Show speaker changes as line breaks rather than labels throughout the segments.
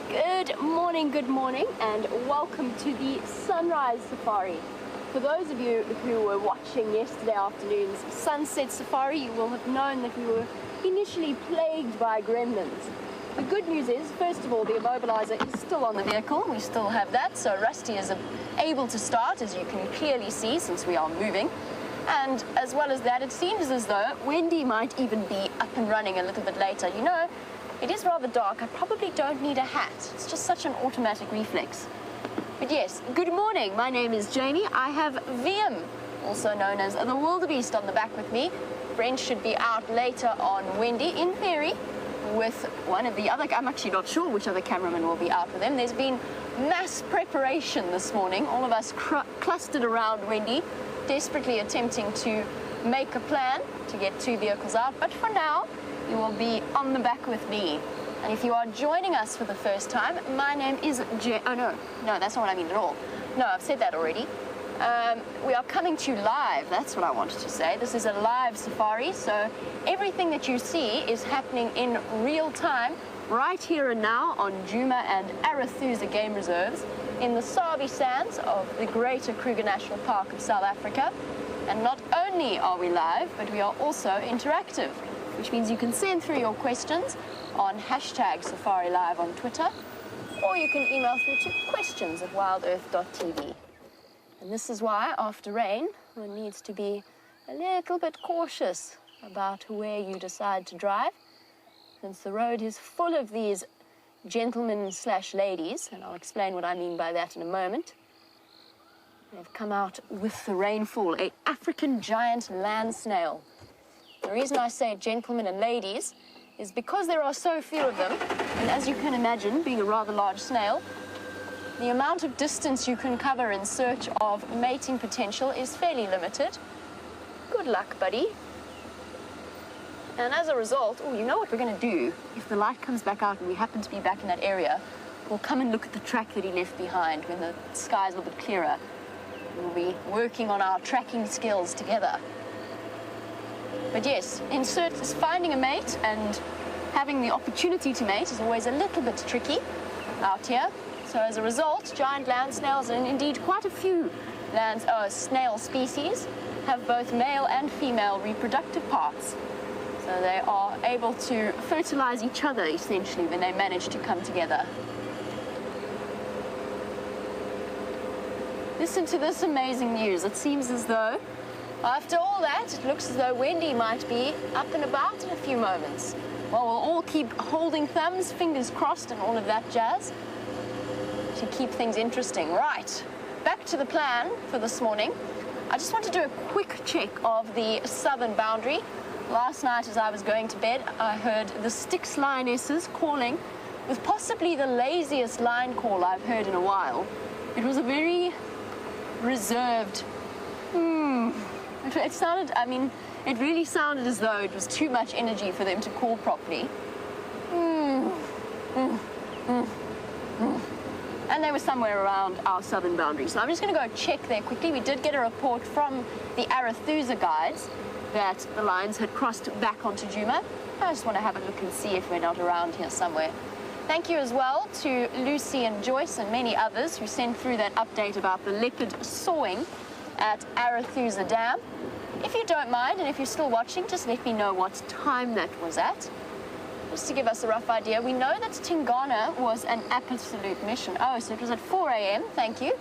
Good morning, and welcome to the Sunrise Safari. For those of you who were watching yesterday afternoon's Sunset Safari, you will have known that we were initially plagued by gremlins. The good news is, first of all, the immobilizer is still on the vehicle. We still have that, so Rusty is able to start, as you can clearly see, since we are moving. And as well as that, it seems as though Wendy might even be up and running a little bit later. You know, it is rather dark. I probably don't need a hat. It's just such an automatic reflex. But yes, good morning. My name is Jamie. I have Wium, also known as the wildebeest, on the back with me. Brent should be out later on Wendy, in theory, with one of the other. I'm actually not sure which other cameraman will be out with them. There's been mass preparation this morning. All of us clustered around Wendy, desperately attempting to make a plan to get two vehicles out. But for now, you will be on the back with me. And if you are joining us for the first time, my name is oh no, that's not what I mean at all. No, I've said that already. We are coming to you live, that's what I wanted to say. This is a live safari, so everything that you see is happening in real time, right here and now on Djuma and Arathusa Game Reserves in the Sabi Sands of the Greater Kruger National Park of South Africa. And not only are we live, but we are also interactive, which means you can send through your questions on hashtag SafariLIVE on Twitter, or you can email through to questions@wildearth.tv. And this is why, after rain, one needs to be a little bit cautious about where you decide to drive, since the road is full of these gentlemen/ladies, and I'll explain what I mean by that in a moment. They've come out with the rainfall, an African giant land snail. The reason I say gentlemen and ladies is because there are so few of them, and as you can imagine, being a rather large snail, the amount of distance you can cover in search of mating potential is fairly limited. Good luck, buddy. And as a result, you know what we're going to do? If the light comes back out and we happen to be back in that area, we'll come and look at the track that he left behind when the sky's a little bit clearer. We'll be working on our tracking skills together. But yes, finding a mate and having the opportunity to mate is always a little bit tricky out here. So as a result, giant land snails, and indeed quite a few snail species, have both male and female reproductive parts. So they are able to fertilize each other, essentially, when they manage to come together. Listen to this amazing news. It seems as though, after all that, it looks as though Wendy might be up and about in a few moments. Well, we'll all keep holding thumbs, fingers crossed, and all of that jazz to keep things interesting. Right, back to the plan for this morning. I just want to do a quick check of the southern boundary. Last night, as I was going to bed, I heard the Styx lionesses calling with possibly the laziest line call I've heard in a while. It was a very reserved It sounded, it really sounded as though it was too much energy for them to call properly. And they were somewhere around our southern boundary. So I'm just going to go check there quickly. We did get a report from the Arathusa guides that the lions had crossed back onto Djuma. I just want to have a look and see if we're not around here somewhere. Thank you as well to Lucy and Joyce and many others who sent through that update about the leopard sawing at Arathusa Dam. If you don't mind, and if you're still watching, just let me know what time that was at. Just to give us a rough idea, we know that Tingana was an absolute mission. Oh, so it was at 4 a.m., thank you.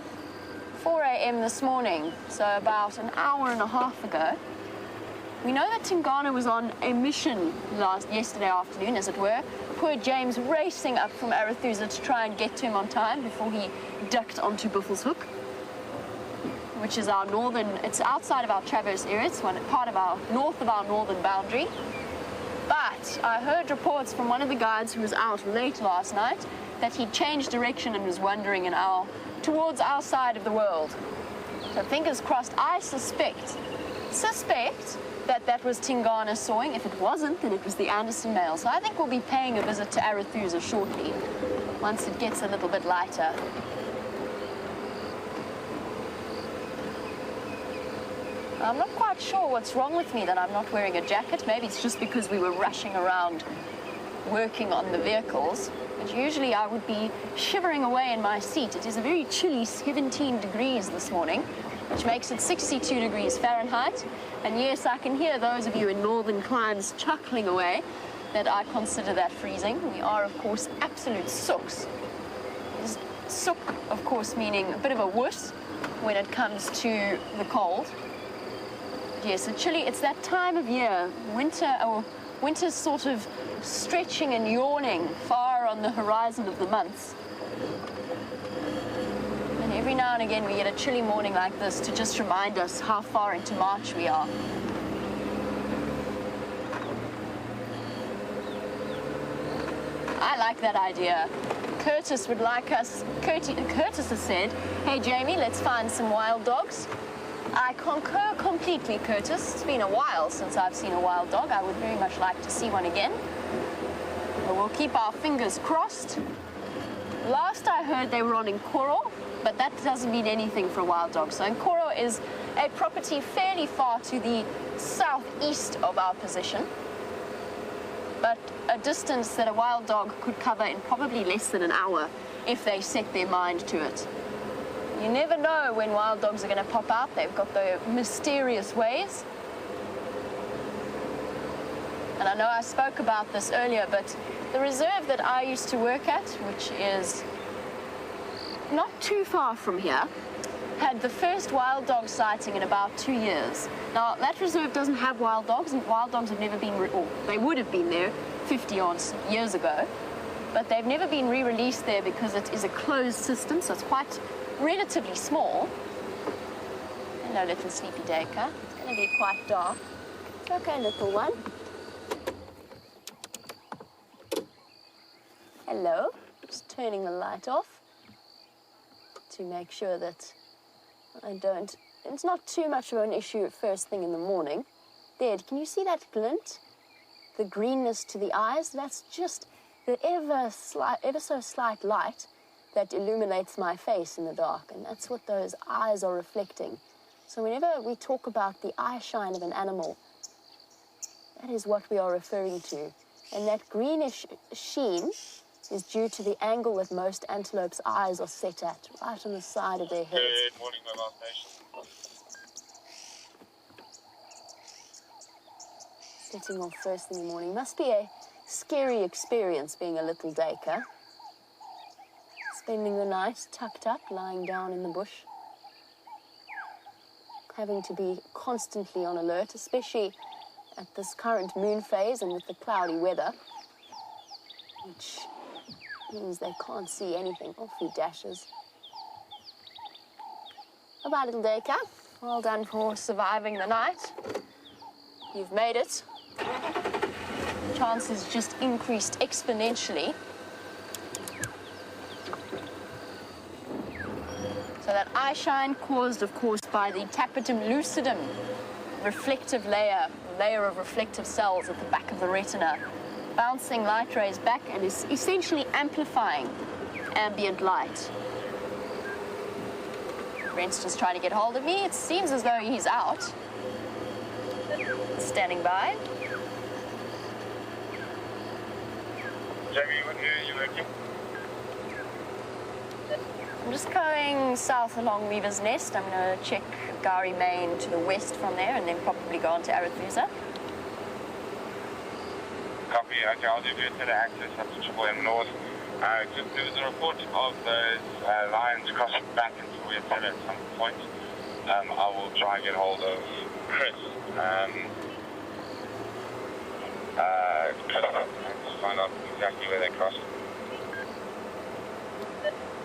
4 a.m. this morning, so about an hour and a half ago. We know that Tingana was on a mission yesterday afternoon, as it were. Poor James racing up from Arathusa to try and get to him on time before he ducked onto Buffelshoek, which is our it's outside of our Traverse area. It's part of north of our northern boundary. But I heard reports from one of the guides who was out late last night that he changed direction and was wandering towards our side of the world. So fingers crossed. I suspect that was Tingana sawing. If it wasn't, then it was the Anderson male. So I think we'll be paying a visit to Arathusa shortly, once it gets a little bit lighter. I'm not quite sure what's wrong with me that I'm not wearing a jacket. Maybe it's just because we were rushing around working on the vehicles. But usually I would be shivering away in my seat. It is a very chilly 17 degrees this morning, which makes it 62 degrees Fahrenheit. And yes, I can hear those of you in northern climes chuckling away that I consider that freezing. We are, of course, absolute sooks. Sook, of course, meaning a bit of a wuss when it comes to the cold. But yes, so chilly, it's that time of year, winter's sort of stretching and yawning far on the horizon of the months. And every now and again we get a chilly morning like this to just remind us how far into March we are. I like that idea. Curtis would like us, Curtis has said, hey Jamie, let's find some wild dogs. I concur completely, Curtis. It's been a while since I've seen a wild dog. I would very much like to see one again. But we'll keep our fingers crossed. Last I heard they were on Nkoro, but that doesn't mean anything for a wild dog. So Nkoro is a property fairly far to the southeast of our position, but a distance that a wild dog could cover in probably less than an hour if they set their mind to it. You never know when wild dogs are going to pop out. They've got their mysterious ways. And I know I spoke about this earlier, but the reserve that I used to work at, which is not too far from here, had the first wild dog sighting in about 2 years. Now, that reserve doesn't have wild dogs, and wild dogs have never been, or they would have been there 50-odd years ago, but they've never been re-released there because it is a closed system, so it's quite relatively small. Hello, little sleepy Dacre. It's going to be quite dark. It's okay, little one. Hello. Just turning the light off to make sure that it's not too much of an issue at first thing in the morning. There, can you see that glint? The greenness to the eyes? That's just the ever so slight light that illuminates my face in the dark, and that's what those eyes are reflecting. So whenever we talk about the eye shine of an animal, that is what we are referring to. And that greenish sheen is due to the angle that most antelopes' eyes are set at, right on the side of their heads.
Good morning, Mobile Station.
Setting off first thing in the morning. Must be a scary experience being a little Dacre. Spending the night tucked up, lying down in the bush. Having to be constantly on alert, especially at this current moon phase and with the cloudy weather, which means they can't see anything. Off he dashes. Bye-bye, little Dacre. Well done for surviving the night. You've made it. Chances just increased exponentially. So that eye shine caused, of course, by the tapetum lucidum reflective layer of reflective cells at the back of the retina, bouncing light rays back and is essentially amplifying ambient light. Brent's just trying to get hold of me. It seems as though he's out. Standing by.
Jamie, what area are you working?
I'm just going south along Weaver's Nest. I'm going to check Gari Main to the west from there and then probably go on to Arethusa.
Copy, okay, I'll do better access up to Triple M North. There was a report of those lions crossing back into Weird at some point. I will try and get hold of Chris. To find out exactly where they crossed.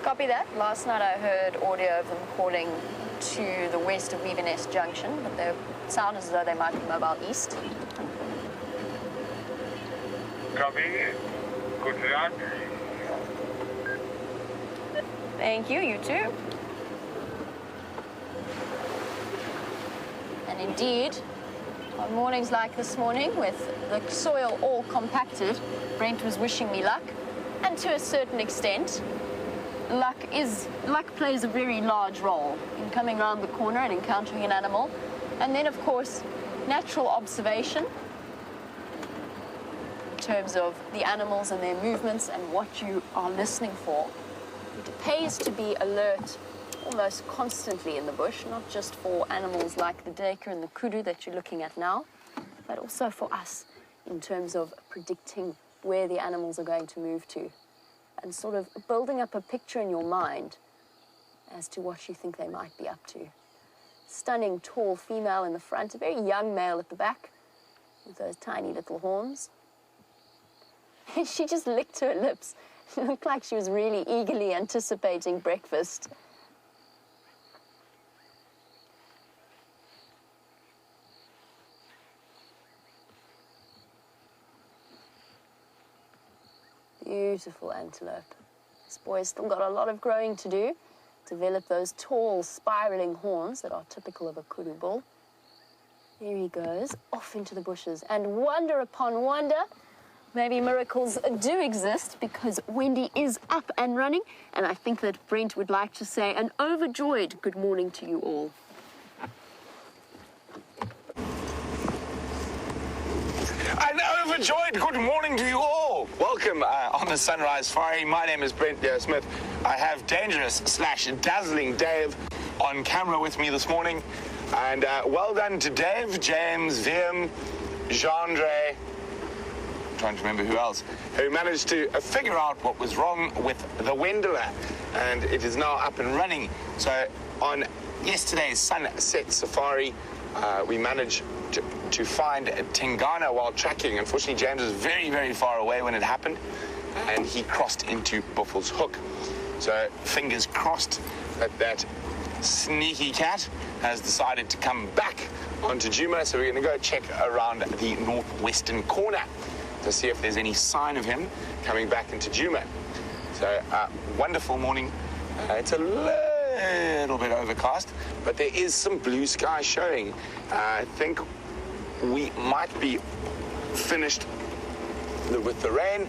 Copy that. Last night I heard audio of them calling to the west of Weaver Nest Junction, but they sound as though they might be mobile east.
Copy. Good luck.
Thank you, you too. And indeed, on mornings like this morning, with the soil all compacted, Brent was wishing me luck, and to a certain extent, luck plays a very large role in coming around the corner and encountering an animal. And then, of course, natural observation. terms of the animals and their movements and what you are listening for. It pays to be alert almost constantly in the bush, not just for animals like the duiker and the kudu that you're looking at now, but also for us in terms of predicting where the animals are going to move to and sort of building up a picture in your mind as to what you think they might be up to. Stunning, tall female in the front, a very young male at the back with those tiny little horns. She just licked her lips. She looked like she was really eagerly anticipating breakfast. Beautiful antelope. This boy's still got a lot of growing to do. Develop those tall, spiraling horns that are typical of a kudu bull. There he goes, off into the bushes. And wonder upon wonder, maybe miracles do exist because Wendy is up and running. And I think that Brent would like to say an overjoyed good morning to you all.
An overjoyed good morning to you all. Welcome on the Sunrise Safari. My name is Brent Smith. I have dangerous/dazzling Dave on camera with me this morning. And well done to Dave, James, Wium, Jean-Andre, trying to remember who else, who managed to figure out what was wrong with the Wendler. And it is now up and running. So on yesterday's Sunset Safari, we managed to find Tingana while tracking. Unfortunately, James was very, very far away when it happened, and he crossed into Buffel's Hook. So fingers crossed that that sneaky cat has decided to come back onto Djuma. So we're going to go check around the northwestern corner to see if there's any sign of him coming back into Djuma. So wonderful morning. It's a little bit overcast, but there is some blue sky showing. I think we might be finished with the rain.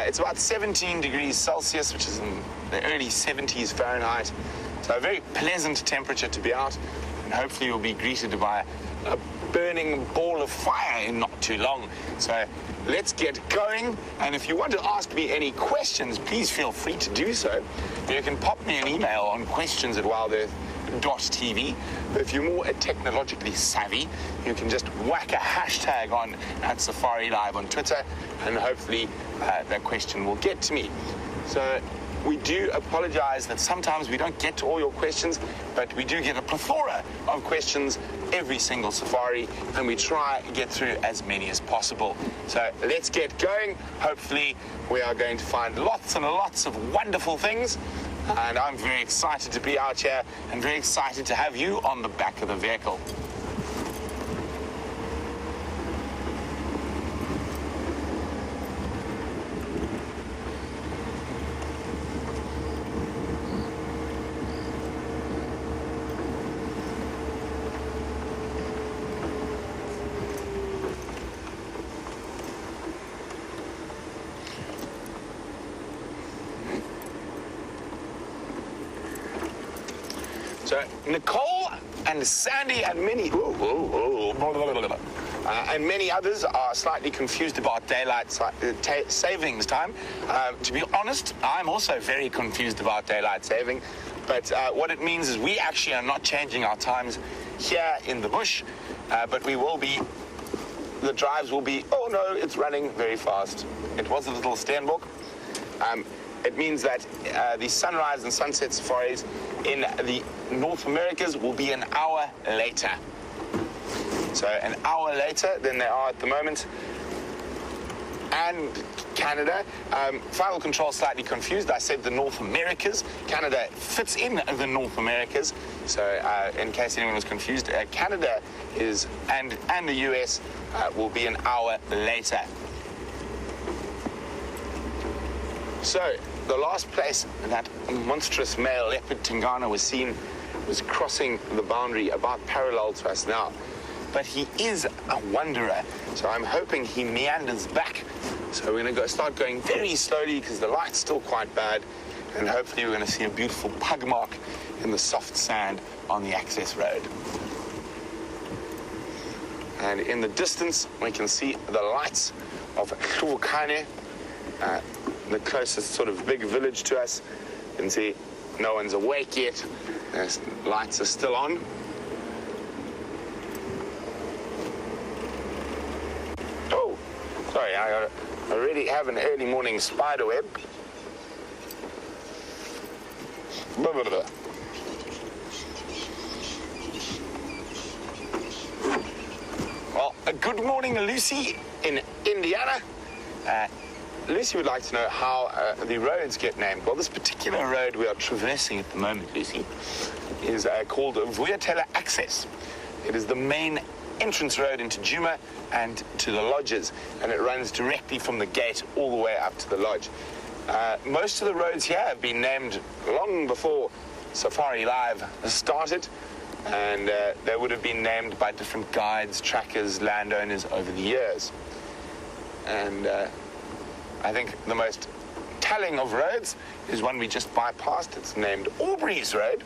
It's about 17 degrees Celsius, which is in the early 70s Fahrenheit. So a very pleasant temperature to be out, and hopefully you'll be greeted by a burning ball of fire in not too long. So let's get going. And if you want to ask me any questions, please feel free to do so. You can pop me an email on questions@wildearth.tv. But if you're more technologically savvy, you can just whack a hashtag on @SafariLIVE on Twitter, and hopefully that question will get to me. So we do apologize that sometimes we don't get to all your questions, but we do get a plethora of questions every single safari, and we try to get through as many as possible. So let's get going. Hopefully we are going to find lots and lots of wonderful things, and I'm very excited to be out here and very excited to have you on the back of the vehicle. So Nicole and Sandy and many others are slightly confused about daylight savings time. To be honest, I'm also very confused about daylight saving. But what it means is we actually are not changing our times here in the bush, but we will be. The drives will be. Oh no, it's running very fast. It was a little Steenbok. It means that the sunrise and sunset safaris in the North Americas will be an hour later. So an hour later than they are at the moment. And Canada, final control slightly confused. I said the North Americas. Canada fits in the North Americas. So in case anyone was confused, Canada is and the US will be an hour later. So the last place that monstrous male leopard Tingana was seen was crossing the boundary about parallel to us now. But he is a wanderer, so I'm hoping he meanders back. So we're going to start going very slowly because the light's still quite bad, and hopefully we're going to see a beautiful pug mark in the soft sand on the access road. And in the distance, we can see the lights of Kwatile, the closest sort of big village to us. You can see no one's awake yet. The lights are still on. Oh, sorry, I already have an early morning spider web. Blah, blah, blah. Well, good morning, Lucy in Indiana. Lucy would like to know how the roads get named. Well, this particular road we are traversing at the moment, Lucy, is called WildEarth Access. It is the main entrance road into Djuma and to the lodges, and it runs directly from the gate all the way up to the lodge. Most of the roads here have been named long before SafariLIVE started, and they would have been named by different guides, trackers, landowners over the years. And I think the most telling of roads is one we just bypassed. It's named Aubrey's Road,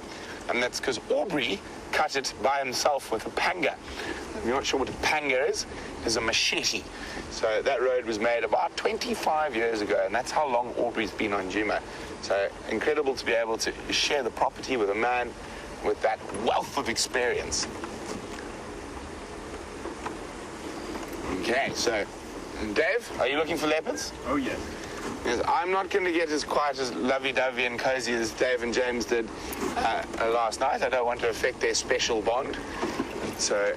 and that's because Aubrey cut it by himself with a panga. If you're not sure what a panga is a machete. So that road was made about 25 years ago, and that's how long Aubrey's been on Djuma. So incredible to be able to share the property with a man with that wealth of experience. Okay, so Dave, are you looking for leopards?
Oh, yes.
Yes, I'm not going to get as quiet as lovey-dovey and cozy as Dave and James did last night. I don't want to affect their special bond. So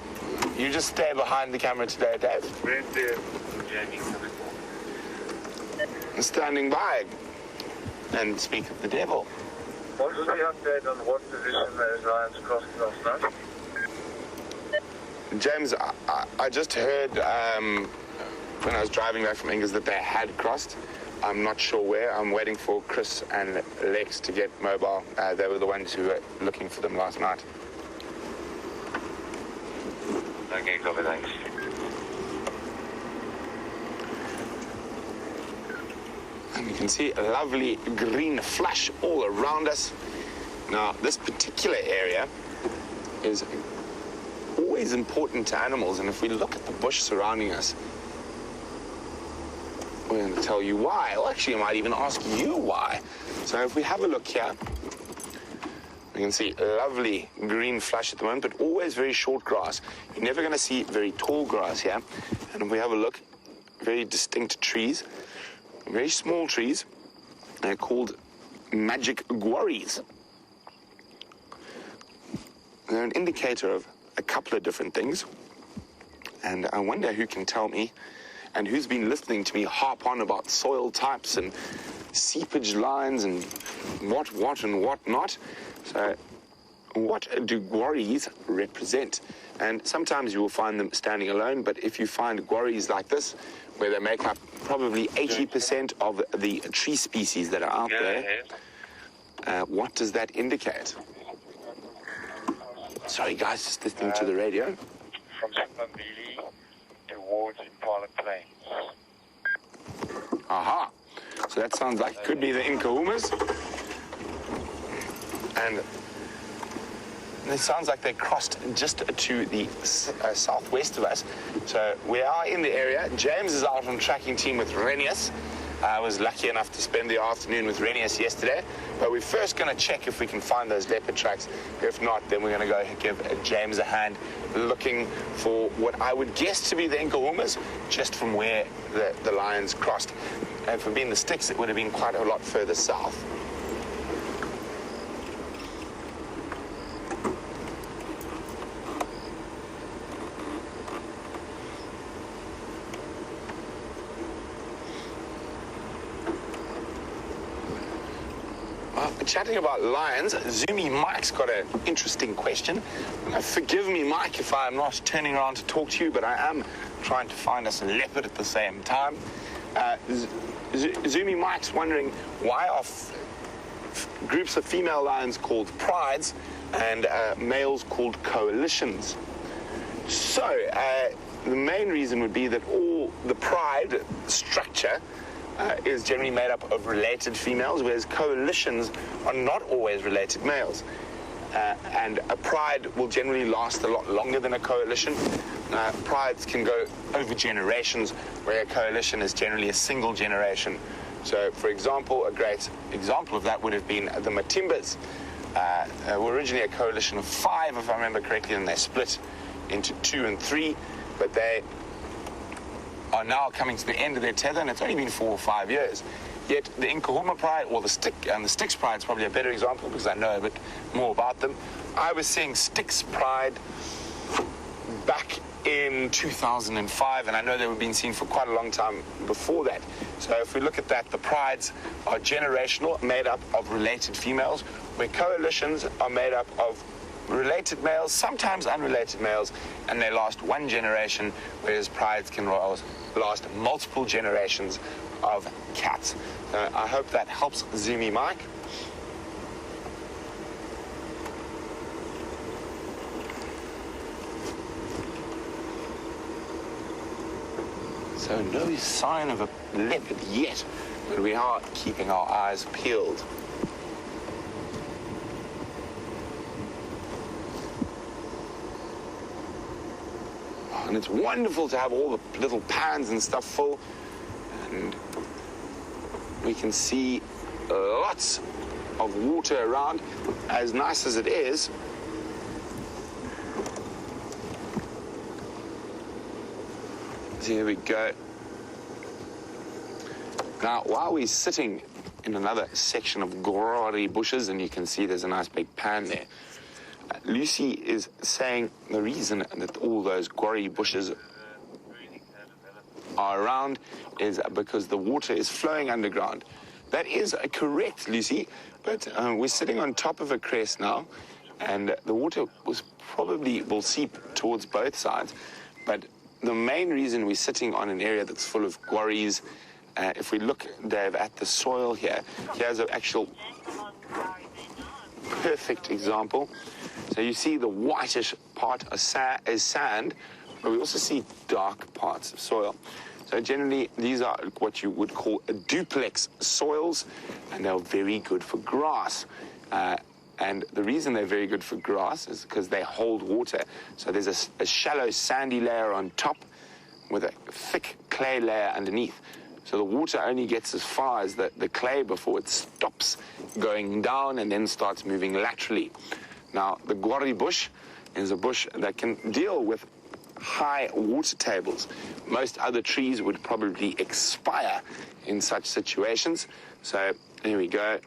you just stay behind the camera today, Dave.
Brent and Jamie.
Standing by and speak of the devil.
What's the update on what position those lions crossed last night?
James, I just heard when I was driving back from Ingers that they had crossed. I'm not sure where. I'm waiting for Chris and Lex to get mobile. They were the ones who were looking for them last night.
Okay, copy, thanks.
And you can see a lovely green flush all around us. Now, this particular area is always important to animals, and if we look at the bush surrounding us, we're going to tell you why. Well, actually, I might even ask you why. So if we have a look here, we can see a lovely green flush at the moment, but always very short grass. You're never going to see very tall grass here. And if we have a look, very distinct trees, very small trees. They're called magic guarries. They're an indicator of a couple of different things. And I wonder who can tell me, and who's been listening to me harp on about soil types and seepage lines and what and what not. So what do guarries represent? And sometimes you will find them standing alone, but if you find guarries like this, where they make up probably 80% of the tree species that are out there, what does that indicate? Sorry guys, just listening to the radio.
From Sindile towards Impala Plains.
Aha. So that sounds like it could be the Nkahumas. And it sounds like they crossed just to the southwest of us. So we are in the area. James is out on tracking team with Renius. I was lucky enough to spend the afternoon with Renius yesterday. But we're first going to check if we can find those leopard tracks. If not, then we're going to go give James a hand looking for what I would guess to be the Nkahumas, just from where the lions crossed. And for being the Styx, it would have been quite a lot further south. Chatting about lions, Zoomy Mike's got an interesting question. Forgive me, Mike, if I'm not turning around to talk to you, but I am trying to find us a leopard at the same time. Zoomy Mike's wondering, why are groups of female lions called prides and males called coalitions? So, the main reason would be that all the pride structure is generally made up of related females, whereas coalitions are not always related males. And a pride will generally last a lot longer than a coalition. prides can go over generations, where a coalition is generally a single generation. So, for example, a great example of that would have been the Matimbas. Were originally a coalition of 5, if I remember correctly, and they split into 2 and 3, but they are now coming to the end of their tether, and it's only been 4 or 5 years. Yet the Nkahuma pride, or the Styx pride is probably a better example because I know a bit more about them. I was seeing Styx pride back in 2005, and I know they were being seen for quite a long time before that. So if we look at that, the prides are generational, made up of related females, where coalitions are made up of related males, sometimes unrelated males, and they last 1 generation, whereas prides can last multiple generations of cats. I hope that helps, Zoomy Mike. So no sign of a leopard yet, but we are keeping our eyes peeled. And it's wonderful to have all the little pans and stuff full, and we can see lots of water around. As nice as it is, here we go. Now, while we're sitting in another section of gory bushes, and you can see there's a nice big pan there, Lucy is saying the reason that all those gory bushes are around is because the water is flowing underground. That is correct, Lucy, but we're sitting on top of a crest now, and the water will seep towards both sides, but the main reason we're sitting on an area that's full of quarries, if we look, Dave, at the soil here, here's an actual perfect example. So you see the whitish part is sand, but we also see dark parts of soil. So generally, these are what you would call duplex soils, and they're very good for grass. And the reason they're very good for grass is because they hold water. So there's a shallow sandy layer on top with a thick clay layer underneath. So the water only gets as far as the clay before it stops going down and then starts moving laterally. Now, the gori bush is a bush that can deal with high water tables. Most other trees would probably expire in such situations. So here we go.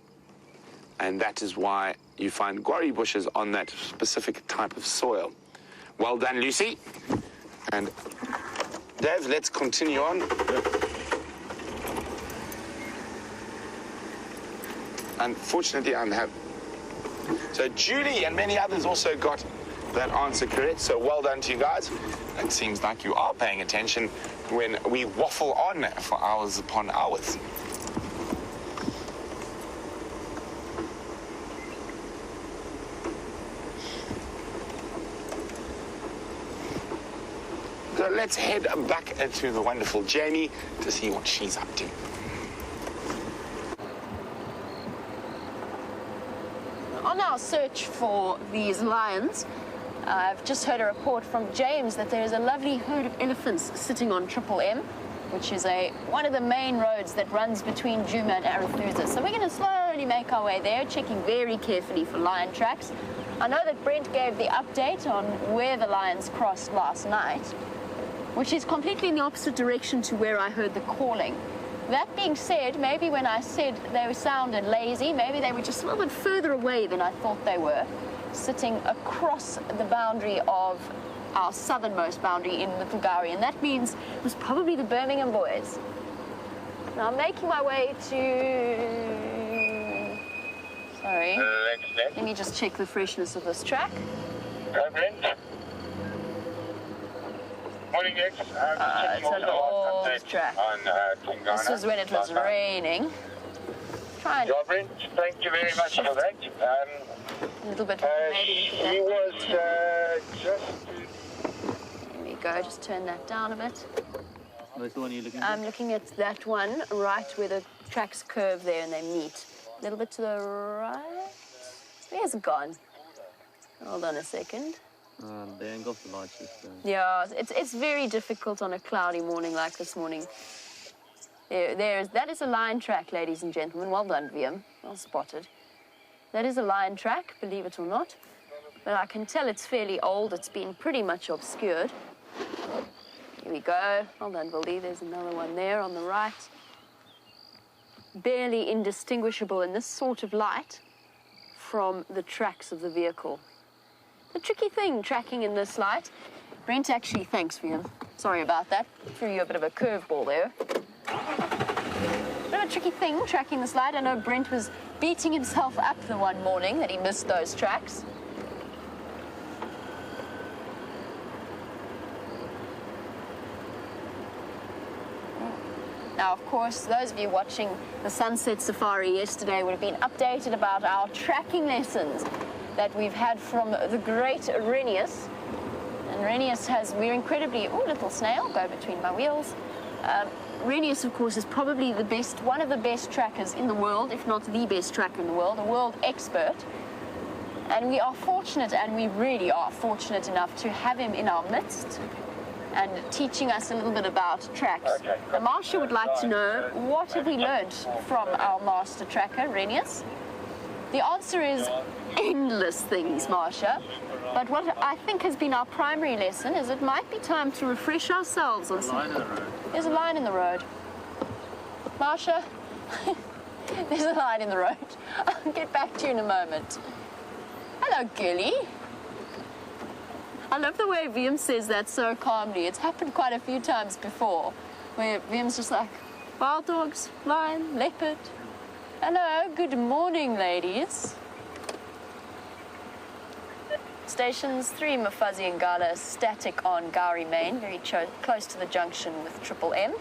And that is why you find gori bushes on that specific type of soil. Well done, Lucy. And Dave, let's continue on. Unfortunately, so Julie and many others also got that answer correct, so well done to you guys. It seems like you are paying attention when we waffle on for hours upon hours. So let's head back to the wonderful Jamie to see what she's up to.
On our search for these lions, I've just heard a report from James that there is a lovely herd of elephants sitting on Triple M, which is one of the main roads that runs between Djuma and Arathusa. So we're going to slowly make our way there, checking very carefully for lion tracks. I know that Brent gave the update on where the lions crossed last night, which is completely in the opposite direction to where I heard the calling. That being said, maybe when I said they sounded lazy, maybe they were just a little bit further away than I thought they were, sitting across the boundary of our southernmost boundary in Little Gowrie, and that means it was probably the Birmingham boys. Now I'm making my way to... Sorry. Let me just check the freshness of this track.
Morning, X.
It's an old track. This was when it was raining. Try and...
Brent, thank you very much for that.
A little bit maybe.
He was just...
There we go, just turn that down a bit.
What's the one you're looking for?
I'm looking at that one, right where the tracks curve there and they meet. A little bit to the right. Where's it gone? Hold on a second.
They ain't got the lights.
Yeah, it's very difficult on a cloudy morning like this morning. That is a lion track, ladies and gentlemen. Well done, Wium. Well spotted. That is a lion track, believe it or not. But I can tell it's fairly old. It's been pretty much obscured. Here we go. Well done, Wildy. There's another one there on the right. Barely indistinguishable in this sort of light from the tracks of the vehicle. The tricky thing tracking in this light, Brent actually, thanks, Wium. Sorry about that. Threw you a bit of a curveball there. Bit of a tricky thing tracking this light. I know Brent was beating himself up the one morning that he missed those tracks. Now, of course, those of you watching the Sunset Safari yesterday would have been updated about our tracking lessons that we've had from the great Renius. And Renius we're incredibly, little snail, go between my wheels. Renius, of course, is probably one of the best trackers in the world, if not the best tracker in the world, a world expert. And we are fortunate, and we really are fortunate enough to have him in our midst and teaching us a little bit about tracks.
Okay.
Now, Marsha would like to know, what have we learned from our master tracker, Renius? The answer is endless things, Marsha. But what I think has been our primary lesson is it might be time to refresh ourselves on some... There's a line in the road. Marsha, there's a line in the road. I'll get back to you in a moment. Hello, girlie. I love the way Wium says that so calmly. It's happened quite a few times before, where Wium's just like, wild dogs, lion, leopard. Hello, good morning, ladies. Stations 3 Mufuzzi and Gala, static on Gowrie Main, very close to the junction with Triple M.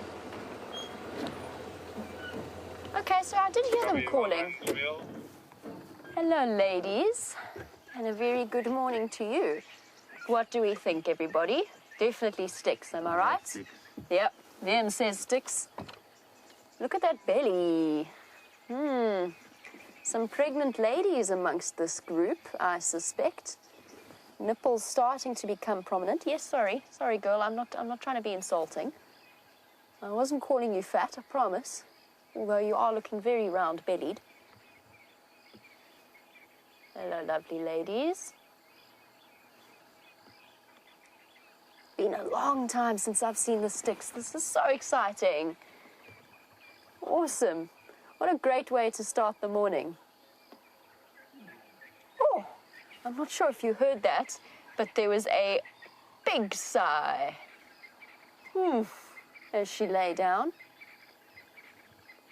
Okay, so I did hear them calling. Hello, ladies, and a very good morning to you. What do we think, everybody? Definitely Styx, am I right?
Styx.
Yep, Wium says Styx. Look at that belly. Some pregnant ladies amongst this group, I suspect. Nipples starting to become prominent. Yes, sorry, girl. I'm not trying to be insulting. I wasn't calling you fat, I promise. Although you are looking very round-bellied. Hello, lovely ladies. Been a long time since I've seen the Styx. This is so exciting. Awesome. What a great way to start the morning. Oh, I'm not sure if you heard that, but there was a big sigh. As she lay down.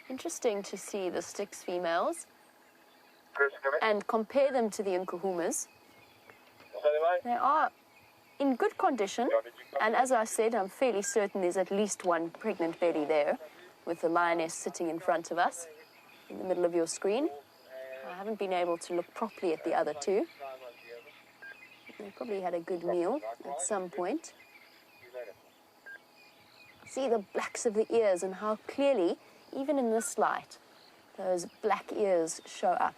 Interesting to see the Styx females and compare them to the Nkuhumas. They are in good condition, and as I said, I'm fairly certain there's at least one pregnant belly there, with the lioness sitting in front of us, in the middle of your screen. I haven't been able to look properly at the other two. They probably had a good meal at some point. See the blacks of the ears and how clearly, even in this light, those black ears show up.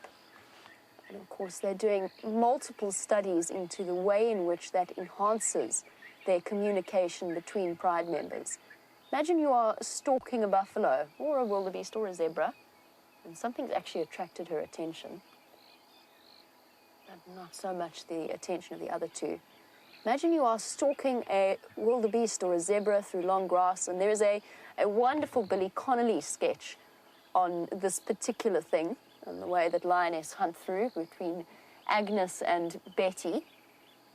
And of course, they're doing multiple studies into the way in which that enhances their communication between pride members. Imagine you are stalking a buffalo or a wildebeest or a zebra, and something's actually attracted her attention, but not so much the attention of the other two. Imagine you are stalking a wildebeest or a zebra through long grass, and there is a wonderful Billy Connolly sketch on this particular thing, and the way that lioness hunt through between Agnes and Betty.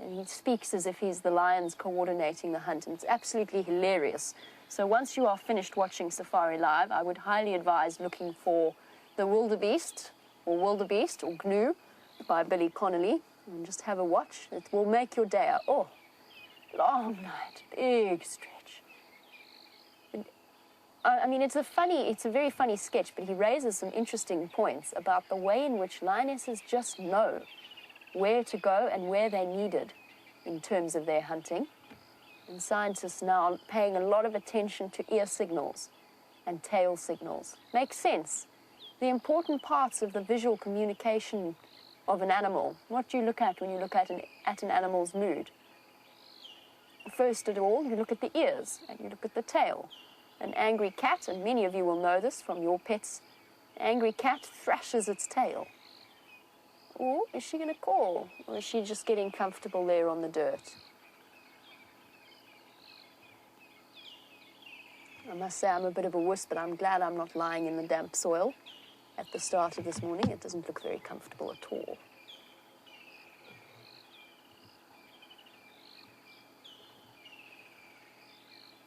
And he speaks as if he's the lions coordinating the hunt, and it's absolutely hilarious. So once you are finished watching SafariLIVE, I would highly advise looking for The Wildebeest or GNU by Billy Connolly, and just have a watch. It will make your day. Oh, long night, big stretch. I mean, it's a very funny sketch, but he raises some interesting points about the way in which lionesses just know where to go and where they're needed in terms of their hunting. And scientists now are paying a lot of attention to ear signals and tail signals. Makes sense. The important parts of the visual communication of an animal. What do you look at when you look at an animal's mood? First of all, you look at the ears and you look at the tail. An angry cat, and many of you will know this from your pets, an angry cat thrashes its tail. Or is she going to call? Or is she just getting comfortable there on the dirt? I must say I'm a bit of a wuss, but I'm glad I'm not lying in the damp soil at the start of this morning. It doesn't look very comfortable at all.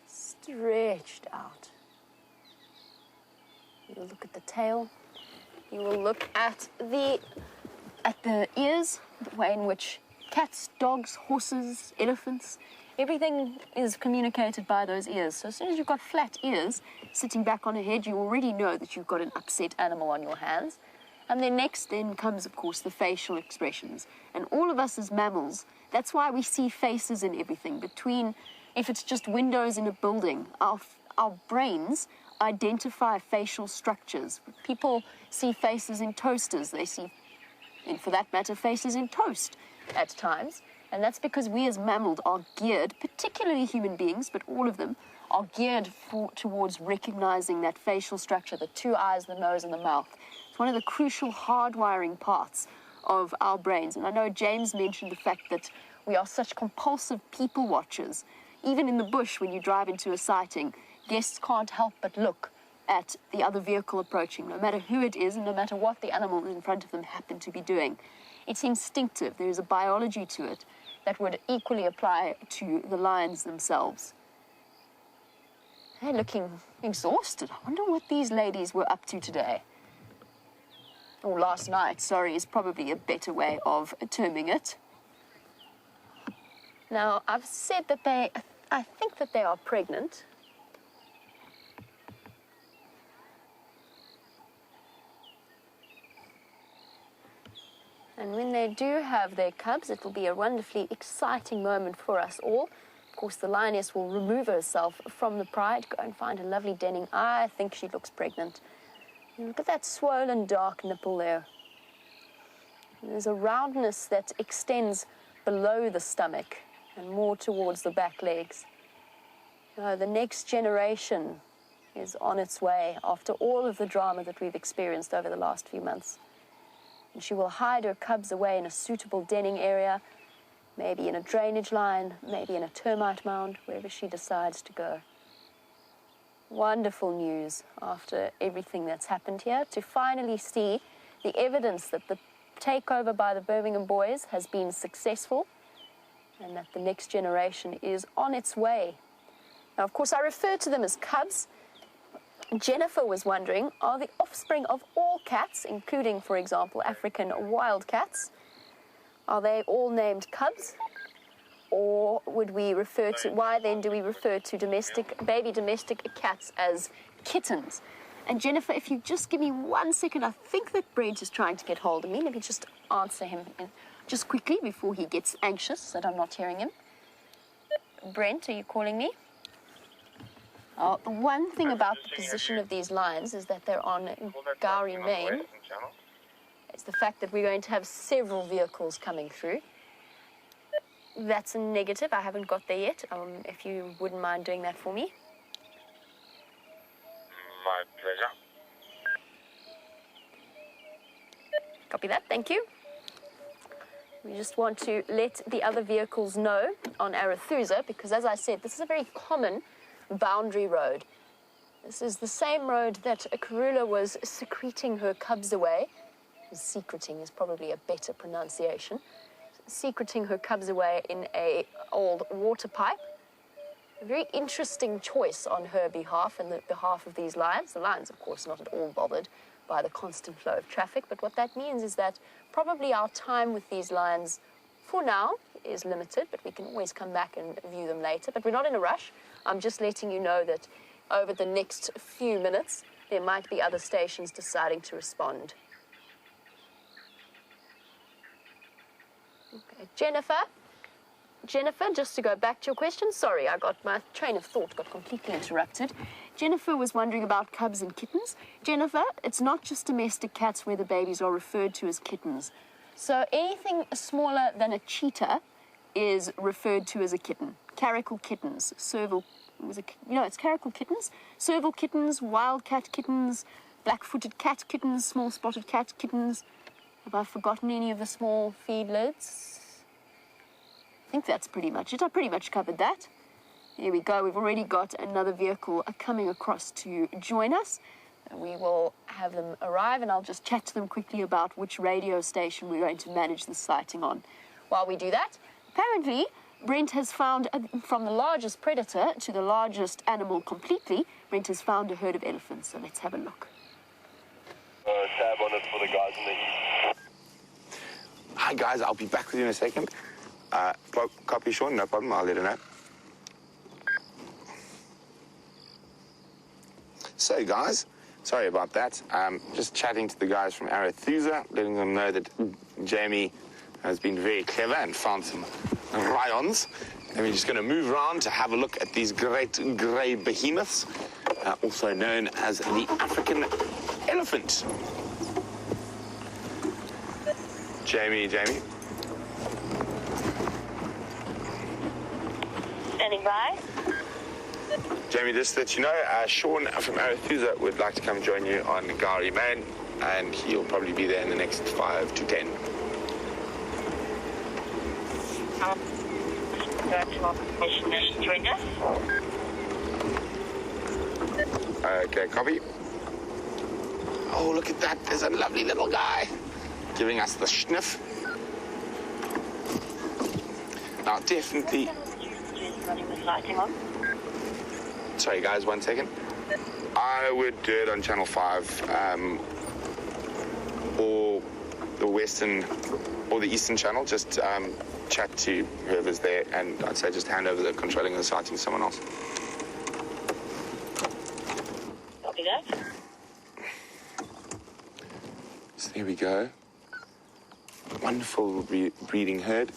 Stretched out. You will look at the tail. You will look at the ears, the way in which cats, dogs, horses, elephants, everything is communicated by those ears. So as soon as you've got flat ears sitting back on a head, you already know that you've got an upset animal on your hands. And then next comes, of course, the facial expressions. And all of us as mammals, that's why we see faces in everything. If it's just windows in a building, our brains identify facial structures. People see faces in toasters. They see, and for that matter, faces in toast at times. And that's because we as mammals are geared, particularly human beings, but all of them, are geared towards recognizing that facial structure, the two eyes, the nose, and the mouth. It's one of the crucial hardwiring parts of our brains. And I know James mentioned the fact that we are such compulsive people watchers. Even in the bush, when you drive into a sighting, guests can't help but look at the other vehicle approaching, no matter who it is and no matter what the animal in front of them happen to be doing. It's instinctive. There is a biology to it that would equally apply to the lions themselves. They're looking exhausted. I wonder what these ladies were up to today. Or last night, sorry, is probably a better way of terming it. Now, I've said that I think that they are pregnant. And when they do have their cubs, it will be a wonderfully exciting moment for us all. Of course, the lioness will remove herself from the pride, go and find a lovely denning. I think she looks pregnant. And look at that swollen dark nipple there. There's a roundness that extends below the stomach and more towards the back legs. The next generation is on its way after all of the drama that we've experienced over the last few months. And she will hide her cubs away in a suitable denning area, maybe in a drainage line, maybe in a termite mound, wherever she decides to go. Wonderful news after everything that's happened here, to finally see the evidence that the takeover by the Birmingham boys has been successful and that the next generation is on its way. Now, of course, I refer to them as cubs. Jennifer was wondering, are the offspring of all cats, including, for example, African wild cats, are they all named cubs? Or would we refer to, why then do we refer to baby domestic cats as kittens? And Jennifer, if you just give me 1 second, I think that Brent is trying to get hold of me. Let me just answer him just quickly before he gets anxious that I'm not hearing him. Brent, are you calling me? The one thing about the position of these lions is that they're on Gowrie Main. It's the fact that we're going to have several vehicles coming through. That's a negative. I haven't got there yet. If you wouldn't mind doing that for me.
My pleasure.
Copy that. Thank you. We just want to let the other vehicles know on Arethusa, because as I said, this is a very common boundary road. This is the same road that Karula was secreting her cubs away. Secreting is probably a better pronunciation. Secreting her cubs away in an old water pipe. A very interesting choice on her behalf and the behalf of these lions. The lions, of course, not at all bothered by the constant flow of traffic, but what that means is that probably our time with these lions for now is limited, but we can always come back and view them later. But we're not in a rush. I'm just letting you know that over the next few minutes, there might be other stations deciding to respond. Okay. Jennifer, just to go back to your question, sorry, my train of thought got completely interrupted. Jennifer was wondering about cubs and kittens. Jennifer, it's not just domestic cats where the babies are referred to as kittens. So anything smaller than a cheetah is referred to as a kitten. Caracal kittens, it's caracal kittens, serval kittens, wildcat kittens, black-footed cat kittens, small spotted cat kittens. Have I forgotten any of the small feedlets? I think that's pretty much it. I pretty much covered that. Here we go. We've already got another vehicle coming across to join us. We will have them arrive, and I'll just chat to them quickly about which radio station we're going to manage the sighting on. While we do that, apparently, Brent has found, from the largest predator to the largest animal completely, Brent has found a herd of elephants. So let's have a look.
Tab on it for the guys in the east.
Hi, guys. I'll be back with you in a second. Copy, Sean. No problem. I'll let her know. So, guys, sorry about that. Just chatting to the guys from Arethusa, letting them know that Jamie has been very clever and found some lions. And we're just going to move around to have a look at these great grey behemoths, also known as the African elephant. Jamie.
Standing by.
Jamie, just to let you know, Sean from Arethusa would like to come join you on Gari Main, and he'll probably be there in the next 5 to 10.
Join us.
Okay, copy. Oh, look at that. There's a lovely little guy giving us the sniff. Now, definitely... Sorry, guys, 1 second. I would do it on Channel 5, or the Western, or the Eastern Channel. Just chat to whoever's there, and I'd say just hand over the controlling of the sighting to someone else.
Copy that.
So there we go. Wonderful breeding herd.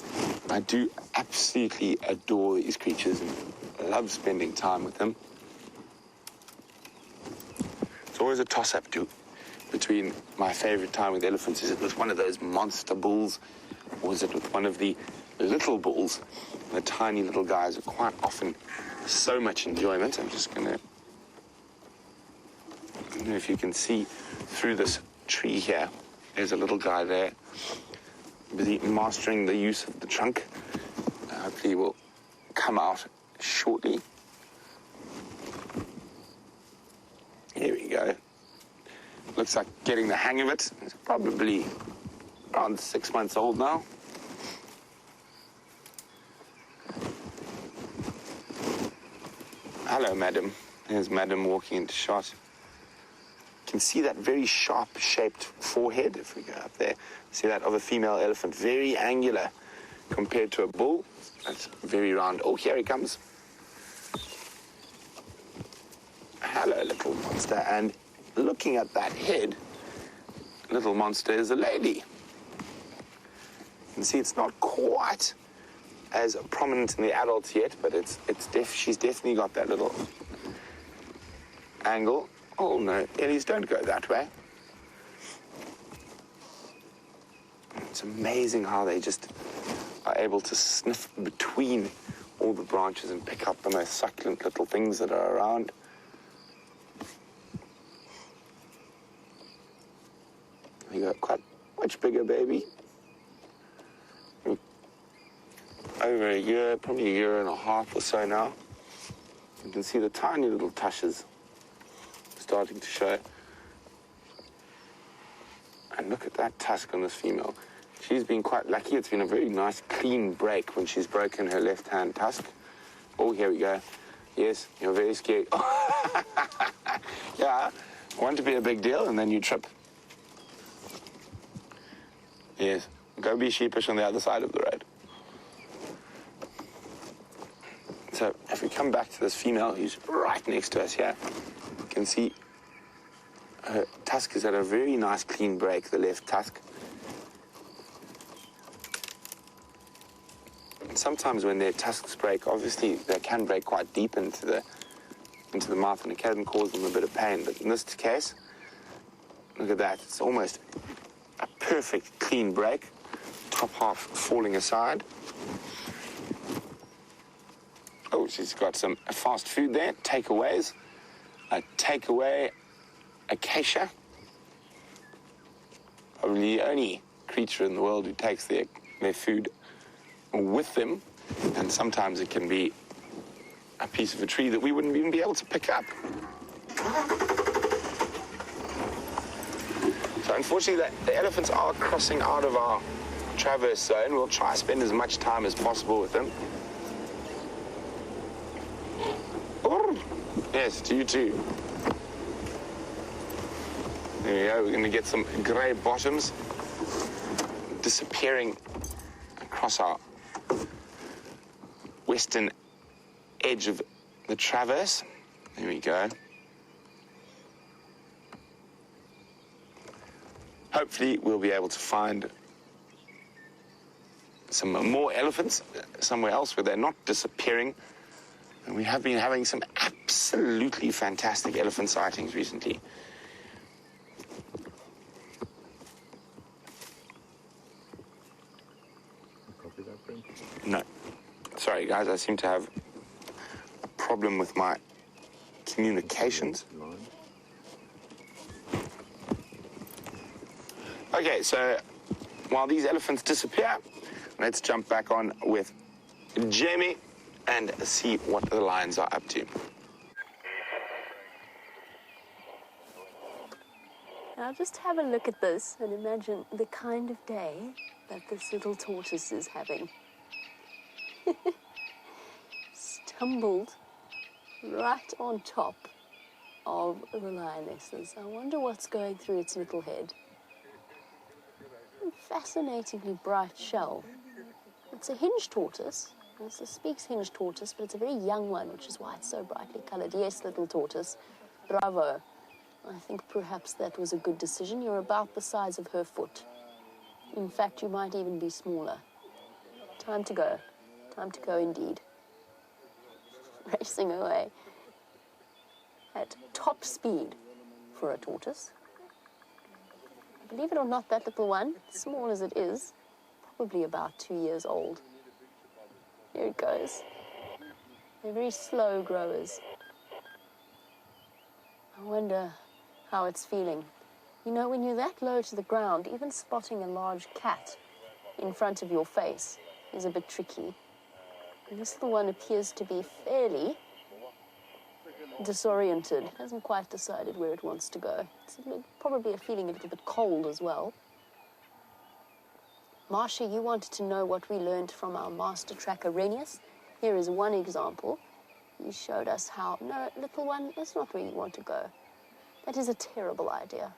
I do absolutely adore these creatures and love spending time with them. It's always a toss-up between my favorite time with elephants. Is it with one of those monster bulls, or is it with one of the little bulls? The tiny little guys are quite often so much enjoyment. I'm just going to... I don't know if you can see through this tree here. There's a little guy there, busy mastering the use of the trunk. Hopefully he will come out shortly. Here we go. Looks like getting the hang of it. It's probably around 6 months old now. Hello, madam. There's madam walking into shot. You can see that very sharp-shaped forehead, if we go up there. See that of a female elephant, very angular compared to a bull. That's very round. Oh, here he comes. Hello, little monster. And looking at that head, little monster is a lady. You can see it's not quite as prominent in the adults yet, but she's definitely got that little angle. Oh no, Ellies, don't go that way. It's amazing how they just are able to sniff between all the branches and pick up the most succulent little things that are around. You got quite much bigger baby. Over a year, probably a year and a half or so now. You can see the tiny little tushes starting to show. And look at that tusk on this female. She's been quite lucky. It's been a very nice, clean break when she's broken her left-hand tusk. Oh, here we go. Yes, you're very scary. Yeah, want to be a big deal, and then you trip. Yes, go be sheepish on the other side of the road. So if we come back to this female who's right next to us here, you can see her tusk is at a very nice clean break, the left tusk. And sometimes when their tusks break, obviously they can break quite deep into the mouth, and it can cause them a bit of pain. But in this case, look at that. It's almost a perfect clean break. top half falling aside. Oh, she's got some fast food there, takeaways. A takeaway acacia. Probably the only creature in the world who takes their food with them, and sometimes it can be a piece of a tree that we wouldn't even be able to pick up. So unfortunately, the elephants are crossing out of our traverse zone. We'll try to spend as much time as possible with them. Oh, yes, to you too. There we go, we're going to get some grey bottoms disappearing across our western edge of the traverse. There we go. Hopefully we'll be able to find some more elephants somewhere else where they're not disappearing. And we have been having some absolutely fantastic elephant sightings recently.
Copy that, Brent.
No. Sorry, guys, I seem to have a problem with my communications. Okay, so while these elephants disappear, let's jump back on with Jamie and see what the lions are up to.
Now just have a look at this and imagine the kind of day that this little tortoise is having. Stumbled right on top of the lionesses. I wonder what's going through its little head. Fascinatingly bright shell. It's a hinge tortoise. It's a Styx hinge tortoise, but it's a very young one, which is why it's so brightly colored. Yes, little tortoise. Bravo. I think perhaps that was a good decision. You're about the size of her foot. In fact, you might even be smaller. Time to go. Time to go indeed. Racing away at top speed for a tortoise. Believe it or not, that little one, small as it is, probably about 2 years old. Here it goes. They're very slow growers. I wonder how it's feeling. You know, when you're that low to the ground, even spotting a large cat in front of your face is a bit tricky. And this little one appears to be fairly disoriented. It hasn't quite decided where it wants to go. It's probably feeling a little bit cold as well. Marsha, you wanted to know what we learned from our master tracker, Renius. Here is one example. He showed us how, no, little one, that's not where you want to go. That is a terrible idea.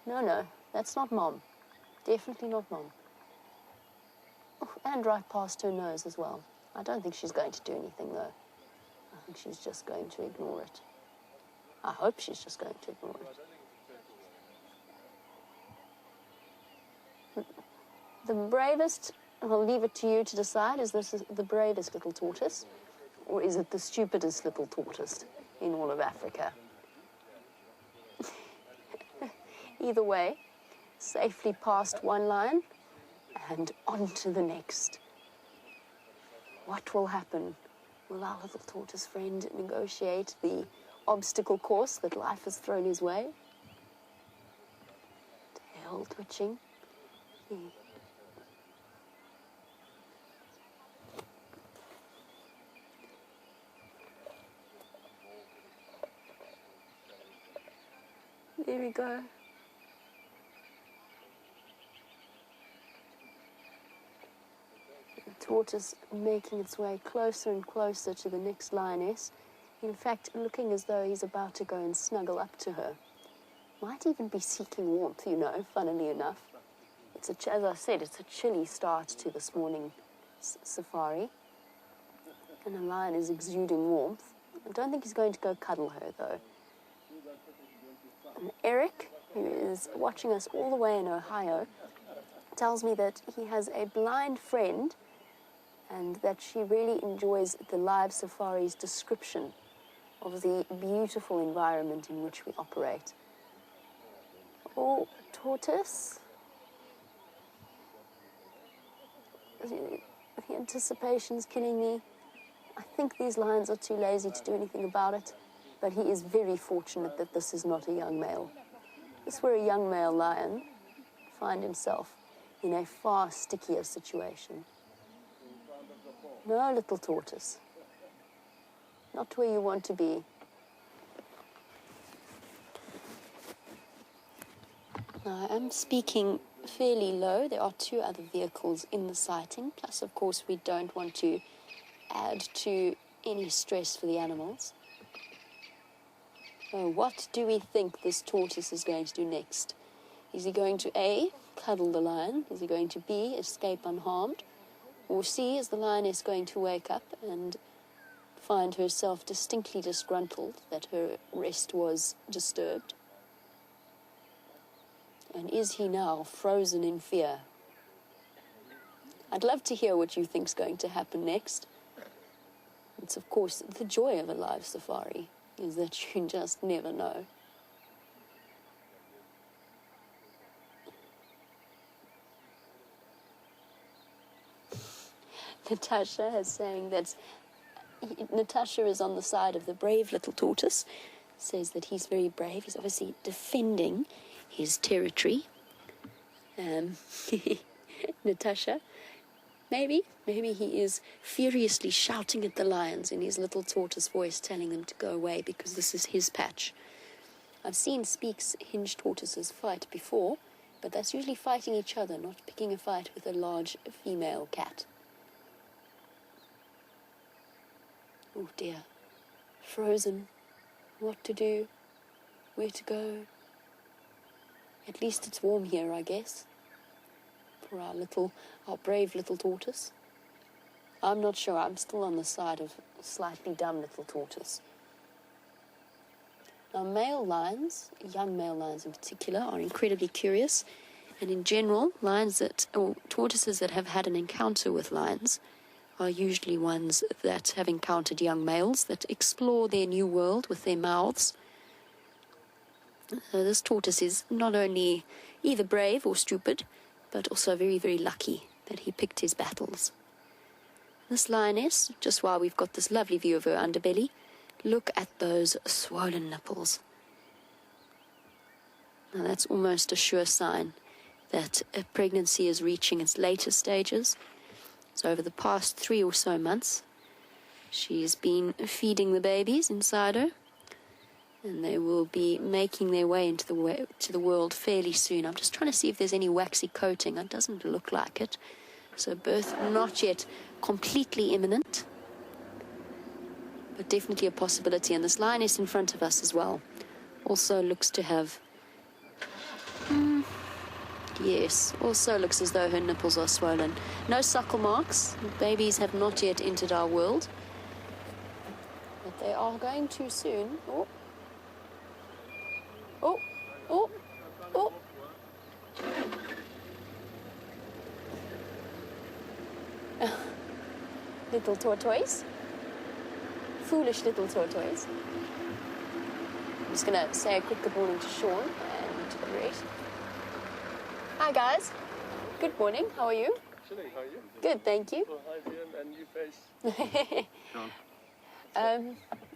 No, that's not Mom. Definitely not Mom. Oh, and right past her nose as well. I don't think she's going to do anything, though. I think she's just going to ignore it. I hope she's just going to ignore it. The bravest, I'll leave it to you to decide, is this the bravest little tortoise, or is it the stupidest little tortoise in all of Africa? Either way, safely past one lion and on to the next. What will happen? Will our little tortoise friend negotiate the obstacle course that life has thrown his way? Tail twitching. There we go. The tortoise making its way closer and closer to the next lioness. In fact, looking as though he's about to go and snuggle up to her. Might even be seeking warmth, you know, funnily enough. As I said, it's a chilly start to this morning safari. And the lion is exuding warmth. I don't think he's going to go cuddle her, though. And Eric, who is watching us all the way in Ohio, tells me that he has a blind friend and that she really enjoys the live safari's description of the beautiful environment in which we operate. Oh, tortoise. The anticipation's killing me. I think these lions are too lazy to do anything about it, but he is very fortunate that this is not a young male. If this were a young male lion, he'd find himself in a far stickier situation. No, little tortoise. Not where you want to be. Now, I am speaking fairly low. There are 2 other vehicles in the sighting. Plus, of course, we don't want to add to any stress for the animals. So what do we think this tortoise is going to do next? Is he going to A, cuddle the lion? Is he going to B, escape unharmed? Or C, is the lioness going to wake up and find herself distinctly disgruntled that her rest was disturbed? And is he now frozen in fear? I'd love to hear what you think's going to happen next. It's, of course, the joy of a live safari, is that you just never know. Natasha is saying that Natasha is on the side of the brave little tortoise, says that he's very brave. He's obviously defending his territory. Natasha, maybe he is furiously shouting at the lions in his little tortoise voice, telling them to go away because this is his patch. I've seen Styx hinged tortoises fight before, but that's usually fighting each other, not picking a fight with a large female cat. Oh dear. Frozen. What to do? Where to go? At least it's warm here, I guess, for our brave little tortoise. I'm not sure. I'm still on the side of a slightly dumb little tortoise. Now, male lions, young male lions in particular, are incredibly curious. And in general, tortoises that have had an encounter with lions are usually ones that have encountered young males that explore their new world with their mouths. This tortoise is not only either brave or stupid, but also very, very lucky that he picked his battles. This lioness, just while we've got this lovely view of her underbelly, look at those swollen nipples. Now that's almost a sure sign that a pregnancy is reaching its later stages. So over the past 3 or so months, she's been feeding the babies inside her, and they will be making their way into the world fairly soon. I'm just trying to see if there's any waxy coating. It doesn't look like it. So birth not yet completely imminent, but definitely a possibility. And this lioness in front of us as well also looks to have... Yes, also looks as though her nipples are swollen. No suckle marks. Babies have not yet entered our world, but they are going to soon. Oh. Oh, oh, oh. Little tortoise. Foolish little tortoise. I'm just going to say a quick good morning to Sean and Brett. Hi, guys. Good morning. How are you?
Chilly, how are you?
Good, thank you.
Oh, hi, Wium, and you face. Sean.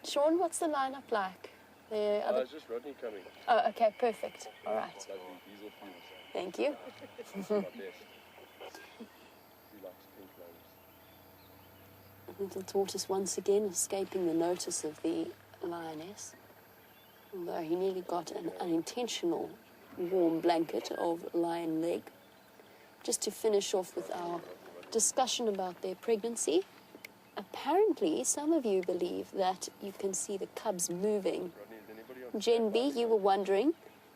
Sean, what's the lineup like?
It's just Rodney coming.
Oh, okay, perfect. All right.
Lovely diesel fuel.
Thank you.
My best. He likes pink roses.
Little tortoise once again escaping the notice of the lioness, although he nearly got an unintentional warm blanket of lion leg. Just to finish off with our discussion about their pregnancy, apparently some of you believe that you can see the cubs moving. Jen B, you were wondering,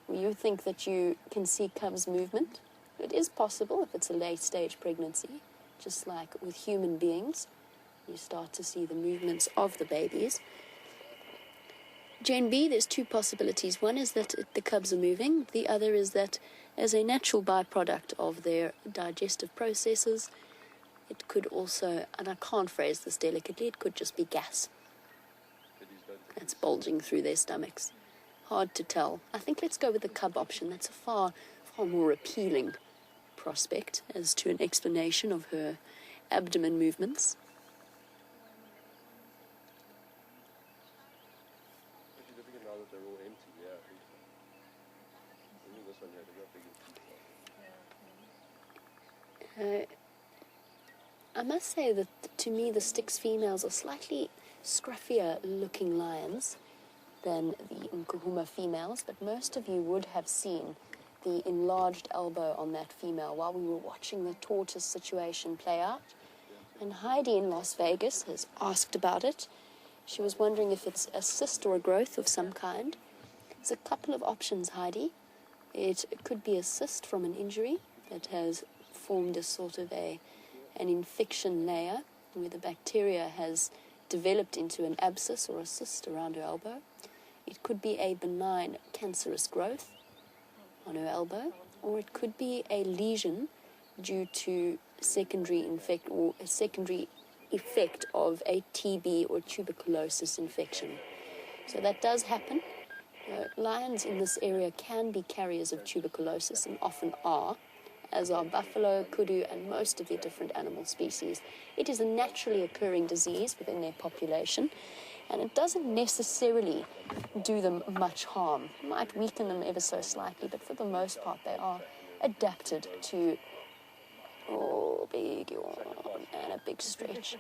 you think that you can see cubs' movement? It is possible if it's a late-stage pregnancy, just like with human beings. You start to see the movements of the babies. Jen B, there's 2 possibilities. One is that the cubs are moving. The other is that as a natural byproduct of their digestive processes, it could also, and I can't phrase this delicately, it could just be gas that's bulging through their stomachs. Hard to tell. I think let's go with the cub option. That's a far more appealing prospect as to an explanation of her abdomen movements.
Actually, difficult now that they're all empty. Yeah, I think this one here, they got bigger teeth.
I must say that to me the Styx females are slightly scruffier looking lions than the Nkuhuma females, but most of you would have seen the enlarged elbow on that female while we were watching the tortoise situation play out. And Heidi in Las Vegas has asked about it. She was wondering if it's a cyst or a growth of some kind. There's a couple of options, Heidi. It could be a cyst from an injury that has formed a sort of an infection layer where the bacteria has developed into an abscess or a cyst around her elbow. It could be a benign cancerous growth on her elbow, or it could be a lesion due to a secondary effect of a TB or tuberculosis infection. So that does happen. Lions in this area can be carriers of tuberculosis and often are, as are buffalo, kudu, and most of the different animal species. It is a naturally occurring disease within their population, and it doesn't necessarily do them much harm. It might weaken them ever so slightly, but for the most part they are adapted to, big yawn and a big stretch.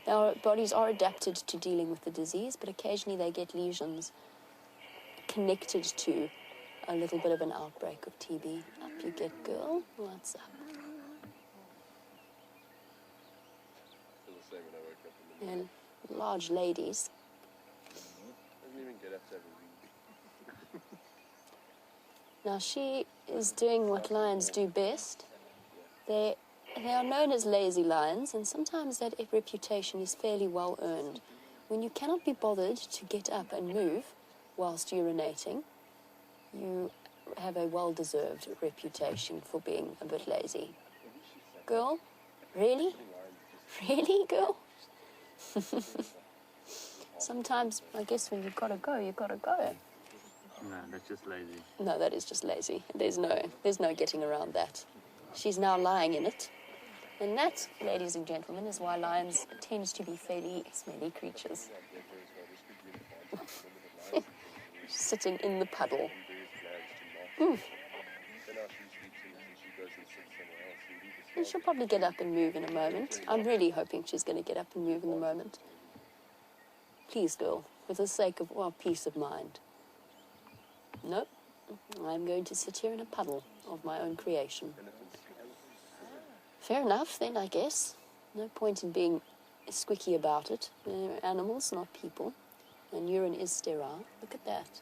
Their bodies are adapted to dealing with the disease, but occasionally they get lesions connected to a little bit of an outbreak of TB. Up you get, girl. What's up?
Feel the same when I wake up in the morning.
And large ladies.
Doesn't even get up to have a wee.
Now she is doing what lions do best. They are known as lazy lions, and sometimes that reputation is fairly well earned. When you cannot be bothered to get up and move whilst urinating, you have a well-deserved reputation for being a bit lazy. Girl? Really? Really, girl? Sometimes, I guess when you've got to go, you've got to go.
No, that's just lazy.
No, that is just lazy. There's no getting around that. She's now lying in it. And that, ladies and gentlemen, is why lions tend to be fairly smelly creatures. Sitting in the puddle. And she'll probably get up and move in a moment. I'm really hoping she's going to get up and move in a moment. Please, girl, for the sake of our peace of mind. Nope. I'm going to sit here in a puddle of my own creation. Fair enough, then, I guess. No point in being squicky about it. They're animals, not people. And urine is sterile. Look at that.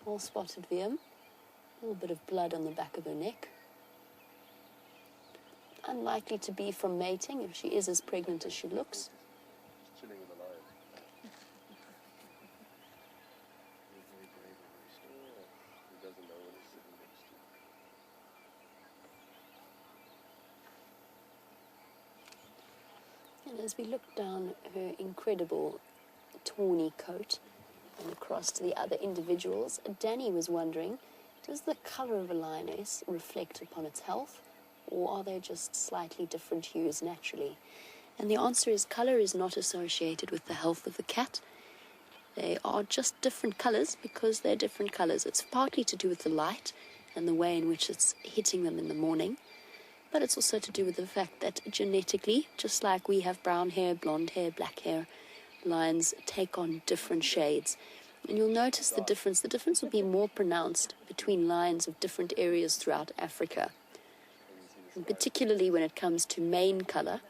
All spotted Wium. A little bit of blood on the back of her neck. Unlikely to be from mating if she is as pregnant as she looks.
Just chilling with a lion. He doesn't know what he's sitting next to.
And as we look down her incredible tawny coat and across to the other individuals, Danny was wondering, does the colour of a lioness reflect upon its health, or are they just slightly different hues naturally? And the answer is colour is not associated with the health of the cat. They are just different colours because they're different colours. It's partly to do with the light and the way in which it's hitting them in the morning, but it's also to do with the fact that genetically, just like we have brown hair, blonde hair, black hair, lions take on different shades. And you'll notice the difference. The difference will be more pronounced between lions of different areas throughout Africa. And particularly when it comes to mane colour,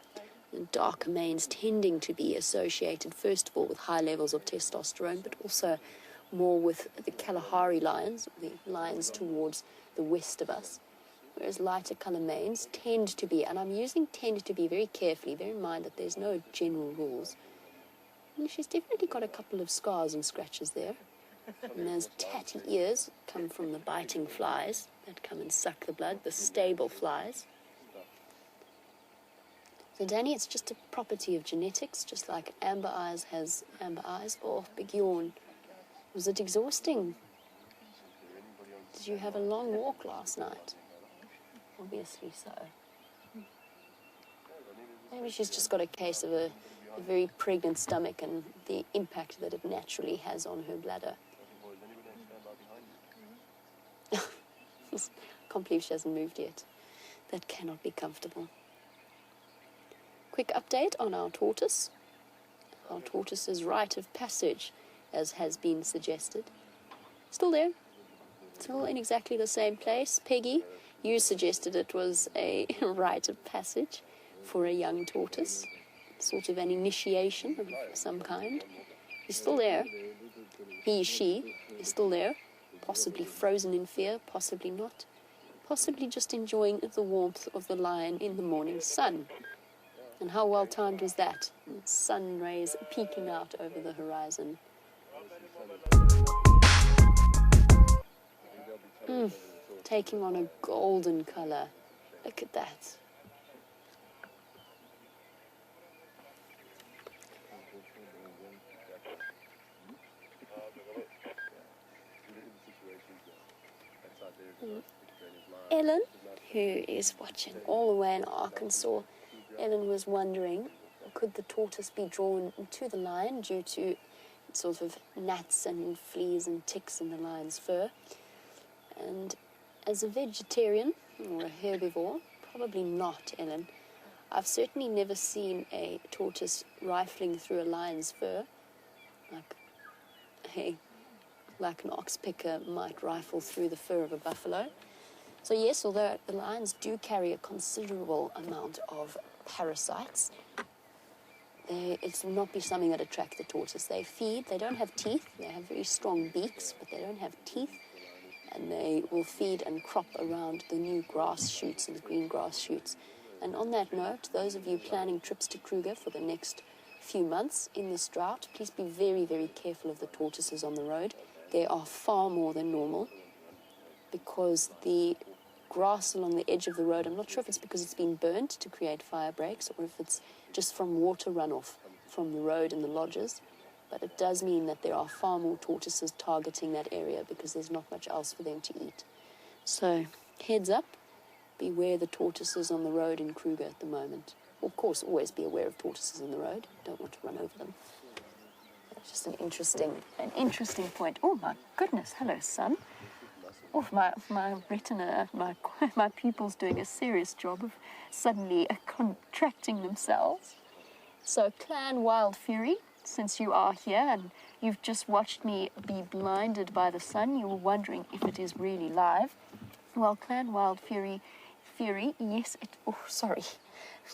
and darker manes tending to be associated, first of all, with high levels of testosterone, but also more with the Kalahari lions, the lions towards the west of us. Whereas lighter colour manes tend to be, and I'm using tend to be very carefully, bear in mind that there's no general rules. And she's definitely got a couple of scars and scratches there. And those tatty ears come from the biting flies that come and suck the blood, the stable flies. So Danny, it's just a property of genetics, just like Amber Eyes has amber eyes. Oh, big yawn. Was it exhausting? Did you have a long walk last night? Obviously so. Maybe she's just got a case of a very pregnant stomach and the impact that it naturally has on her bladder. Can't believe she hasn't moved yet. That cannot be comfortable. Quick update on our tortoise. Our tortoise's rite of passage, as has been suggested. Still there. Still in exactly the same place. Peggy, you suggested it was a rite of passage for a young tortoise. Sort of an initiation of some kind. He's still there. He, she is still there. Possibly frozen in fear, possibly not. Possibly just enjoying the warmth of the lion in the morning sun. And how well timed was that? Sun rays peeking out over the horizon. Taking on a golden color. Look at that. Ellen, who is watching all the way in Arkansas, Ellen was wondering, could the tortoise be drawn to the lion due to sort of gnats and fleas and ticks in the lion's fur? And as a vegetarian or a herbivore, probably not, Ellen. I've certainly never seen a tortoise rifling through a lion's fur, like an oxpecker might rifle through the fur of a buffalo. So yes, although the lions do carry a considerable amount of parasites, it will not be something that attracts the tortoise. They feed, they don't have teeth, they have very strong beaks, but they don't have teeth, and they will feed and crop around the new grass shoots and the green grass shoots. And on that note, those of you planning trips to Kruger for the next few months in this drought, please be very, very careful of the tortoises on the road. There are far more than normal, because the grass along the edge of the road, I'm not sure if it's because it's been burnt to create fire breaks or if it's just from water runoff from the road and the lodges, but it does mean that there are far more tortoises targeting that area because there's not much else for them to eat. So heads up, beware the tortoises on the road in Kruger at the moment. Of course, always be aware of tortoises in the road. Don't want to run over them. Just an interesting point. Oh my goodness, hello son. Oh, my retina, my pupils doing a serious job of suddenly contracting themselves. So Clan Wild Fury, since you are here and you've just watched me be blinded by the sun, you were wondering if it is really live. Well, Clan Wild Fury, yes, sorry.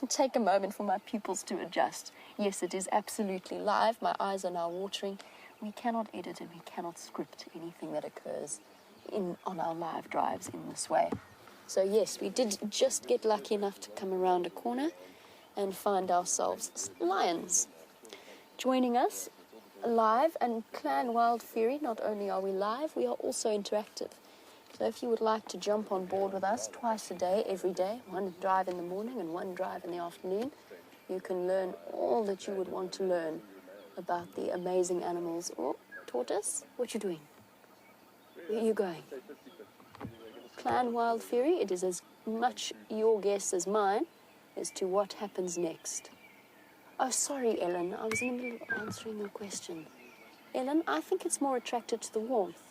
Take a moment for my pupils to adjust. Yes, it is absolutely live. My eyes are now watering. We cannot edit and we cannot script anything that occurs on our live drives in this way. So yes, we did just get lucky enough to come around a corner and find ourselves lions. Joining us live, and Clan Wild Fury, not only are we live, we are also interactive. So if you would like to jump on board with us twice a day, every day, one drive in the morning and one drive in the afternoon, you can learn all that you would want to learn about the amazing animals. Oh, tortoise, what you doing? Where are you going? Clan Wild Fury, it is as much your guess as mine as to what happens next. Oh, sorry, Ellen, I was in the middle of answering your question. Ellen, I think it's more attracted to the warmth.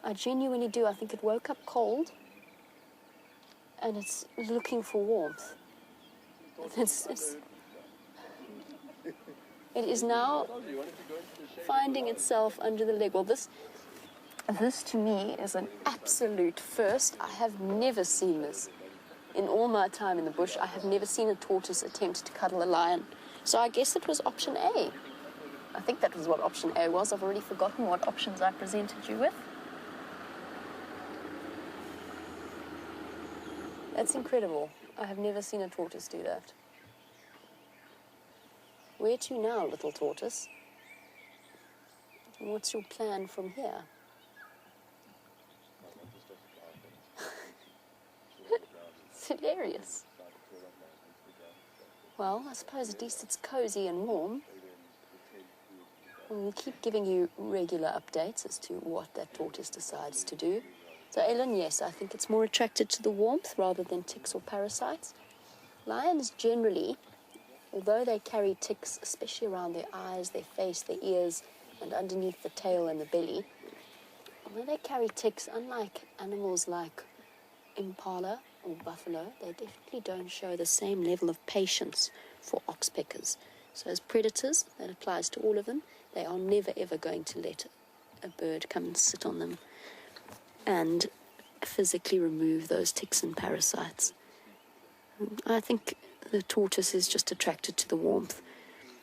I genuinely do. I think it woke up cold and it's looking for warmth. It is now finding itself under the leg. Well, this to me is an absolute first. I have never seen this. In all my time in the bush, I have never seen a tortoise attempt to cuddle a lion. So I guess it was option A. I think that was what option A was. I've already forgotten what options I presented you with. That's incredible. I have never seen a tortoise do that. Where to now, little tortoise? What's your plan from here? It's hilarious. Well, I suppose at least it's cozy and warm. We'll keep giving you regular updates as to what that tortoise decides to do. So, Ellen, yes, I think it's more attracted to the warmth rather than ticks or parasites. Lions generally although they carry ticks, especially around their eyes, their face, their ears, and underneath the tail and the belly, although they carry ticks, unlike animals like impala or buffalo, they definitely don't show the same level of patience for oxpeckers. So as predators, that applies to all of them, they are never ever going to let a bird come and sit on them and physically remove those ticks and parasites. I think the tortoise is just attracted to the warmth.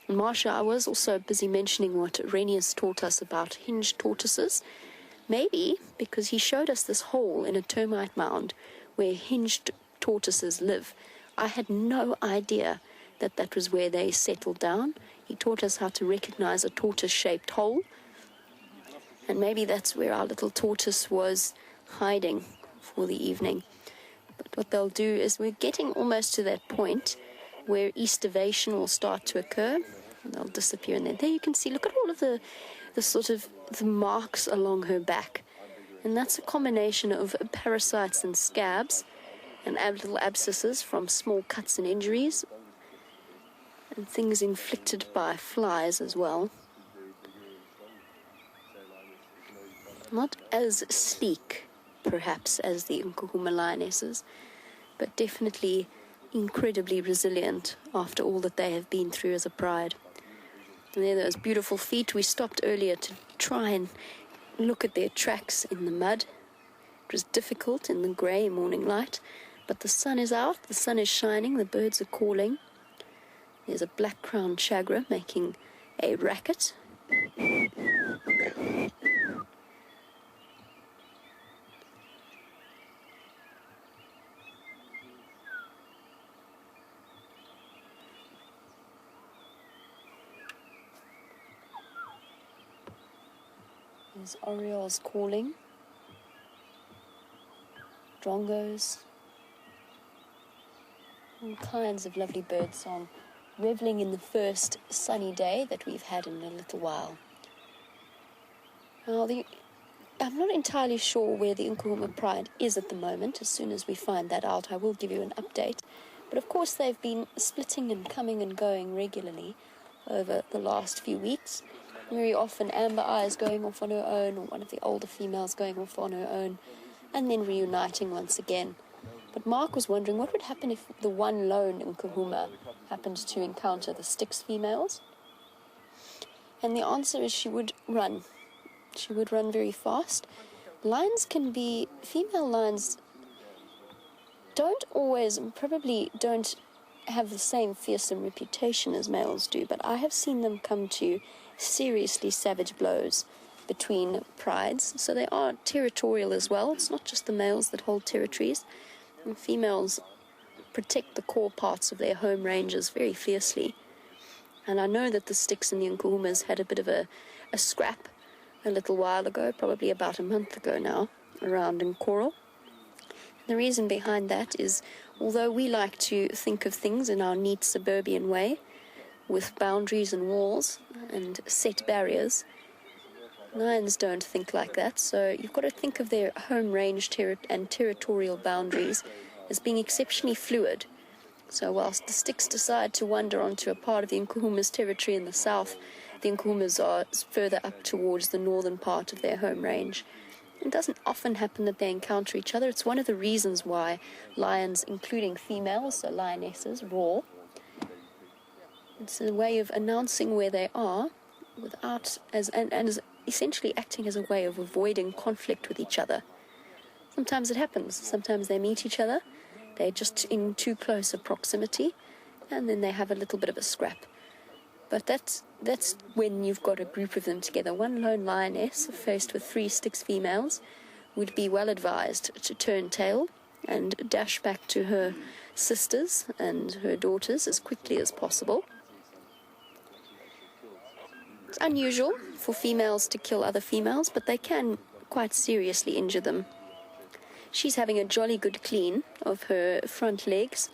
And Marsha, I was also busy mentioning what Renius taught us about hinged tortoises. Maybe because he showed us this hole in a termite mound where hinged tortoises live. I had no idea that that was where they settled down. He taught us how to recognize a tortoise-shaped hole. And maybe that's where our little tortoise was hiding for the evening. But what they'll do is we're getting almost to that point where estivation will start to occur. And they'll disappear. And then there you can see, look at all of the sort of the marks along her back. And that's a combination of parasites and scabs and little abscesses from small cuts and injuries and things inflicted by flies as well. Not as sleek, perhaps, as the Nkuhuma lionesses, but definitely incredibly resilient after all that they have been through as a pride. And there, those beautiful feet. We stopped earlier to try and look at their tracks in the mud. It was difficult in the grey morning light, but the sun is out, the sun is shining, the birds are calling. There's a black-crowned chagra making a racket. There's orioles calling, drongos, all kinds of lovely bird song, reveling in the first sunny day that we've had in a little while. Now, I'm not entirely sure where the Nkuhuma pride is at the moment. As soon as we find that out, I will give you an update. But of course, they've been splitting and coming and going regularly over the last few weeks. Very often Amber Eyes going off on her own, or one of the older females going off on her own, and then reuniting once again. But Mark was wondering what would happen if the one lone Nkuhuma happened to encounter the Styx females. And the answer is she would run. She would run very fast. Female lions probably don't have the same fearsome reputation as males do, but I have seen them come to seriously savage blows between prides. So they are territorial as well. It's not just the males that hold territories. And females protect the core parts of their home ranges very fiercely. And I know that the Styx and the Nkuhumas had a bit of a scrap a little while ago, probably about a month ago now, around in Coral. The reason behind that is, although we like to think of things in our neat suburban way, with boundaries and walls and set barriers, lions don't think like that. So you've got to think of their home range and territorial boundaries as being exceptionally fluid. So whilst the Styx decide to wander onto a part of the Nkuhuma's territory in the south, the Nkuhumas are further up towards the northern part of their home range. It doesn't often happen that they encounter each other. It's one of the reasons why lions, including females, so lionesses, roar. It's a way of announcing where they are, and essentially acting as a way of avoiding conflict with each other. Sometimes it happens. Sometimes they meet each other. They're just in too close a proximity, and then they have a little bit of a scrap. But that's when you've got a group of them together. One lone lioness faced with 3 Styx females would be well advised to turn tail and dash back to her sisters and her daughters as quickly as possible. It's unusual for females to kill other females, but they can quite seriously injure them. She's having a jolly good clean of her front legs,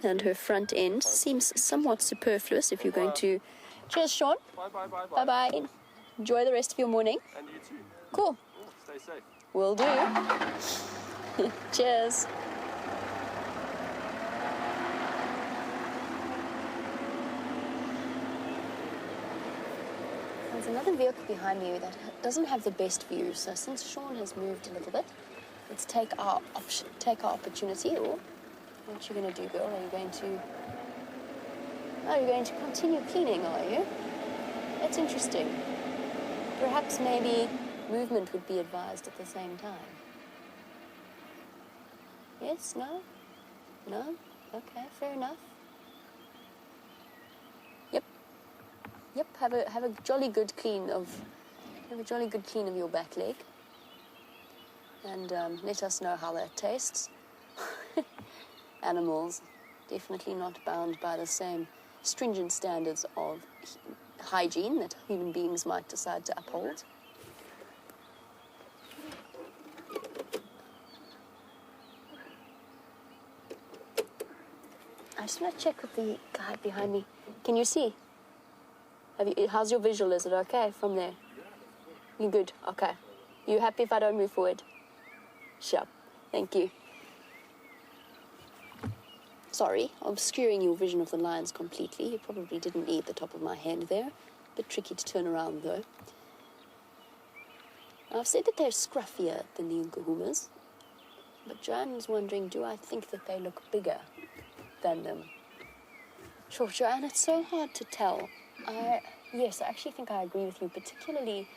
and her front end seems somewhat superfluous if you're going to... Cheers, Sean. Bye-bye. Enjoy the rest of your morning.
And you too.
Cool.
Stay safe.
Will do. Cheers. There's another vehicle behind me that doesn't have the best view, so since Sean has moved a little bit, let's take our opportunity. Or what you going to do, girl? Are you going to continue cleaning, are you? That's interesting. Perhaps maybe movement would be advised at the same time. Yes? No? No? Okay, fair enough. Yep, have a jolly good clean of your back leg, and let us know how that tastes. Animals definitely not bound by the same stringent standards of hygiene that human beings might decide to uphold. I just want to check with the guy behind me. Can you see? How's your visual? Is it okay from there? You good? Okay. You happy if I don't move forward? Sure. Thank you. Sorry, obscuring your vision of the lions completely. You probably didn't need the top of my head there. A bit tricky to turn around, though. I've said that they're scruffier than the Unkahumas, but Joanne was wondering, do I think that they look bigger than them? Sure, Joanne, it's so hard to tell. Yes, I actually think I agree with you, particularly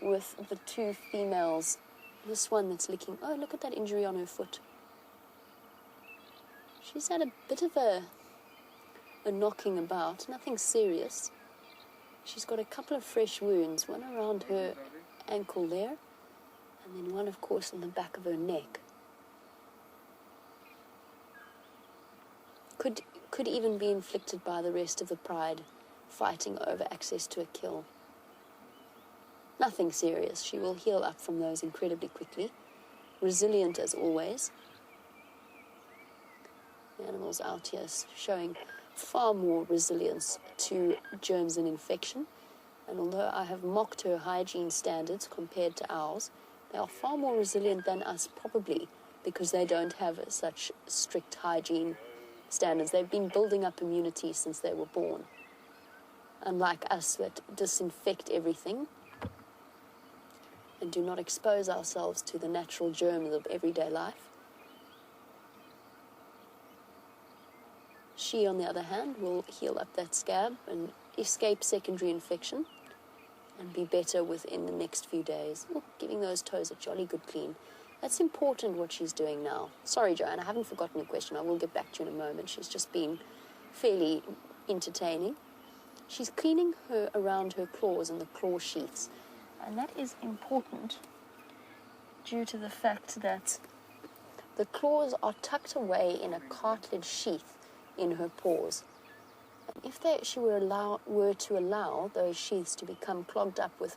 with the two females. This one that's licking... Oh, look at that injury on her foot. She's had a bit of a knocking about, nothing serious. She's got a couple of fresh wounds, one around her ankle there, and then one, of course, in the back of her neck. Could even be inflicted by the rest of the pride, fighting over access to a kill. Nothing serious. She will heal up from those incredibly quickly. Resilient as always. The animals out here showing far more resilience to germs and infection. And although I have mocked her hygiene standards compared to ours, they are far more resilient than us, probably because they don't have such strict hygiene standards. They've been building up immunity since they were born. Unlike us that disinfect everything and do not expose ourselves to the natural germs of everyday life. She, on the other hand, will heal up that scab and escape secondary infection and be better within the next few days. Ooh, giving those toes a jolly good clean. That's important what she's doing now. Sorry, Joanne, I haven't forgotten the question. I will get back to you in a moment. She's just been fairly entertaining. She's cleaning her around her claws and the claw sheaths. And that is important due to the fact that the claws are tucked away in a cartilage sheath in her paws. And if she were to allow those sheaths to become clogged up with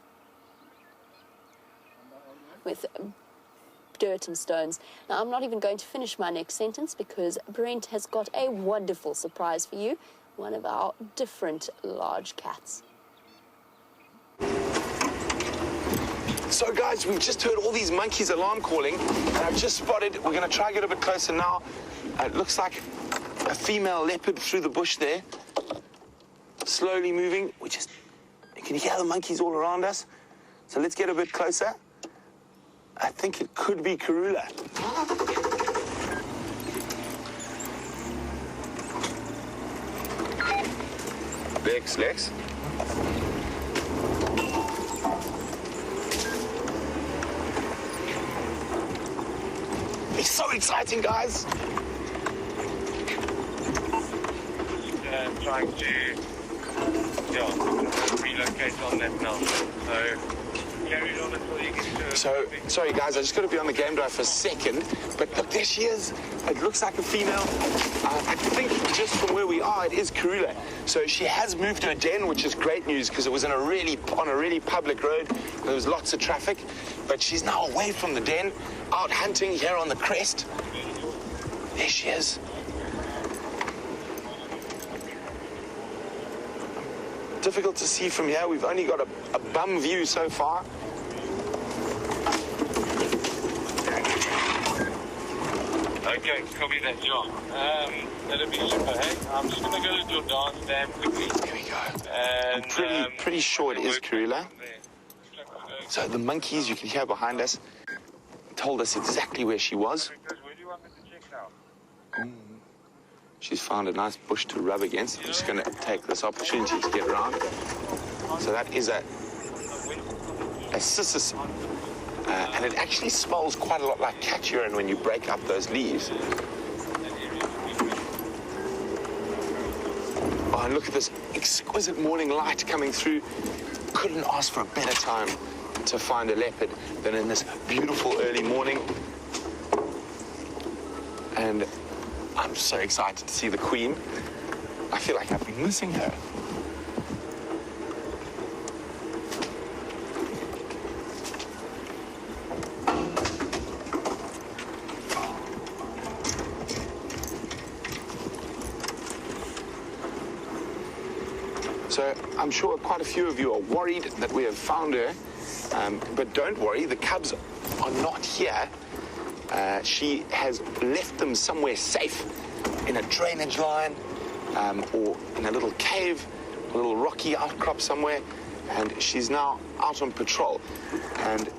dirt and stones. Now, I'm not even going to finish my next sentence because Brent has got a wonderful surprise for you. One of our different large cats.
So guys, we've just heard all these monkeys alarm calling, and I've just spotted, we're going to try to get a bit closer now. It looks like a female leopard through the bush there, slowly moving. You can hear the monkeys all around us. So let's get a bit closer. I think it could be Karula. Lex. It's so exciting, guys.
Trying to relocate on that now. So carry on until you get to...
So, sorry guys, I just got to be on the game drive for a second. But look, there she is. It looks like a female. I think just from where we are, it is Karula. So she has moved to a den, which is great news because it was on a really public road. There was lots of traffic. But she's now away from the den, out hunting here on the crest. There she is. Difficult to see from here. We've only got a bum view so far.
Okay, copy that, John. That'd be super, hey? I'm just going to go to your dance dam quickly.
Here we go.
And,
I'm pretty sure it is Karula.
there.
So the monkeys you can hear behind us told us exactly where she was.
Because where do you want me to check now?
She's found a nice bush to rub against. I'm just going to take this opportunity to get around. So that is a cissus, and it actually smells quite a lot like cat urine when you break up those leaves. Oh, and look at this exquisite morning light coming through. Couldn't ask for a better time to find a leopard than in this beautiful early morning. And I'm so excited to see the queen. I feel like I've been missing her. So I'm sure quite a few of you are worried that we have found her, but don't worry, the cubs are not here. She has left them somewhere safe in a drainage line or in a little cave, a little rocky outcrop somewhere, and she's now out on patrol. And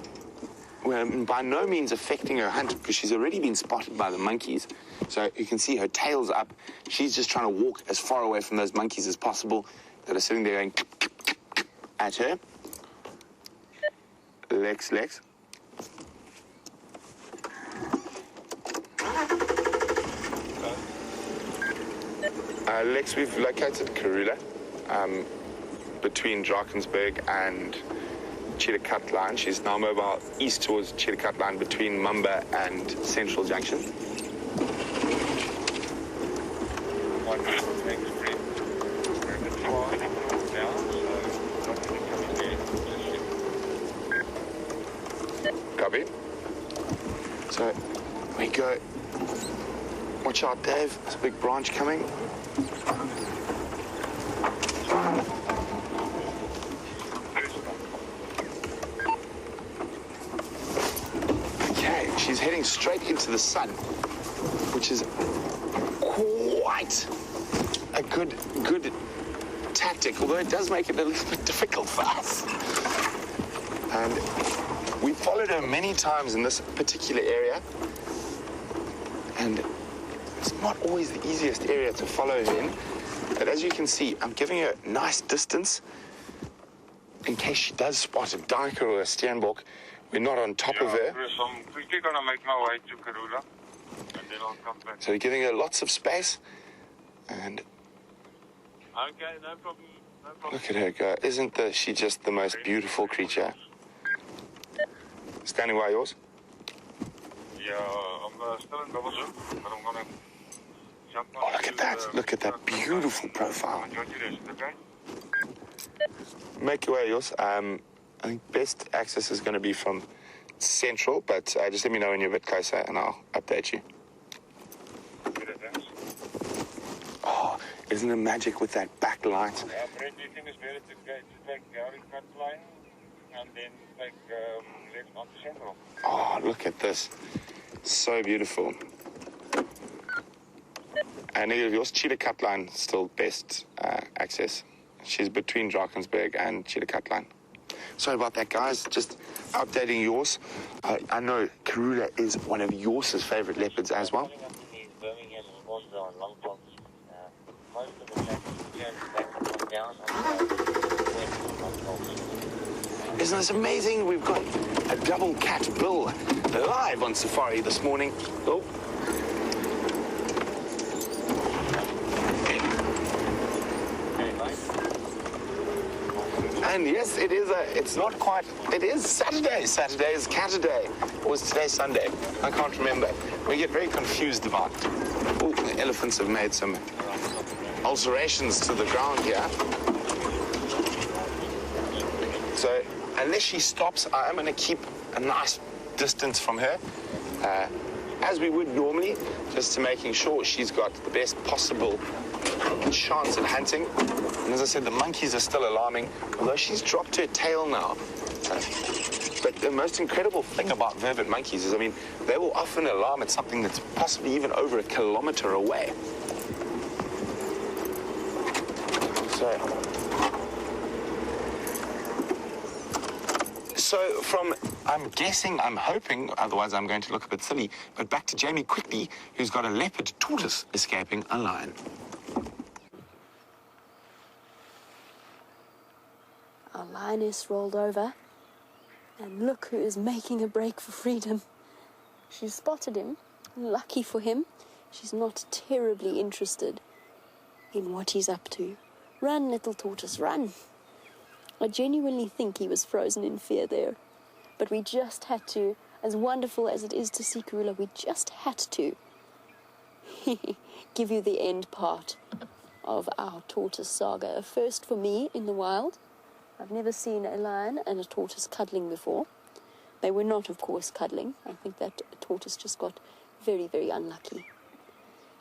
we're by no means affecting her hunt because she's already been spotted by the monkeys. So you can see her tail's up. She's just trying to walk as far away from those monkeys as possible that are sitting there going at her. Lex. Lex, we've located Karula between Drakensberg and Kwatile. She's now mobile east towards Kwatile between Mumba and Central Junction. Copy. So we go. Watch out, Dave. There's a big branch coming. Okay, she's heading straight into the sun, which is quite a good tactic, although it does make it a little bit difficult for us. And we followed her many times in this particular area, and it's not always the easiest area to follow her in. But as you can see, I'm giving her a nice distance in case she does spot a duiker or a steenbok. We're not on top of her.
Chris, I'm quickly going to make my way to Karula, and then I'll come back.
So we're giving her lots of space, and
Okay, no problem.
look at her go. Isn't she just the most beautiful creature? Standing by yours?
Yeah, I'm still in double zoom, but I'm going to jump on.
Oh, look at that. Look at that beautiful profile.
Okay?
Make your way, yours. I think best access is going to be from Central, but just let me know when you're a bit closer and I'll update you. Oh, isn't it magic with that backlight?
Yeah, Brent, do you think it's better to take the outer cut line and then take left onto Central?
Oh, look at this. So beautiful. And yours, Kwatile, still best access. She's between Drakensberg and Kwatile. Sorry about that, guys. Just updating yours. I know Karula is one of yours favorite leopards as well. Isn't this amazing? We've got a double cat bill live on Safari this morning. Oh. And yes, it is Saturday. Saturday is Catterday. Or was today Sunday? I can't remember. We get very confused about it. Oh, the elephants have made some alterations to the ground here. So, unless she stops, I am going to keep a nice distance from her, as we would normally, just to making sure she's got the best possible chance at hunting. And as I said, the monkeys are still alarming, although she's dropped her tail now. But the most incredible thing about vervet monkeys is, I mean, they will often alarm at something that's possibly even over 1 kilometer away. So from, I'm guessing, I'm hoping, otherwise I'm going to look a bit silly, but back to Jamie quickly, who's got a leopard tortoise escaping a lion.
Our lioness rolled over, and look who is making a break for freedom. She spotted him. Lucky for him, she's not terribly interested in what he's up to. Run, little tortoise, run. I genuinely think he was frozen in fear there. But we just had to, as wonderful as it is to see Karula, we just had to give you the end part of our tortoise saga. A first for me in the wild. I've never seen a lion and a tortoise cuddling before. They were not, of course, cuddling. I think that tortoise just got very, very unlucky.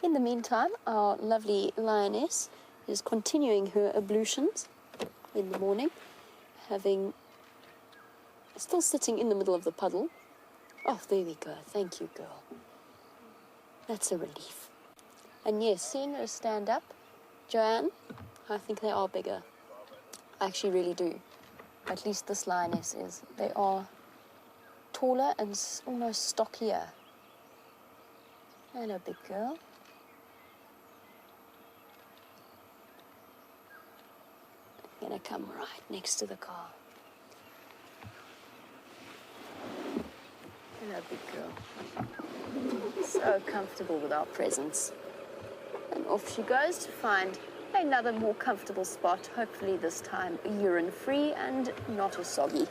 In the meantime, our lovely lioness is continuing her ablutions in the morning, still sitting in the middle of the puddle. Oh, there we go. Thank you, girl. That's a relief. And yes, seeing her stand up, Joanne, I think they are bigger. I actually really do. At least this lioness is. They are taller and almost stockier. Hello, big girl. I'm gonna come right next to the car. Hello, big girl. So comfortable with our presence. And off she goes to find another more comfortable spot, hopefully this time urine-free and not as soggy.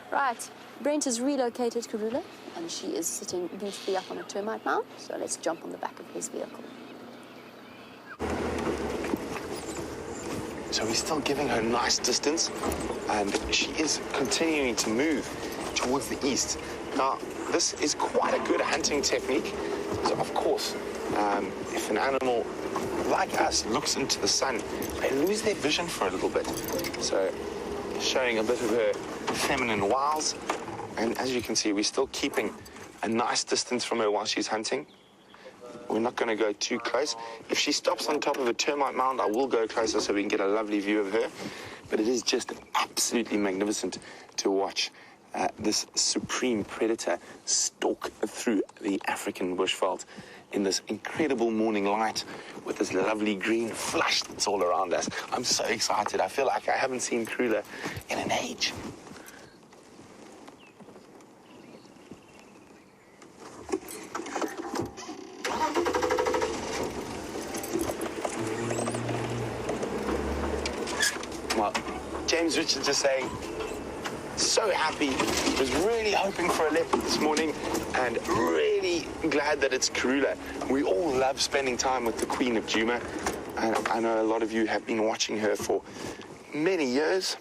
Right, Brent has relocated Karula, and she is sitting beautifully up on a termite mound, so let's jump on the back of his vehicle.
So we're still giving her nice distance, and she is continuing to move towards the east. Now, this is quite a good hunting technique. So, of course, if an animal like us looks into the sun, they lose their vision for a little bit. So, showing a bit of her feminine wiles. And as you can see, we're still keeping a nice distance from her while she's hunting. We're not going to go too close. If she stops on top of a termite mound, I will go closer so we can get a lovely view of her. But it is just absolutely magnificent to watch this supreme predator stalk through the African bushveld in this incredible morning light with this lovely green flush that's all around us. I'm so excited. I feel like I haven't seen Karula in an age. Well, James Richards just saying, so happy, was really hoping for a leopard this morning and really glad that it's Karula. We all love spending time with the Queen of Djuma, and I know a lot of you have been watching her for many years.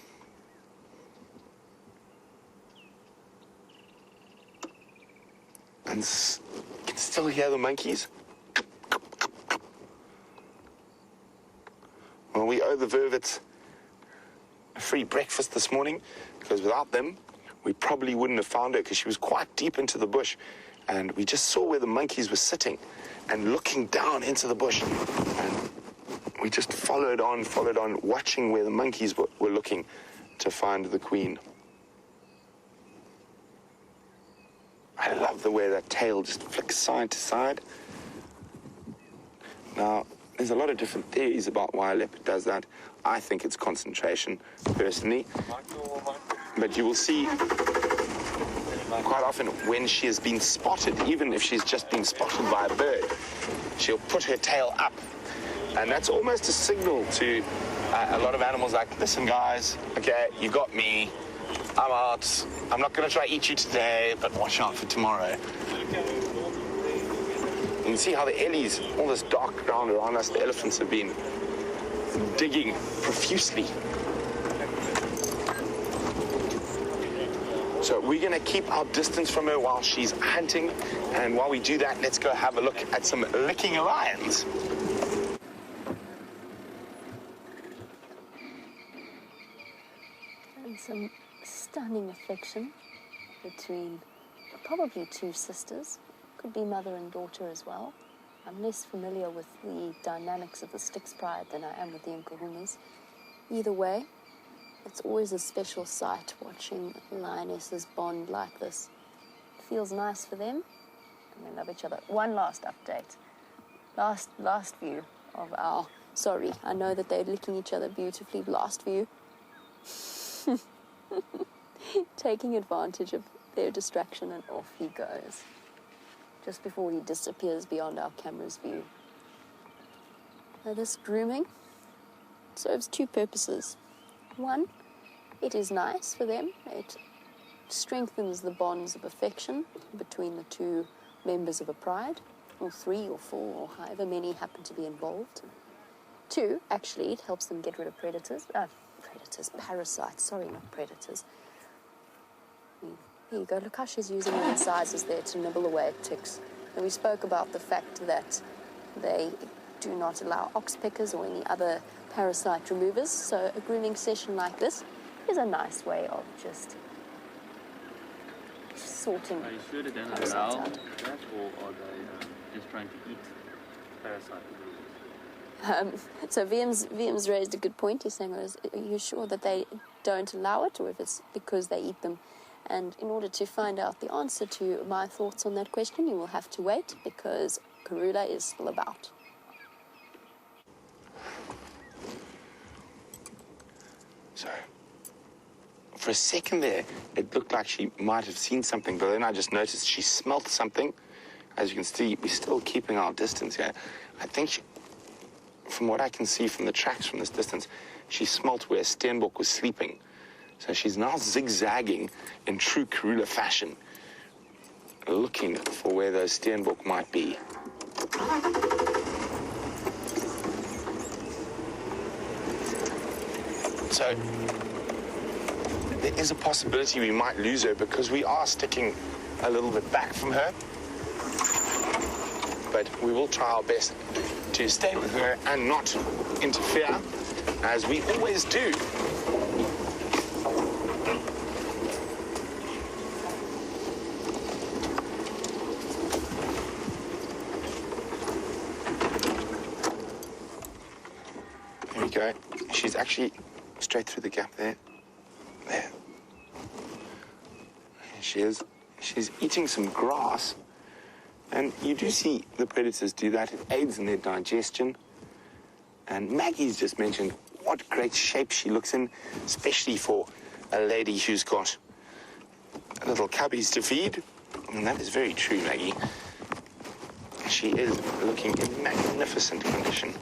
And you can still hear the monkeys. Well, we owe the vervets a free breakfast this morning, because without them, we probably wouldn't have found her, because she was quite deep into the bush. And we just saw where the monkeys were sitting and looking down into the bush. And we just followed on, watching where the monkeys were looking to find the queen. I love the way that tail just flicks side to side. Now, there's a lot of different theories about why a leopard does that. I think it's concentration, personally. But you will see quite often when she has been spotted, even if she's just been spotted by a bird, she'll put her tail up. And that's almost a signal to a lot of animals like, listen guys, okay, you got me, I'm out, I'm not going to try to eat you today, but watch out for tomorrow. You can see how the ellies, all this dark ground around us, the elephants have been digging profusely. So we're going to keep our distance from her while she's hunting, and while we do that, let's go have a look at some licking lions.
And some stunning affection between probably two sisters. Could be mother and daughter as well. I'm less familiar with the dynamics of the Styx pride than I am with the Nkuhumas. Either way, it's always a special sight watching lionesses bond like this. It feels nice for them, and they love each other. One last update. Last view of our... Sorry, I know that they're licking each other beautifully. Last view. Taking advantage of their distraction, and off he goes. Just before he disappears beyond our camera's view. Now this grooming serves two purposes. One, it is nice for them. It strengthens the bonds of affection between the two members of a pride, or 3 or 4 or however many happen to be involved. 2, actually, it helps them get rid of parasites, sorry, not predators. Here you go, look how she's using her incisors there to nibble away at ticks. And we spoke about the fact that they do not allow oxpeckers or any other parasite removers, so a grooming session like this is a nice way of just sorting.
Are you sure they don't allow that, or are they just trying to eat parasite removers?
So Wium's raised a good point. He's saying, are you sure that they don't allow it, or if it's because they eat them? And in order to find out the answer to my thoughts on that question, you will have to wait, because Karula is still about.
So, for a second there, it looked like she might have seen something, but then I just noticed she smelt something. As you can see, we're still keeping our distance here. I think she, from what I can see from the tracks from this distance, she smelt where Steenbok was sleeping. So she's now zigzagging in true Karula fashion, looking for where those Steenbok might be. So there is a possibility we might lose her because we are sticking a little bit back from her. But we will try our best to stay with her and not interfere, as we always do. There we go. She's actually straight through the gap there. There. She is. She's eating some grass. And you do see the predators do that. It aids in their digestion. And Maggie's just mentioned what great shape she looks in, especially for a lady who's got little cubbies to feed. And that is very true, Maggie. She is looking in magnificent condition.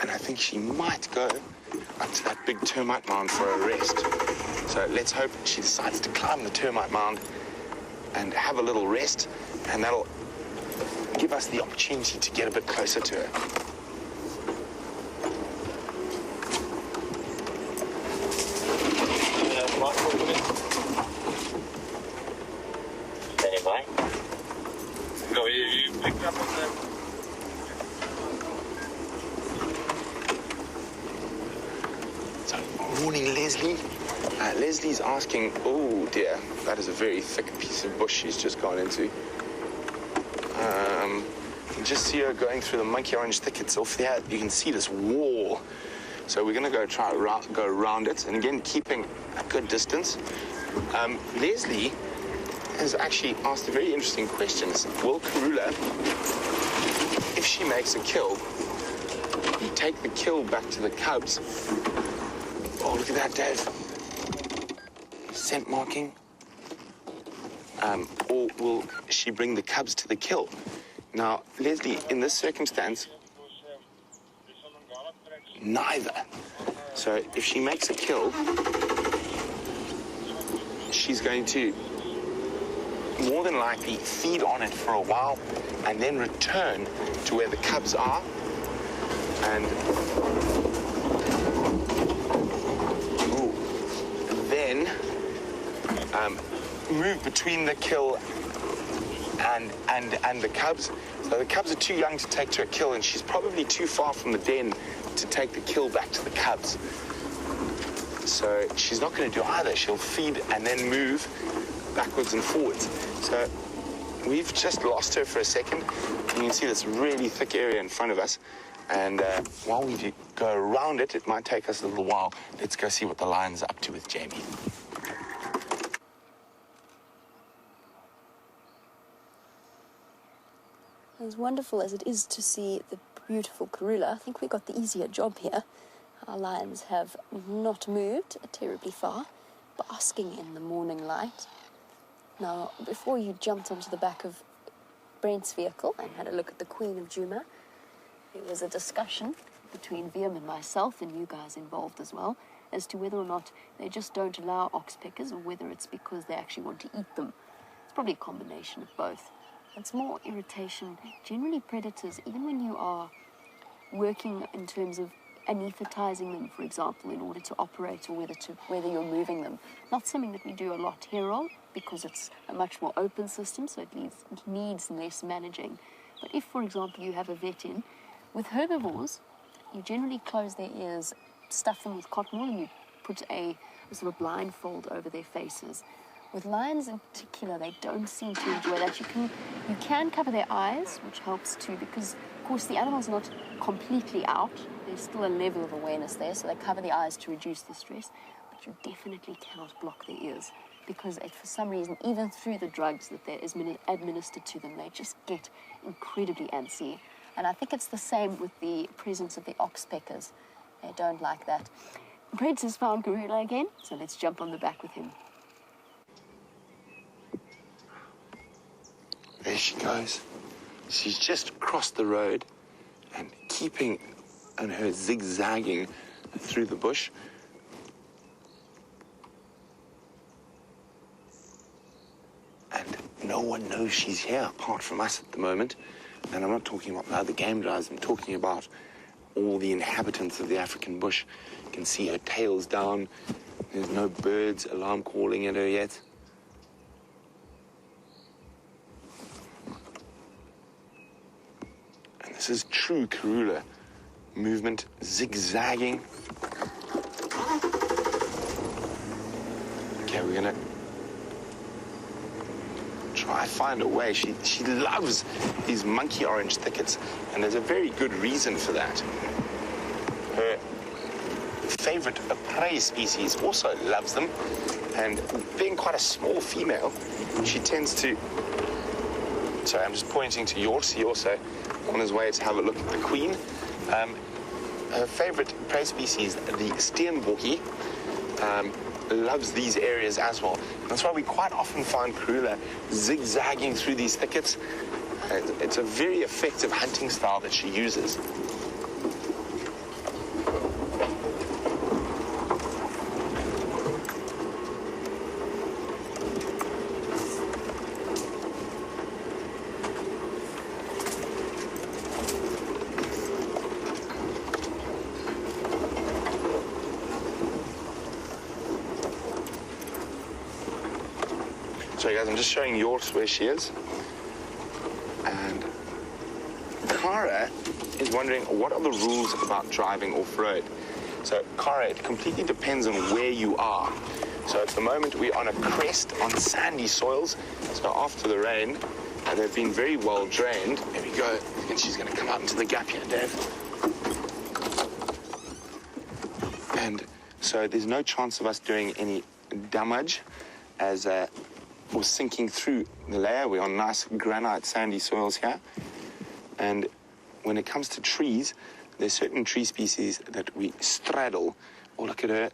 And I think she might go up to that big termite mound for a rest. So let's hope she decides to climb the termite mound and have a little rest, and that'll give us the opportunity to get a bit closer to her.
Standing by.
No, you picked up on the...
Morning, Leslie. Leslie's asking, oh dear, that is a very thick piece of bush she's just gone into. You just see her going through the monkey orange thickets off there. You can see this wall. So we're going to go try to go around it, and again, keeping a good distance. Leslie has actually asked a very interesting question. Will Karula, if she makes a kill, take the kill back to the cubs? Oh, look at that, Dave. Scent marking. Or will she bring the cubs to the kill? Now, Leslie, in this circumstance, neither. So if she makes a kill, she's going to more than likely feed on it for a while and then return to where the cubs are. And then move between the kill and the cubs. So the cubs are too young to take to a kill, and she's probably too far from the den to take the kill back to the cubs. So she's not going to do either. She'll feed and then move backwards and forwards. So we've just lost her for a second. You can see this really thick area in front of us. And while we go around it, it might take us a little while. Let's go see what the lion's up to with Jamie.
As wonderful as it is to see the beautiful Karula, I think we got the easier job here. Our lions have not moved terribly far, basking in the morning light. Now, before you jumped onto the back of Brent's vehicle and had a look at the Queen of Juma, there was a discussion between Wium and myself, and you guys involved as well, as to whether or not they just don't allow oxpeckers or whether it's because they actually want to eat them. It's probably a combination of both. It's more irritation. Generally predators, even when you are working in terms of anesthetizing them, for example, in order to operate, or whether you're moving them, not something that we do a lot here on, because it's a much more open system, so it needs less managing. But if, for example, you have a vet in, with herbivores, you generally close their ears, stuff them with cotton wool, and you put a sort of blindfold over their faces. With lions in particular, they don't seem to enjoy that. You can cover their eyes, which helps too, because, of course, the animal's not completely out. There's still a level of awareness there, so they cover the eyes to reduce the stress. But you definitely cannot block their ears, because for some reason, even through the drugs that there is administered to them, they just get incredibly antsy. And I think it's the same with the presence of the oxpeckers. They don't like that. Brent has found Karula again, so let's jump on the back with him.
There she goes. She's just crossed the road and keeping on her zigzagging through the bush. And no one knows she's here apart from us at the moment. And I'm not talking about the other game drives, I'm talking about all the inhabitants of the African bush. You can see her tail's down. There's no birds alarm calling at her yet. And this is true Karula movement, zigzagging. Okay, we're gonna try find a way. She loves these monkey orange thickets, and there's a very good reason for that. Her favorite prey species also loves them, and being quite a small female, she tends to... Sorry, I'm just pointing to Yorsi also on his way to have a look at the queen. Her favorite prey species, the steenbokkie, loves these areas as well. That's why we quite often find Karula zigzagging through these thickets. It's a very effective hunting style that she uses. Sorry guys, I'm just showing Yorks where she is. And Cara is wondering, what are the rules about driving off-road? So Cara, it completely depends on where you are. So at the moment we're on a crest on sandy soils. So after the rain, they've been very well drained. There we go. I think she's going to come out into the gap here, Dave. And so there's no chance of us doing any damage as we're sinking through the layer. We're on nice granite sandy soils here. And when it comes to trees, there's certain tree species that we straddle. Oh, look at her.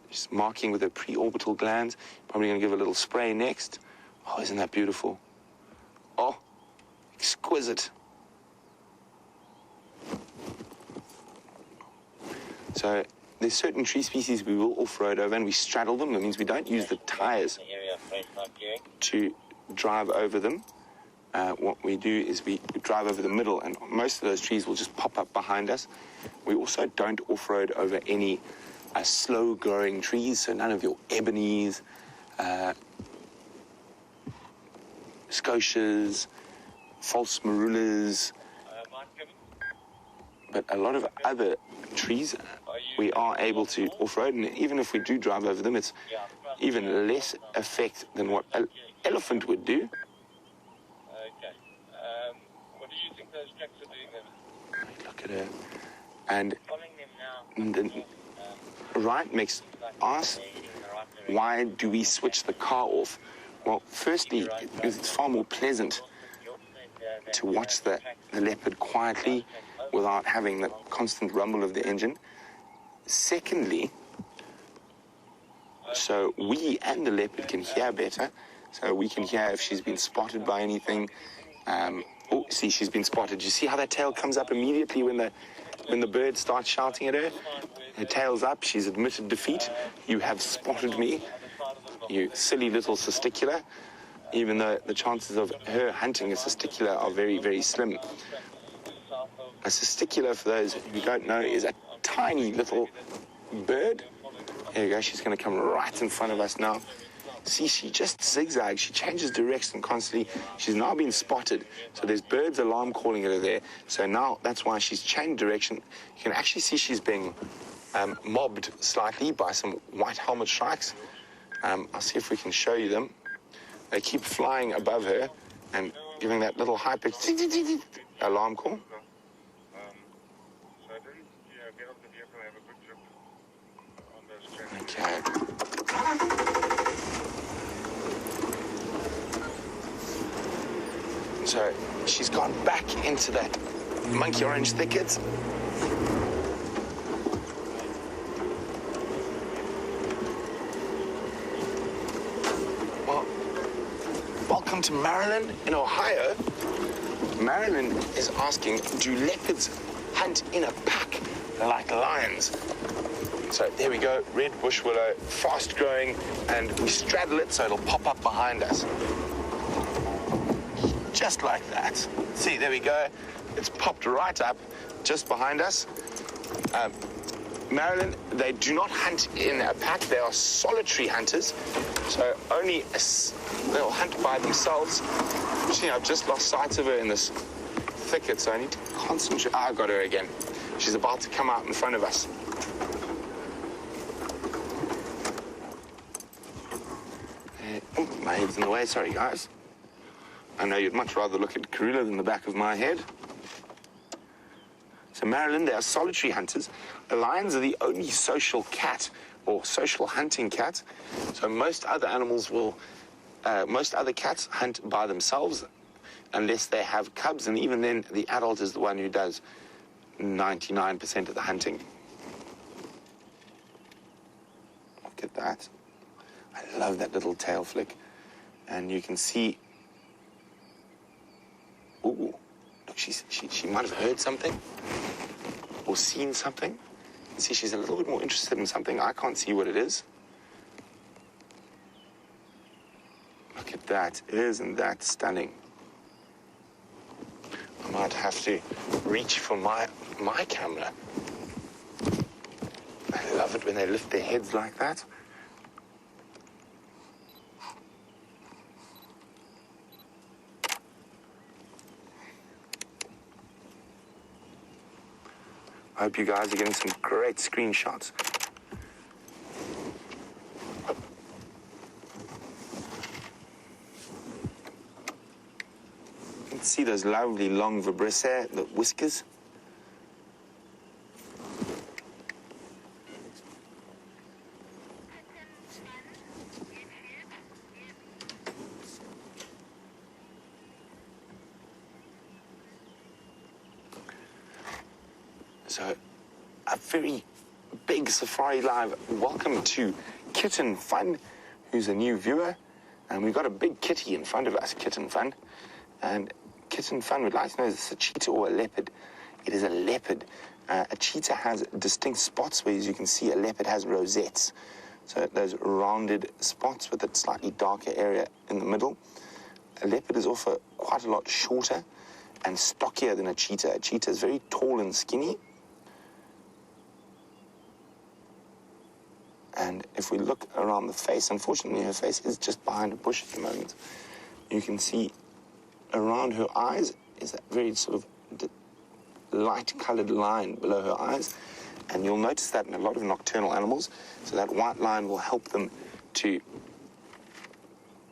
She's marking with her preorbital glands. Probably going to give a little spray next. Oh, isn't that beautiful? Oh, exquisite. So there's certain tree species we will off-road over, and we straddle them. That means we don't use the tires to drive over them. What we do is we drive over the middle, and most of those trees will just pop up behind us. We also don't off-road over any slow-growing trees, so none of your ebonies, scotias, false marulas, but a lot of other trees we are able to off-road, and even if we do drive over them, it's even less effect than what an elephant would do.
those tracks are doing them.
Look at her. And
Following them now.
the right makes us. Why do we switch the car off? Well, firstly, it's far more pleasant to watch the leopard quietly without having the constant rumble of the engine. Secondly, so we and the leopard can hear better, so we can hear if she's been spotted by anything. Oh, see, she's been spotted. You see how that tail comes up immediately when the bird starts shouting at her? Her tail's up, she's admitted defeat. You have spotted me, you silly little testicular, even though the chances of her hunting a testicular are very, very slim. A testicular, for those who don't know, is a tiny little bird. There you go, she's going to come right in front of us now. See, she just zigzags, she changes direction constantly. She's now been spotted, so there's birds alarm calling at her there. So now that's why she's changed direction. You can actually see she's being mobbed slightly by some white helmet shrikes. I'll see if we can show you them. They keep flying above her and giving that little high-pitched alarm call.
So then, get off the vehicle and have a good trip on those tracks.
Okay. So she's gone back into that monkey orange thicket. Well, welcome to Maryland in Ohio. Marilyn is asking, do leopards hunt in a pack like lions? So there we go, red bush willow, fast growing, and we straddle it so it'll pop up behind us. Just like that. See, there we go. It's popped right up just behind us. Maryland, they do not hunt in a pack. They are solitary hunters. So only they'll hunt by themselves. See, I've just lost sight of her in this thicket, so I need to concentrate. I got her again. She's about to come out in front of us. Oh, my head's in the way. Sorry, guys. I know you'd much rather look at Karula than the back of my head. So Maryland, they are solitary hunters. The lions are the only social cat or social hunting cat. So most other animals will, most other cats hunt by themselves unless they have cubs, and even then the adult is the one who does 99% of the hunting. Look at that. I love that little tail flick. And you can see, ooh, look, she might have heard something or seen something. See, she's a little bit more interested in something. I can't see what it is. Look at that. Isn't that stunning? I might have to reach for my camera. I love it when they lift their heads like that. I hope you guys are getting some great screenshots. You can see those lovely long vibrissae, the whiskers. So, a very big SafariLIVE welcome to Kitten Fun, who's a new viewer. And we've got a big kitty in front of us, Kitten Fun. And Kitten Fun would like to know, is this a cheetah or a leopard? It is a leopard. A cheetah has distinct spots, whereas you can see a leopard has rosettes. So those rounded spots with a slightly darker area in the middle. A leopard is also quite a lot shorter and stockier than a cheetah. A cheetah is very tall and skinny. And if we look around the face, unfortunately her face is just behind a bush at the moment. You can see around her eyes is that very sort of light-colored line below her eyes. And you'll notice that in a lot of nocturnal animals. So that white line will help them to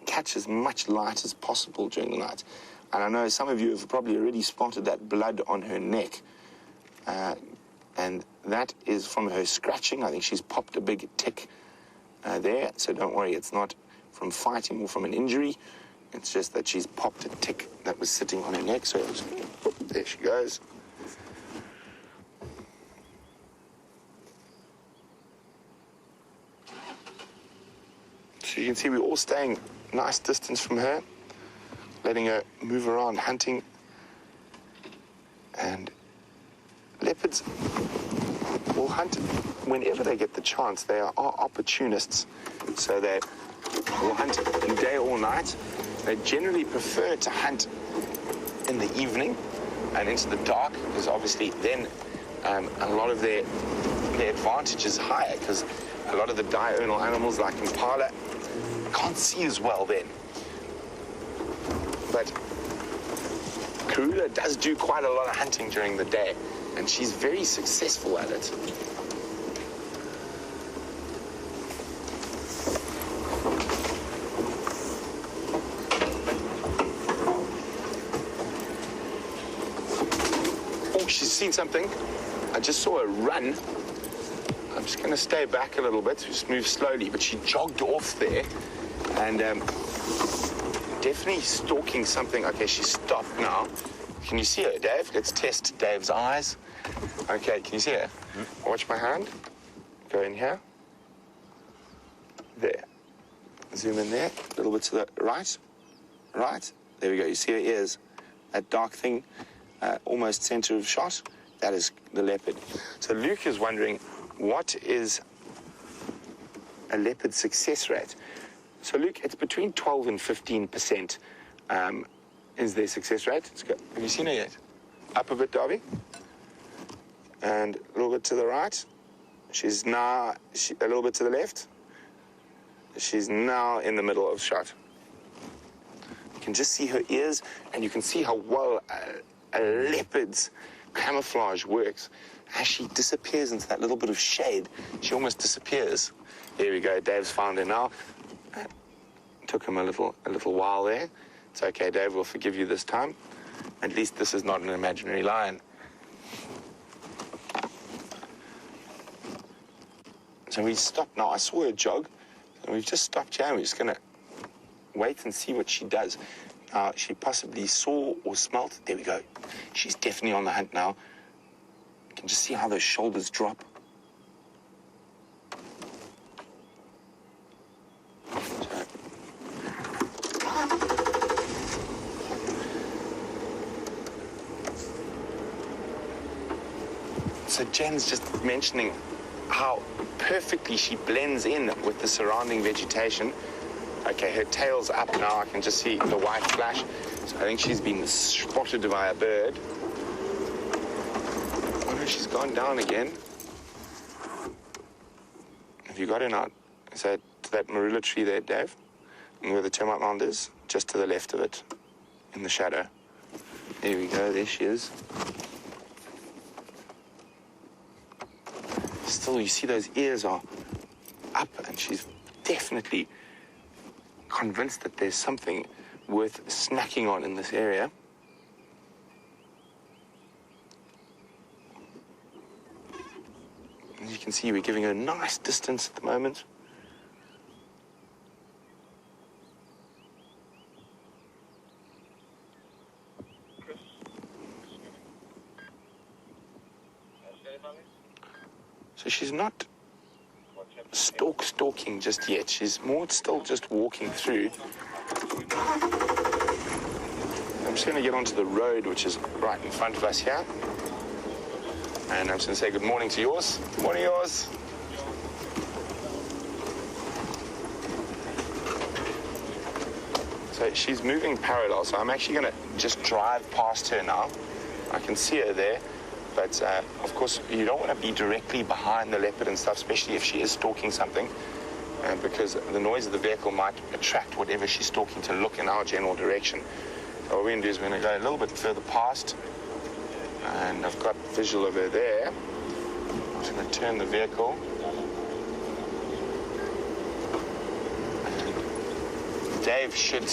catch as much light as possible during the night. And I know some of you have probably already spotted that blood on her neck. And that is from her scratching. I think she's popped a big tick there. So don't worry, it's not from fighting or from an injury. It's just that she's popped a tick that was sitting on her neck. So there she goes. So you can see we're all staying nice distance from her, letting her move around hunting. And leopards will hunt whenever they get the chance. They are opportunists, so they will hunt day or night. They generally prefer to hunt in the evening and into the dark, because obviously then a lot of their advantage is higher, because a lot of the diurnal animals like impala can't see as well then. But Karula does do quite a lot of hunting during the day, and she's very successful at it. Oh, she's seen something. I just saw her run. I'm just going to stay back a little bit, just move slowly, but she jogged off there, and definitely stalking something. Okay, she's stopped now. Can you see her, Dave? Let's test Dave's eyes. Okay, can you see her? Watch my hand. Go in here. There. Zoom in there. A little bit to the right. Right. There we go. You see her ears. That dark thing, almost center of shot. That is the leopard. So Luke is wondering, what is a leopard success rate? So Luke, it's between 12 and 15% is their success rate. Let's go. Have you seen her yet? Up a bit, Darby. And a little bit to the right. She's now a little bit to the left. She's now in the middle of shot. You can just see her ears, and you can see how well a leopard's camouflage works. As she disappears into that little bit of shade, she almost disappears. There we go. Dave's found her now. Took him a little while there. It's okay, Dave. We'll forgive you this time. At least this is not an imaginary lion. So we stopped now. I saw her jog, and we've just stopped here. And we're just going to wait and see what she does. She possibly saw or smelt. There we go. She's definitely on the hunt now. You can just see how those shoulders drop. So Jen's just mentioning how perfectly she blends in with the surrounding vegetation. Okay, her tail's up now. I can just see the white flash. So I think she's been spotted by a bird. Oh no, she's gone down again. Have you got her now? Is that to that marula tree there, Dave? And where the termite mound is? Just to the left of it, in the shadow. There we go, there she is. Still, you see those ears are up, and she's definitely convinced that there's something worth snacking on in this area. As you can see, we're giving her a nice distance at the moment. So she's not stalking just yet. She's more still just walking through. I'm just going to get onto the road, which is right in front of us here. And I'm just going to say good morning to yours. Good morning, yours. So she's moving parallel. So I'm actually going to just drive past her now. I can see her there. But, of course, you don't want to be directly behind the leopard and stuff, especially if she is stalking something, because the noise of the vehicle might attract whatever she's stalking to look in our general direction. So what we're going to do is we're going to go a little bit further past, and I've got visual of her there. I'm just going to turn the vehicle. Dave should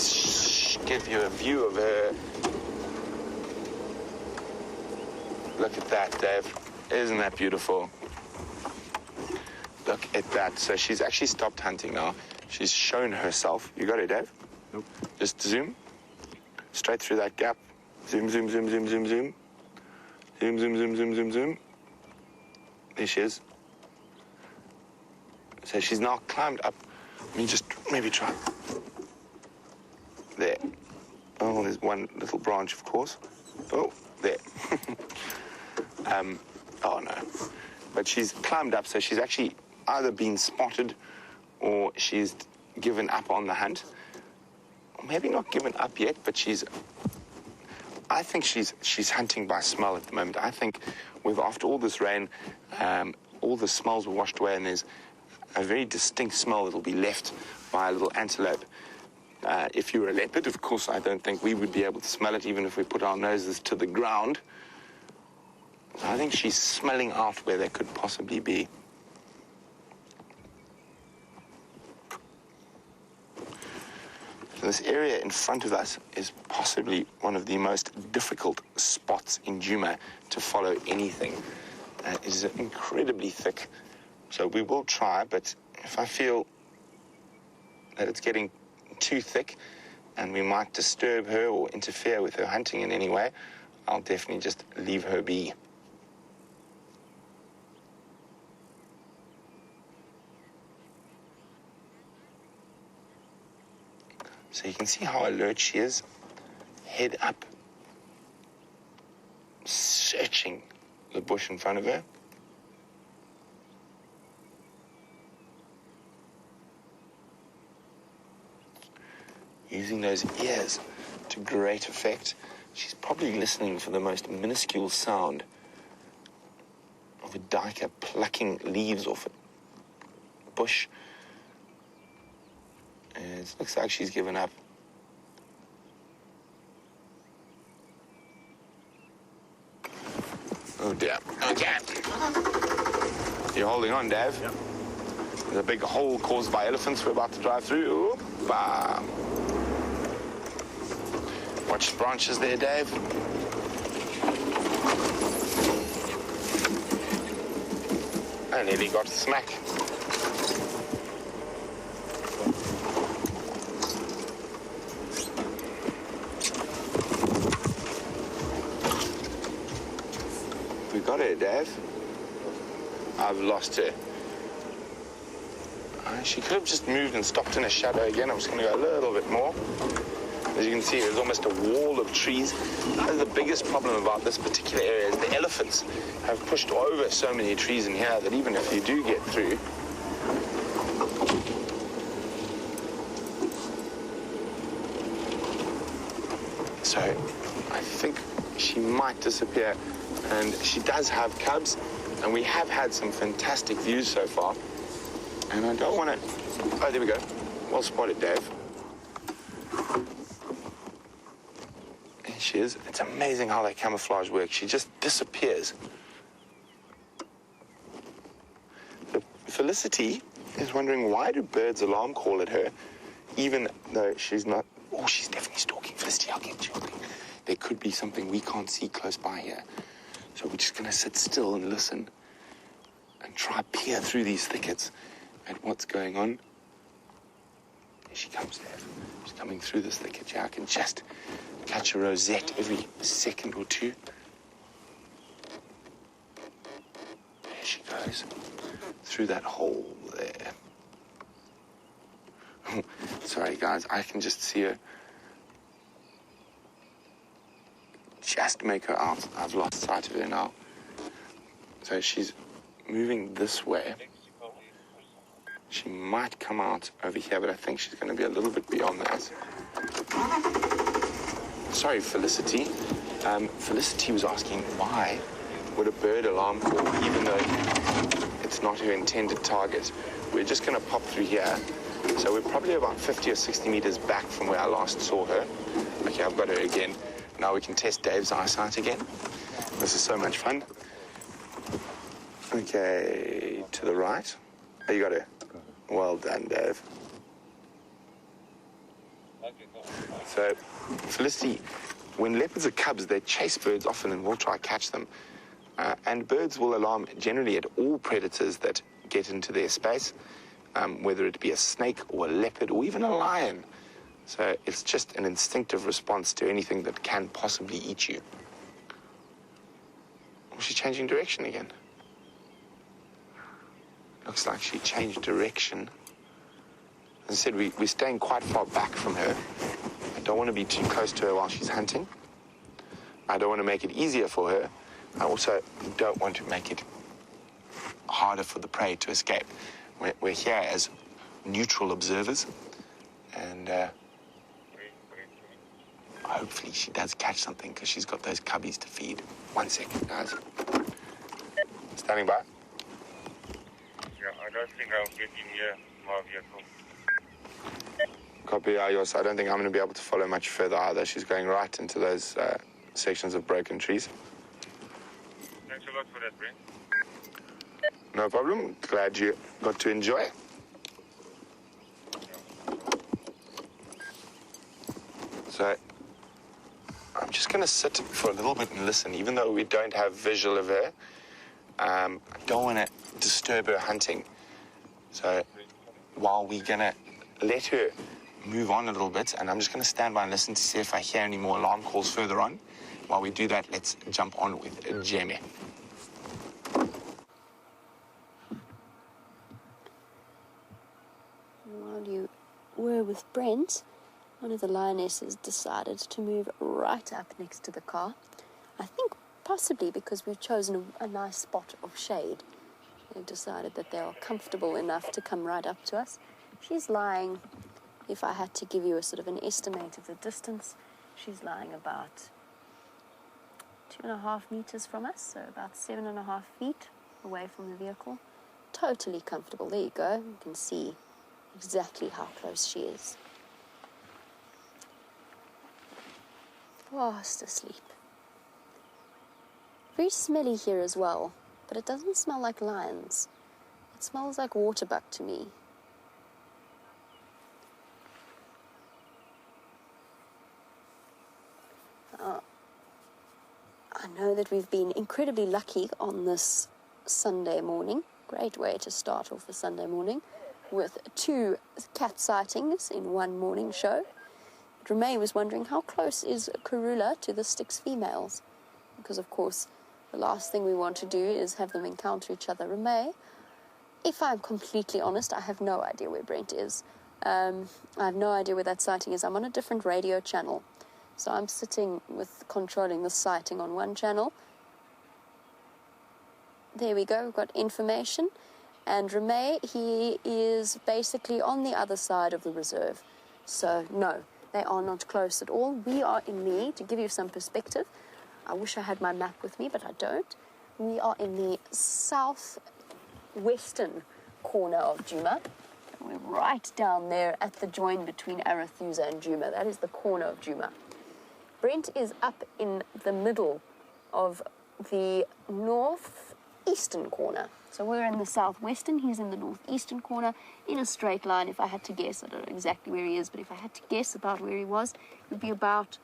give you a view of her. Look at that, Dave. Isn't that beautiful? Look at that. So she's actually stopped hunting now. She's shown herself. You got it, Dave?
Nope.
Just zoom. Straight through that gap. Zoom, zoom, zoom, zoom, zoom, zoom. Zoom, zoom, zoom, zoom, zoom, zoom. There she is. So she's now climbed up. Let me just maybe try. There. Oh, there's one little branch, of course. Oh, there. Oh no. But she's climbed up, so she's actually either been spotted or she's given up on the hunt. Or maybe not given up yet, but I think she's hunting by smell at the moment. I think after all this rain, all the smells were washed away, and there's a very distinct smell that'll be left by a little antelope. If you were a leopard, of course, I don't think we would be able to smell it, even if we put our noses to the ground. So I think she's smelling out where they could possibly be. This area in front of us is possibly one of the most difficult spots in Djuma to follow anything. It is incredibly thick, so we will try, but if I feel that it's getting too thick and we might disturb her or interfere with her hunting in any way, I'll definitely just leave her be. So you can see how alert she is, head up, searching the bush in front of her. Using those ears to great effect. She's probably listening for the most minuscule sound of a duiker plucking leaves off a bush. And it looks like she's given up. Oh dear. Okay. You're holding on, Dave.
Yep.
There's a big hole caused by elephants we're about to drive through. Oop-a. Watch the branches there, Dave. I nearly got smack. We got her, Dave. I've lost her. She could have just moved and stopped in a shadow again. I'm just going to go a little bit more. As you can see, there's almost a wall of trees. That is the biggest problem about this particular area, is the elephants have pushed over so many trees in here that even if you do get through, so I think she might disappear. And she does have cubs, and we have had some fantastic views so far. And I don't want to... Oh, there we go. Well spotted, Dave. There she is. It's amazing how that camouflage works. She just disappears. Felicity is wondering, why do birds alarm call at her, even though she's not... Oh, she's definitely stalking. Felicity, I'll get you. There could be something we can't see close by here. So we're just going to sit still and listen and try peer through these thickets at what's going on. There she comes, Dave. She's coming through this thicket. Yeah, I can just catch a rosette every second or two. There she goes, through that hole there. Sorry, guys, I can just see her. Just make her out. I've lost sight of her now. So she's moving this way. She might come out over here, but I think she's going to be a little bit beyond that. Sorry, Felicity. Felicity was asking, why would a bird alarm call, even though it's not her intended target? We're just going to pop through here. So we're probably about 50 or 60 meters back from where I last saw her. Okay, I've got her again. Now we can test Dave's eyesight again. This is so much fun. Okay, to the right. Oh, you got her. Well done, Dave.
Okay, cool.
So, Felicity, when leopards are cubs, they chase birds often and will try to catch them. And birds will alarm generally at all predators that get into their space, whether it be a snake or a leopard or even a lion. So it's just an instinctive response to anything that can possibly eat you. Oh, she's changing direction again. Looks like she changed direction. As I said, we're staying quite far back from her. I don't want to be too close to her while she's hunting. I don't want to make it easier for her. I also don't want to make it harder for the prey to escape. We're here as neutral observers, and hopefully she does catch something because she's got those cubbies to feed. 1 second, guys. Standing by.
Yeah, I don't think I'll get in here, my vehicle.
Copy, Ayos. I don't think I'm going to be able to follow much further either. She's going right into those sections of broken trees.
Thanks a lot for that, Brent.
No problem. Glad you got to enjoy it. So I'm just going to sit for a little bit and listen, even though we don't have visual of her. I don't want to disturb her hunting. So while we're going to let her move on a little bit, and I'm just going to stand by and listen to see if I hear any more alarm calls further on. While we do that, let's jump on with Jamie.
While you were with Brent, one of the lionesses decided to move right up next to the car. I think possibly because we've chosen a nice spot of shade. They've decided that they are comfortable enough to come right up to us. She's lying, if I had to give you a sort of an estimate of the distance, she's lying about 2.5 meters from us, so about 7.5 feet away from the vehicle. Totally comfortable. There you go. You can see exactly how close she is. Fast asleep. Very smelly here as well, but it doesn't smell like lions. It smells like waterbuck to me. I know that we've been incredibly lucky on this Sunday morning. Great way to start off a Sunday morning with 2 cat sightings in one morning show. Remy was wondering how close is Karula to the Styx females, because of course the last thing we want to do is have them encounter each other. Remy, if I'm completely honest, I have no idea where Brent is. I have no idea where that sighting is. I'm on a different radio channel. So I'm sitting with controlling the sighting on one channel. There we go, we've got information. And Remy, he is basically on the other side of the reserve. So no, they are not close at all. We are in the, to give you some perspective, I wish I had my map with me, but I don't. We are in the southwestern corner of Djuma. We're right down there at the join between Arathusa and Djuma. That is the corner of Djuma. Brent is up in the middle of the northeastern corner. So we're in the southwestern, he's in the northeastern corner, in a straight line. If I had to guess, I don't know exactly where he is, but if I had to guess about where he was, it would be about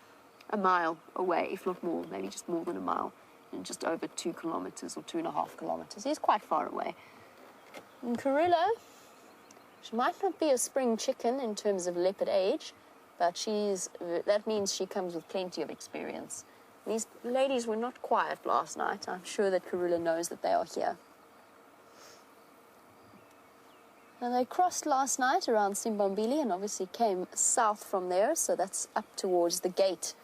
a mile away, if not more, maybe just more than a mile, and just over 2 kilometers or 2.5 kilometers. He's quite far away. And Karula, she might not be a spring chicken in terms of leopard age, but that means she comes with plenty of experience. These ladies were not quiet last night. I'm sure that Karula knows that they are here. Now they crossed last night around Simbombili and obviously came south from there, so that's up towards the gate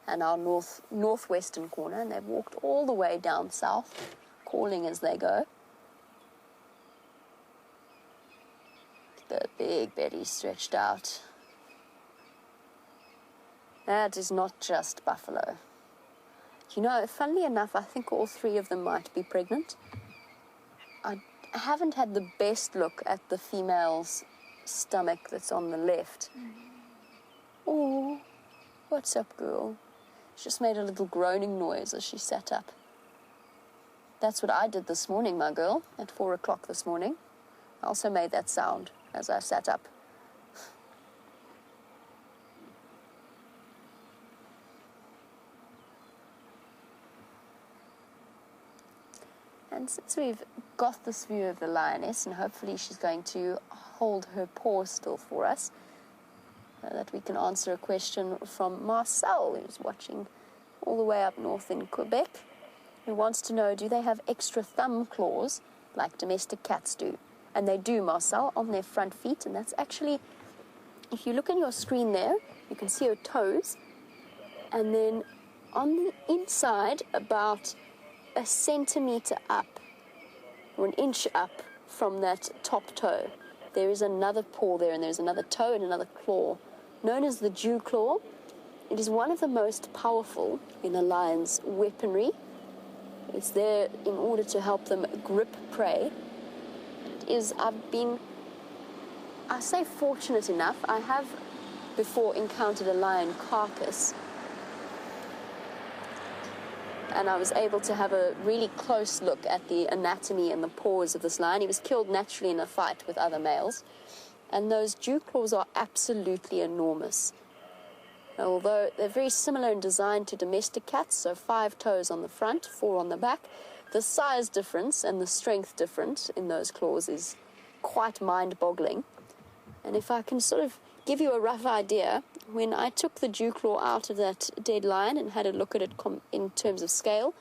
and our northwestern corner, and they've walked all the way down south, calling as they go. The big belly stretched out. That is not just buffalo. You know, funnily enough, I think all 3 of them might be pregnant. I haven't had the best look at the female's stomach that's on the left. Oh, what's up, girl? She just made a little groaning noise as she sat up. That's what I did this morning, my girl, at 4 o'clock this morning. I also made that sound as I sat up. And since we've got this view of the lioness, and hopefully she's going to hold her paw still for us, so that we can answer a question from Marcel, who's watching all the way up north in Quebec, who wants to know, do they have extra thumb claws like domestic cats do? And they do, Marcel, on their front feet, and that's actually, if you look on your screen there, you can see her toes, and then on the inside, about a centimeter up, or an inch up from that top toe, there is another paw there, and there's another toe and another claw, known as the dew claw. It is one of the most powerful in a lion's weaponry. It's there in order to help them grip prey. I say fortunate enough, I have before encountered a lion carcass, and I was able to have a really close look at the anatomy and the paws of this lion. He was killed naturally in a fight with other males, and those dew claws are absolutely enormous. Although they're very similar in design to domestic cats, so 5 toes on the front, 4 on the back, the size difference and the strength difference in those claws is quite mind-boggling. And if I can sort of give you a rough idea, when I took the dew claw out of that dead lion and had a look at it in terms of scale,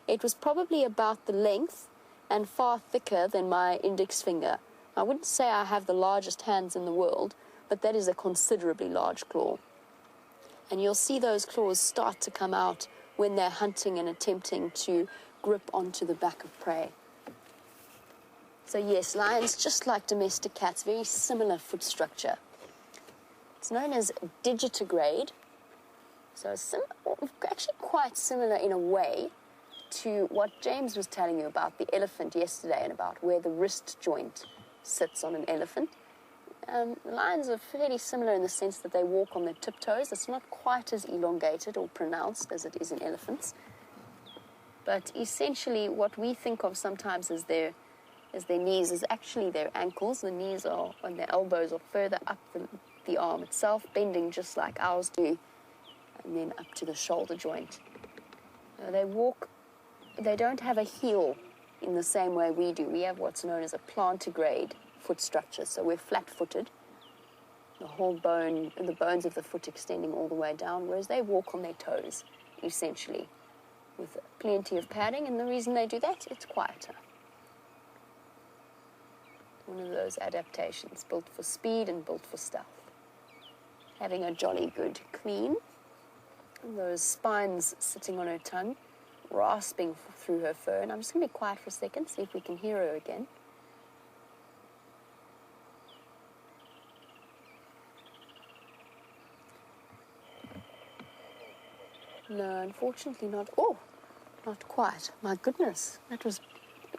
it was probably about the length and far thicker than my index finger. I wouldn't say I have the largest hands in the world, but that is a considerably large claw. And you'll see those claws start to come out when they're hunting and attempting to grip onto the back of prey. So yes, lions, just like domestic cats, very similar foot structure. It's known as digitigrade, so actually quite similar in a way to what James was telling you about the elephant yesterday and about where the wrist joint sits on an elephant. Lions are fairly similar in the sense that they walk on their tiptoes. It's not quite as elongated or pronounced as it is in elephants. But essentially what we think of sometimes as their knees is actually their ankles. The knees are, and their elbows are further up the arm itself, bending just like ours do, and then up to the shoulder joint. They don't have a heel in the same way we do. We have what's known as a plantigrade foot structure, so we're flat-footed, the whole bone, the bones of the foot extending all the way down, whereas they walk on their toes, essentially, with plenty of padding, and the reason they do that, it's quieter. One of those adaptations, built for speed and built for stealth. Having a jolly good clean, and those spines sitting on her tongue, rasping through her fur, and I'm just going to be quiet for a second, see if we can hear her again. No, unfortunately not. Oh, not quite. My goodness, look at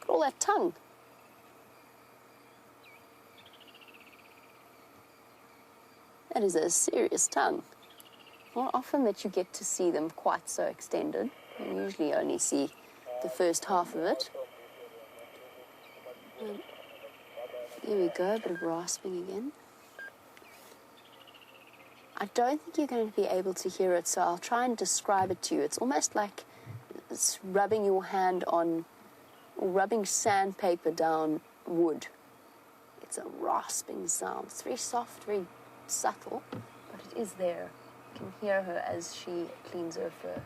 all that tongue. That is a serious tongue. Not often that you get to see them quite so extended. You usually only see the first half of it. There we go, a bit of rasping again. I don't think you're going to be able to hear it, so I'll try and describe it to you. It's almost like it's rubbing your hand on, or rubbing sandpaper down wood. It's a rasping sound. It's very soft, very subtle, but it is there. You can hear her as she cleans her fur.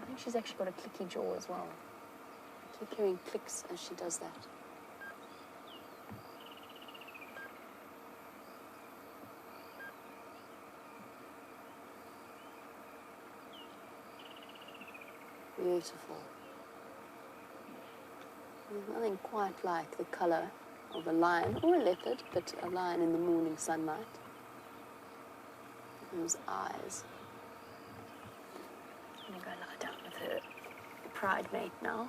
I think she's actually got a clicky jaw as well. I keep hearing clicks as she does that. Beautiful. There's nothing quite like the color of a lion or a leopard, but a lion in the morning sunlight. Those eyes. I'm going to go lie down with her pride mate now.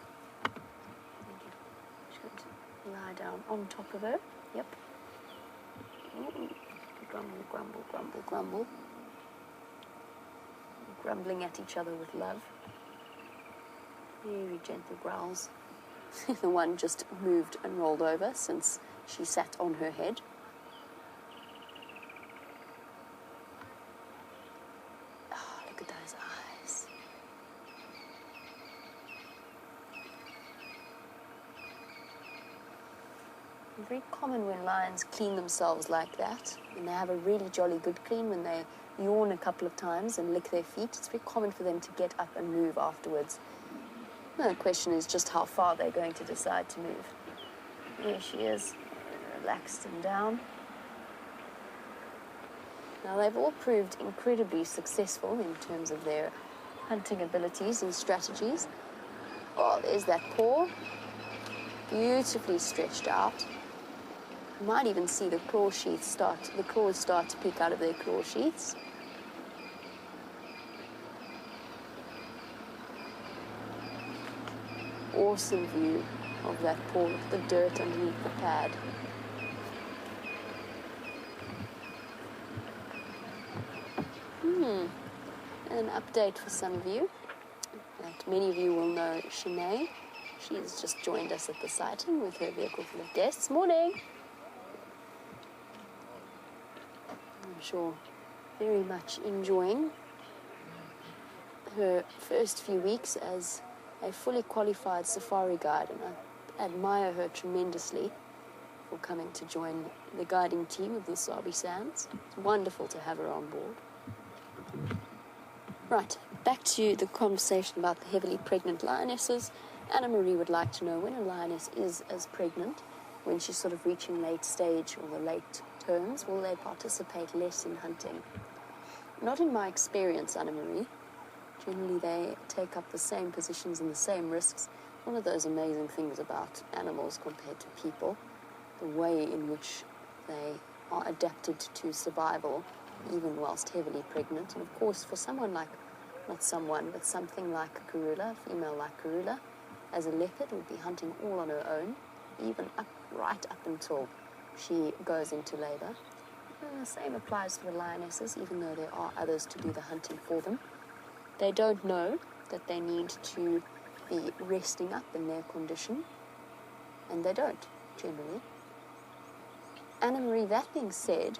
She's going to lie down on top of her. Yep. Ooh. Grumble, grumble, grumble, grumble. Grumbling at each other with love. Very gentle growls. The one just moved and rolled over since she sat on her head. Oh, look at those eyes. Very common when lions clean themselves like that. When they have a really jolly good clean, when they yawn a couple of times and lick their feet, it's very common for them to get up and move afterwards. The question is just how far they're going to decide to move. There she is, relaxed and down. Now, they've all proved incredibly successful in terms of their hunting abilities and strategies. Oh, there's that paw, beautifully stretched out. You might even see the claws start to peek out of their claw sheaths. Awesome view of that paw, look at the dirt underneath the pad. An update for some of you that many of you will know Shanae. She's just joined us at the sighting with her vehicle full of guests. Morning! I'm sure very much enjoying her first few weeks as a fully qualified safari guide, and I admire her tremendously for coming to join the guiding team of the Sabi Sands. It's wonderful to have her on board. Right, back to the conversation about the heavily pregnant lionesses. Anna-Marie would like to know when a lioness is as pregnant, when she's sort of reaching late stage or the late terms, will they participate less in hunting? Not in my experience, Anna-Marie. Generally, they take up the same positions and the same risks. One of those amazing things about animals compared to people, the way in which they are adapted to survival, even whilst heavily pregnant. And of course, for someone like, not someone, but something like a Karula, a female like Karula, as a leopard, would be hunting all on her own, even right up until she goes into labor. And the same applies for the lionesses, even though there are others to do the hunting for them. They don't know that they need to be resting up in their condition, and they don't, generally. Anna-Marie, that being said,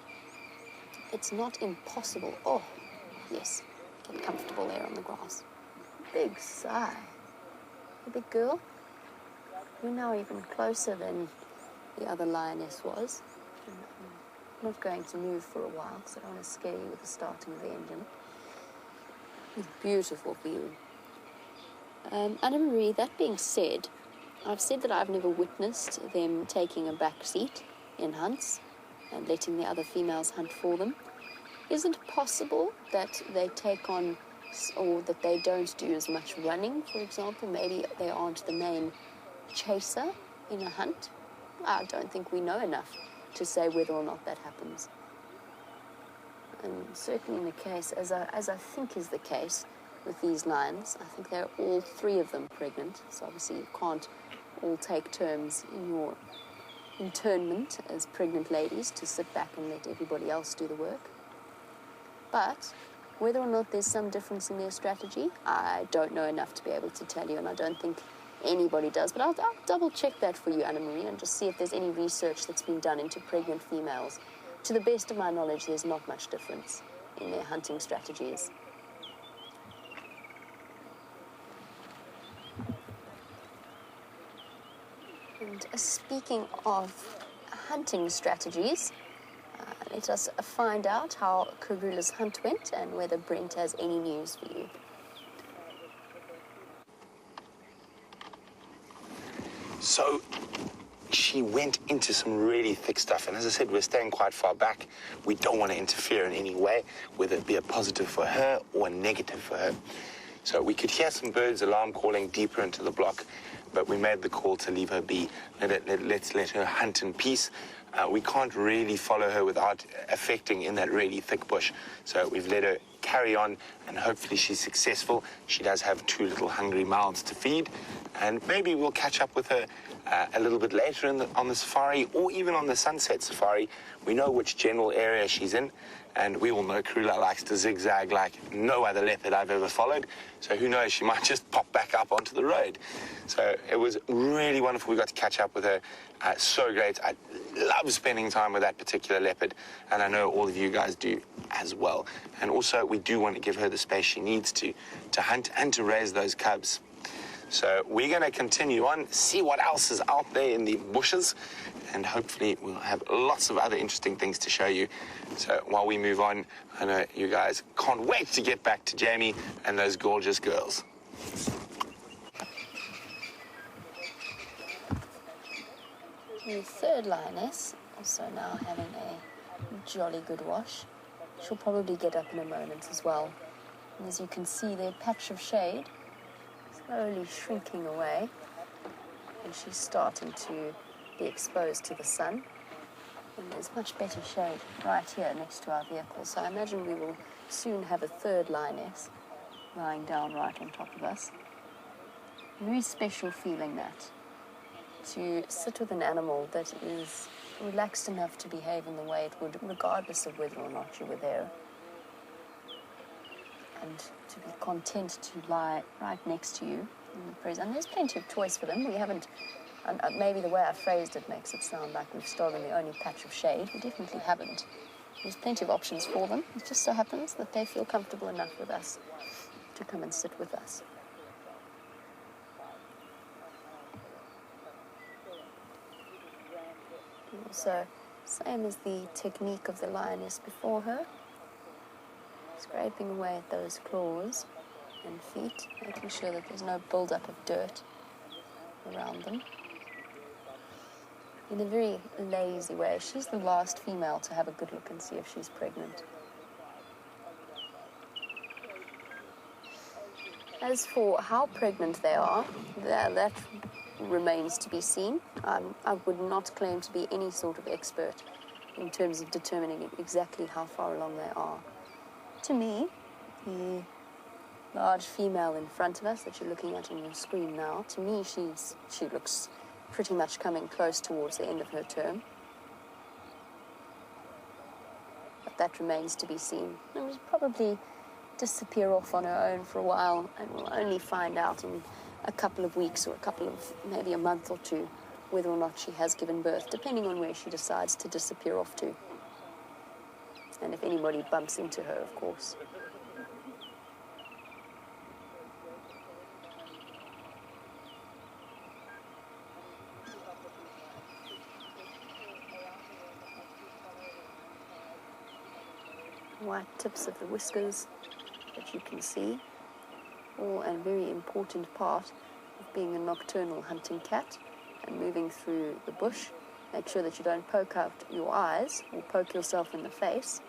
it's not impossible. Oh, yes, get comfortable there on the grass. Big sigh. A big girl. You're now even closer than the other lioness was. I'm not going to move for a while because I don't want to scare you with the starting of the engine. Beautiful view. Anna-Marie, that being said, I've said that I've never witnessed them taking a back seat in hunts and letting the other females hunt for them. Is it possible that they take on, or that they don't do as much running, for example? Maybe they aren't the main chaser in a hunt? I don't think we know enough to say whether or not that happens. And certainly in the case, as I think is the case with these lions, I think they're all three of them pregnant. So obviously you can't all take turns in your internment as pregnant ladies to sit back and let everybody else do the work. But whether or not there's some difference in their strategy, I don't know enough to be able to tell you, and I don't think anybody does. But I'll double check that for you, Anna-Marie, and just see if there's any research that's been done into pregnant females. To the best of my knowledge, there's not much difference in their hunting strategies. And speaking of hunting strategies, let us find out how Karula's hunt went and whether Brent has any news for you.
So she went into some really thick stuff, and as I said, we're staying quite far back. We don't want to interfere in any way, whether it be a positive for her or a negative for her. So we could hear some birds alarm calling deeper into the block, but we made the call to leave her be. Let's let her hunt in peace. We can't really follow her without affecting in that really thick bush. So we've let her carry on, and hopefully she's successful. She does have two little hungry mouths to feed, and maybe we'll catch up with her a little bit later on the safari, or even on the sunset safari. We know which general area she's in, and we all know Karula likes to zigzag like no other leopard I've ever followed. So who knows, she might just pop back up onto the road. So it was really wonderful. We got to catch up with her. So great. I love spending time with that particular leopard, and I know all of you guys do as well. And also, we do want to give her the space she needs to hunt and to raise those cubs. So we're going to continue on, see what else is out there in the bushes, and hopefully we'll have lots of other interesting things to show you. So while we move on, I know you guys can't wait to get back to Jamie and those gorgeous girls.
The third lioness, also now having a jolly good wash. She'll probably get up in a moment as well. And as you can see, their patch of shade slowly shrinking away, and she's starting to be exposed to the sun. And there's much better shade right here next to our vehicle. So I imagine we will soon have a third lioness lying down right on top of us. Very special feeling that, to sit with an animal that is relaxed enough to behave in the way it would, regardless of whether or not you were there. And to be content to lie right next to you in the present. And there's plenty of choice for them. We haven't, maybe the way I phrased it makes it sound like we've stolen the only patch of shade. We definitely haven't. There's plenty of options for them. It just so happens that they feel comfortable enough with us to come and sit with us. Also, same as the technique of the lioness before her, scraping away at those claws and feet, making sure that there's no build-up of dirt around them. In a very lazy way. She's the last female to have a good look and see if she's pregnant. As for how pregnant they are, that remains to be seen. I would not claim to be any sort of expert in terms of determining exactly how far along they are. To me, the large female in front of us that you're looking at on your screen now, to me she looks pretty much coming close towards the end of her term. But that remains to be seen. It will probably disappear off on her own for a while, and we'll only find out in a couple of weeks or maybe a month or two whether or not she has given birth, depending on where she decides to disappear off to. And if anybody bumps into her, of course. White tips of the whiskers that you can see, all a very important part of being a nocturnal hunting cat and moving through the bush. Make sure that you don't poke out your eyes or poke yourself in the face.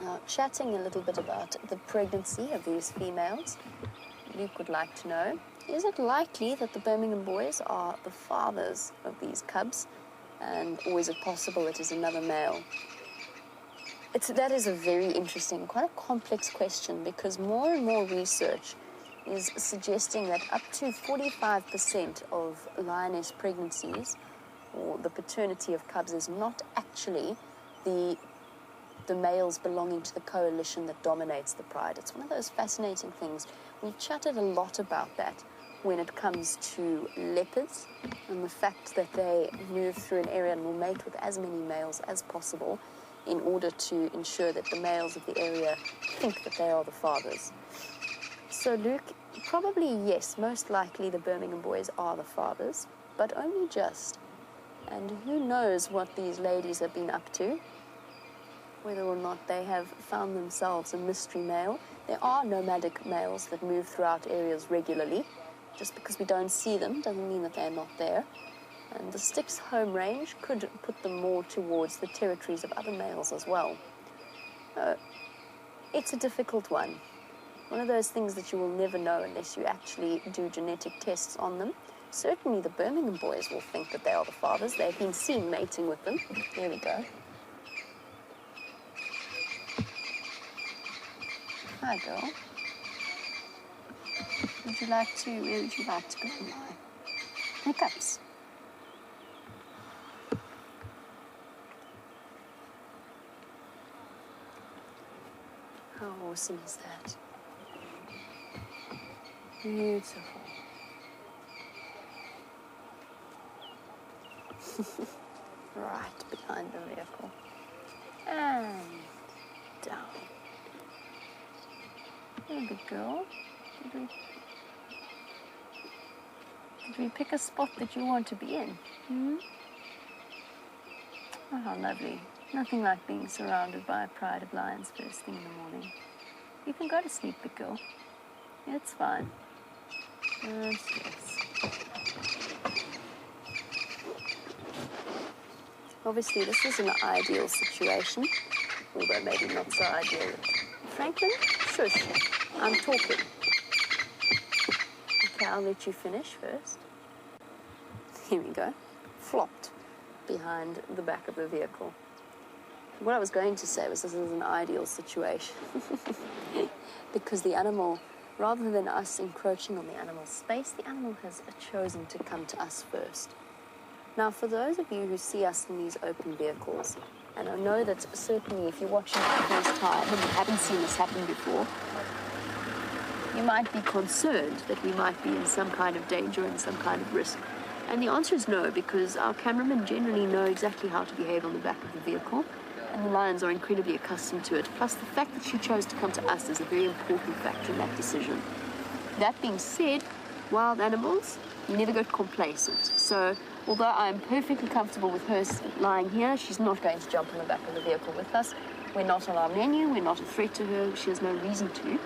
Now, chatting a little bit about the pregnancy of these females, Luke would like to know, is it likely that the Birmingham boys are the fathers of these cubs, or is it possible it is another male? That is a very interesting, quite a complex question, because more and more research is suggesting that up to 45% of lioness pregnancies, or the paternity of cubs, is not actually the males belonging to the coalition that dominates the pride. It's one of those fascinating things. We've chatted a lot about that when it comes to leopards and the fact that they move through an area and will mate with as many males as possible in order to ensure that the males of the area think that they are the fathers. So Luke, probably yes, most likely the Birmingham boys are the fathers, but only just. And who knows what these ladies have been up to, whether or not they have found themselves a mystery male. There are nomadic males that move throughout areas regularly. Just because we don't see them doesn't mean that they're not there. And the Styx home range could put them more towards the territories of other males as well. It's a difficult one. One of those things that you will never know unless you actually do genetic tests on them. Certainly the Birmingham boys will think that they are the fathers. They've been seen mating with them. There we go. Hi, girl. Where would you like to go and lie? Hiccups. How awesome is that? Beautiful. right behind the vehicle. And down. You're a good girl. Did we pick a spot that you want to be in? Oh, how lovely. Nothing like being surrounded by a pride of lions first thing in the morning. You can go to sleep, big girl. It's fine. Yes. Obviously, this is an ideal situation, although maybe not so ideal. Franklin, shush. I'm talking. Okay, I'll let you finish first. Here we go. Flopped behind the back of the vehicle. What I was going to say was this is an ideal situation because the animal, rather than us encroaching on the animal's space, the animal has chosen to come to us first. Now, for those of you who see us in these open vehicles, and I know that certainly if you're watching for the first time and you haven't seen this happen before, you might be concerned that we might be in some kind of danger and some kind of risk. And the answer is no, because our cameramen generally know exactly how to behave on the back of the vehicle, and the lions are incredibly accustomed to it. Plus, the fact that she chose to come to us is a very important factor in that decision. That being said, wild animals, you never get complacent. So, although I'm perfectly comfortable with her lying here, she's not going to jump on the back of the vehicle with us. We're not on our menu, we're not a threat to her, she has no reason to.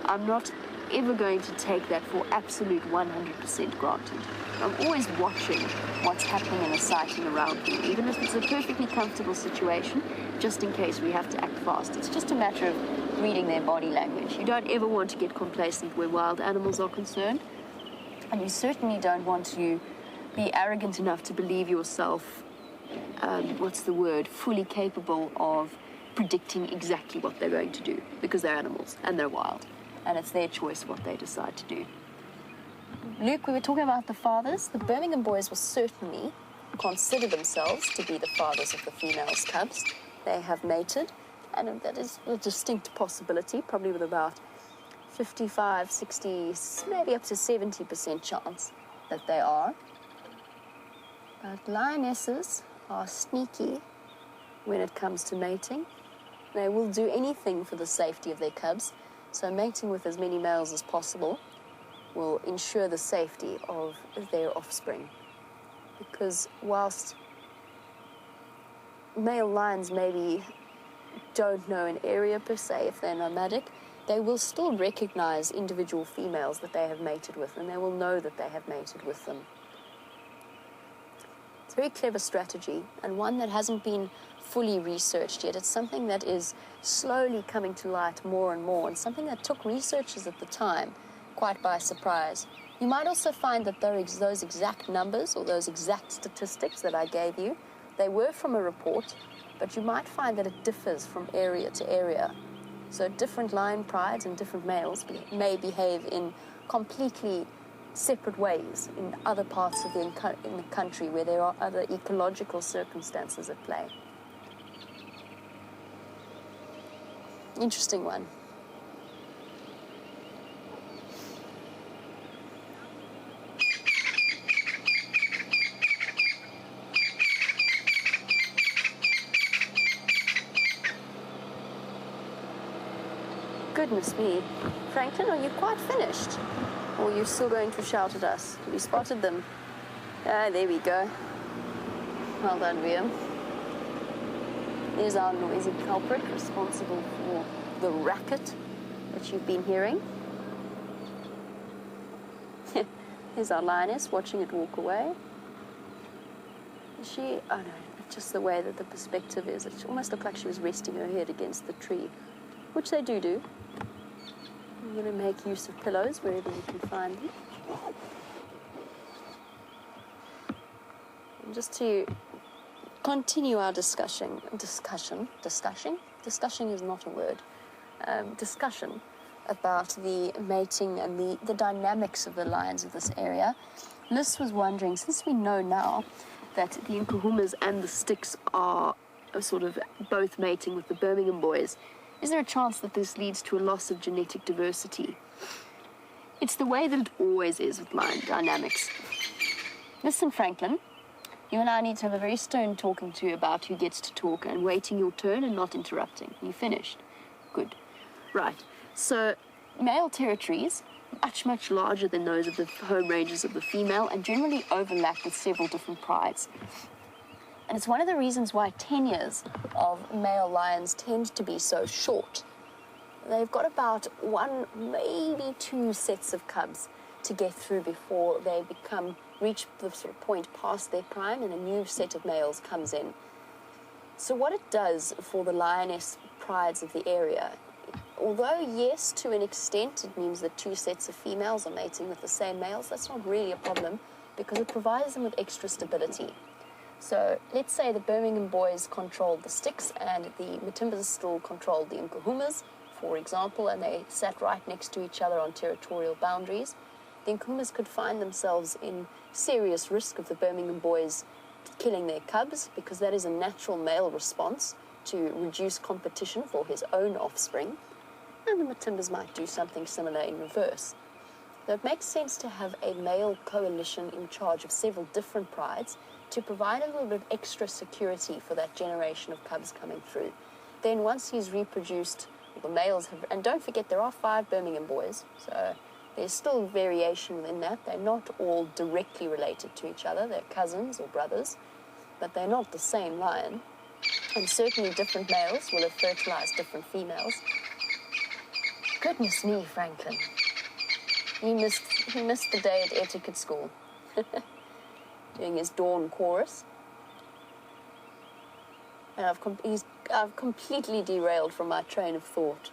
I'm not ever going to take that for absolute 100% granted. I'm always watching what's happening in a sighting around me, even if it's a perfectly comfortable situation, just in case we have to act fast. It's just a matter of reading their body language. You don't ever want to get complacent where wild animals are concerned, and you certainly don't want to be arrogant enough to believe yourself, fully capable of predicting exactly what they're going to do, because they're animals and they're wild, and it's their choice what they decide to do. Luke, we were talking about the fathers. The Birmingham boys will certainly consider themselves to be the fathers of the female's cubs. They have mated, and that is a distinct possibility, probably with about 55, 60, maybe up to 70% chance that they are. But lionesses are sneaky when it comes to mating. They will do anything for the safety of their cubs, so mating with as many males as possible will ensure the safety of their offspring. Because whilst male lions maybe don't know an area per se if they're nomadic, they will still recognize individual females that they have mated with, and they will know that they have mated with them. It's a very clever strategy, and one that hasn't been fully researched yet. It's something that is slowly coming to light more and more, and something that took researchers at the time quite by surprise. You might also find that those exact numbers or those exact statistics that I gave you, they were from a report, but you might find that it differs from area to area. So different lion prides and different males may behave in completely separate ways in other parts of in the country where there are other ecological circumstances at play. Interesting one. Goodness me. Franklin, are you quite finished? Or are you still going to shout at us? Have you spotted them? Ah, there we go. Well done, Wium. There's our noisy culprit responsible for the racket that you've been hearing. Here's our lioness watching it walk away. Is she? Oh no, just the way that the perspective is. It almost looked like she was resting her head against the tree, which they do. I'm going to make use of pillows wherever you can find them. And just to continue our discussion is not a word, discussion about the mating and the dynamics of the lions of this area. Liz was wondering, since we know now that the Nkuhumas and the Styx are sort of both mating with the Birmingham boys, is there a chance that this leads to a loss of genetic diversity? It's the way that it always is with lion dynamics. Listen, Franklin, You and I need to have a very stern talking to about who gets to talk and waiting your turn and not interrupting. You finished? Good. Right. So, male territories, much larger than those of the home ranges of the female and generally overlap with several different prides. And it's one of the reasons why tenures of male lions tend to be so short. They've got about 1, maybe 2 sets of cubs to get through before they reach the sort of point past their prime and a new set of males comes in. So what it does for the lioness prides of the area, although yes, to an extent, it means that 2 sets of females are mating with the same males, that's not really a problem because it provides them with extra stability. So let's say the Birmingham boys controlled the Styx and the Matimbas still controlled the Nkuhumas, for example, and they sat right next to each other on territorial boundaries. The Nkuhumas could find themselves in serious risk of the Birmingham boys killing their cubs because that is a natural male response to reduce competition for his own offspring. And the Matimbas might do something similar in reverse. So it makes sense to have a male coalition in charge of several different prides to provide a little bit of extra security for that generation of cubs coming through. Then once he's reproduced, the males have, and don't forget there are 5 Birmingham boys, so there's still variation within that. They're not all directly related to each other, they're cousins or brothers, but they're not the same lion. And certainly different males will have fertilized different females. Goodness me, Franklin. He missed the day at etiquette school. Doing his dawn chorus. And I've completely derailed from my train of thought.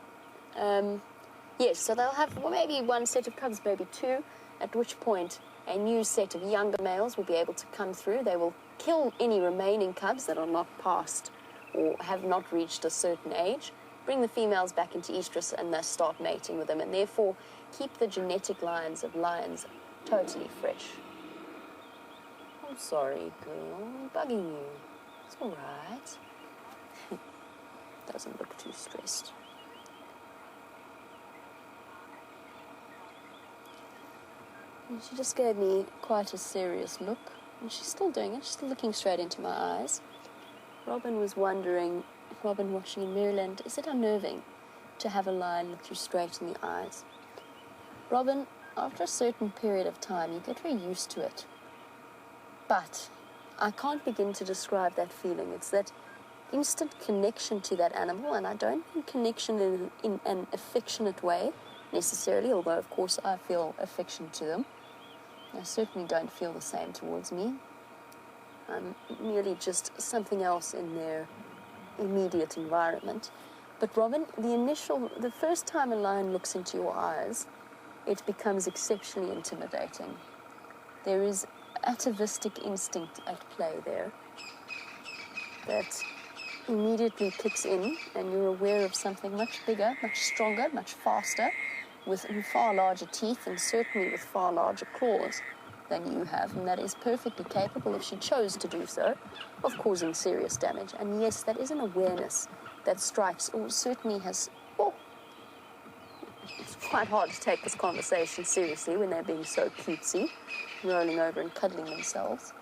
Yes, so they'll have maybe 1 set of cubs, maybe 2, at which point a new set of younger males will be able to come through. They will kill any remaining cubs that are not past or have not reached a certain age, bring the females back into estrus and thus start mating with them, and therefore keep the genetic lines of lions totally fresh. I'm sorry, girl. I'm bugging you. It's all right. Doesn't look too stressed. And she just gave me quite a serious look. And she's still doing it. She's still looking straight into my eyes. Robin was wondering, Robin watching in Maryland, is it unnerving to have a lion look you straight in the eyes? Robin, after a certain period of time, you get very used to it. But I can't begin to describe that feeling. It's that instant connection to that animal, and I don't mean connection in an affectionate way necessarily, although of course I feel affection to them. They certainly don't feel the same towards me. I'm merely just something else in their immediate environment. But Robin, the first time a lion looks into your eyes, it becomes exceptionally intimidating. There is atavistic instinct at play there that immediately kicks in, and you're aware of something much bigger, much stronger, much faster, with far larger teeth and certainly with far larger claws than you have, and that is perfectly capable, if she chose to do so, of causing serious damage. And yes, that is an awareness that strikes, or certainly has... Oh, it's quite hard to take this conversation seriously when they're being so cutesy, rolling over and cuddling themselves.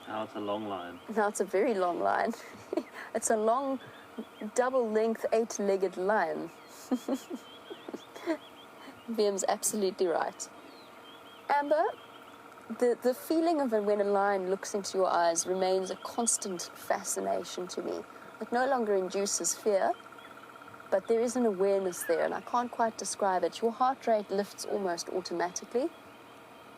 Now it's a long line.
Now it's a very long line. It's a long, double-length, 8-legged lion. Wium's absolutely right. Amber, the feeling of when a lion looks into your eyes remains a constant fascination to me. It no longer induces fear, but there is an awareness there, and I can't quite describe it. Your heart rate lifts almost automatically,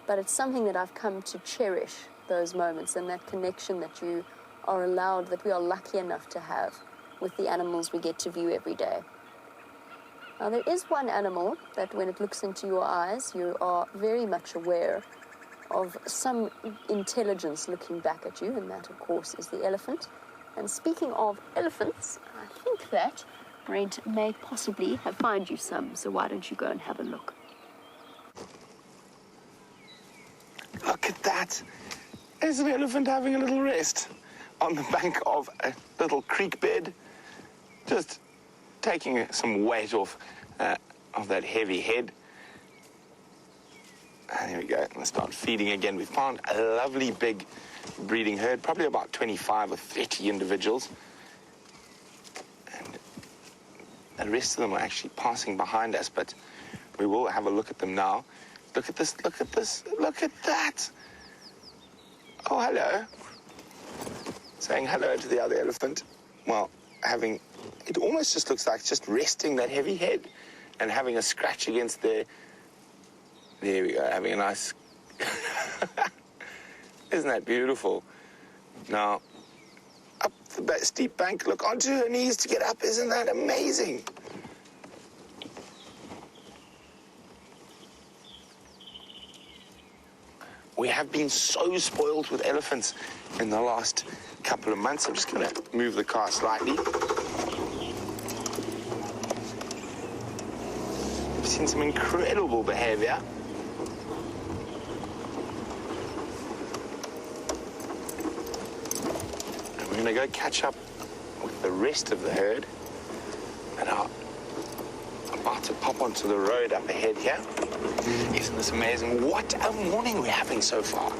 but it's something that I've come to cherish, those moments, and that connection that you are allowed, that we are lucky enough to have with the animals we get to view every day. Now, there is one animal that when it looks into your eyes, you are very much aware of some intelligence looking back at you, and that, of course, is the elephant. And speaking of elephants, I think that Brent may possibly have found you some, so why don't you go and have a look?
Look at that. There's an elephant having a little rest on the bank of a little creek bed, just taking some weight off of that heavy head. And here we go. I'm going to start feeding again. We found a lovely big breeding herd, probably about 25 or 30 individuals. And the rest of them are actually passing behind us, but we will have a look at them now. Look at this, look at this, look at that. Oh, hello. Saying hello to the other elephant. Well, it almost just looks like just resting that heavy head and having a scratch against there we go, having a nice... Isn't that beautiful? Now, up the steep bank, look onto her knees to get up. Isn't that amazing? We have been so spoiled with elephants in the last couple of months. I'm just going to move the car slightly. We've seen some incredible behavior. And we're going to go catch up with the rest of the herd. And I'm about to pop onto the road up ahead here. Isn't this amazing? What a morning we're having so far.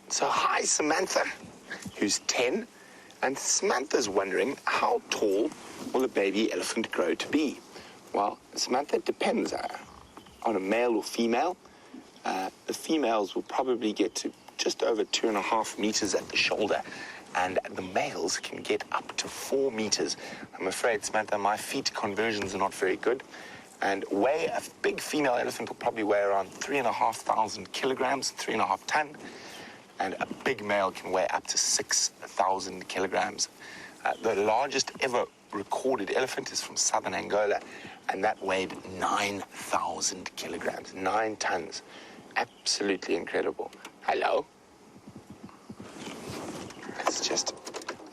So hi, Samantha, who's 10. And Samantha's wondering, how tall will a baby elephant grow to be? Well, Samantha, it depends on a male or female. The females will probably get to just over 2.5 meters at the shoulder, and the males can get up to 4 meters. I'm afraid, Samantha, my feet conversions are not very good. And a big female elephant will probably weigh around 3,500 kilograms, 3.5 ton. And a big male can weigh up to 6,000 kilograms. The largest ever recorded elephant is from southern Angola, and that weighed 9,000 kilograms, 9 tons. Absolutely incredible. Hello.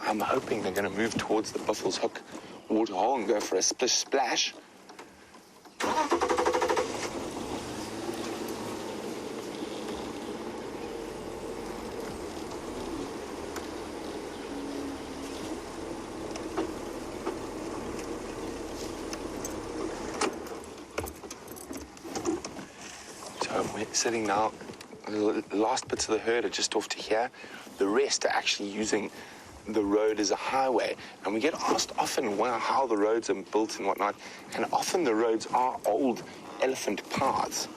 I'm hoping they're going to move towards the Buffalo's Hook waterhole and go for a splish splash. We're sitting now, the last bits of the herd are just off to here. The rest are actually using the road as a highway. And we get asked often how the roads are built and whatnot. And often the roads are old elephant paths.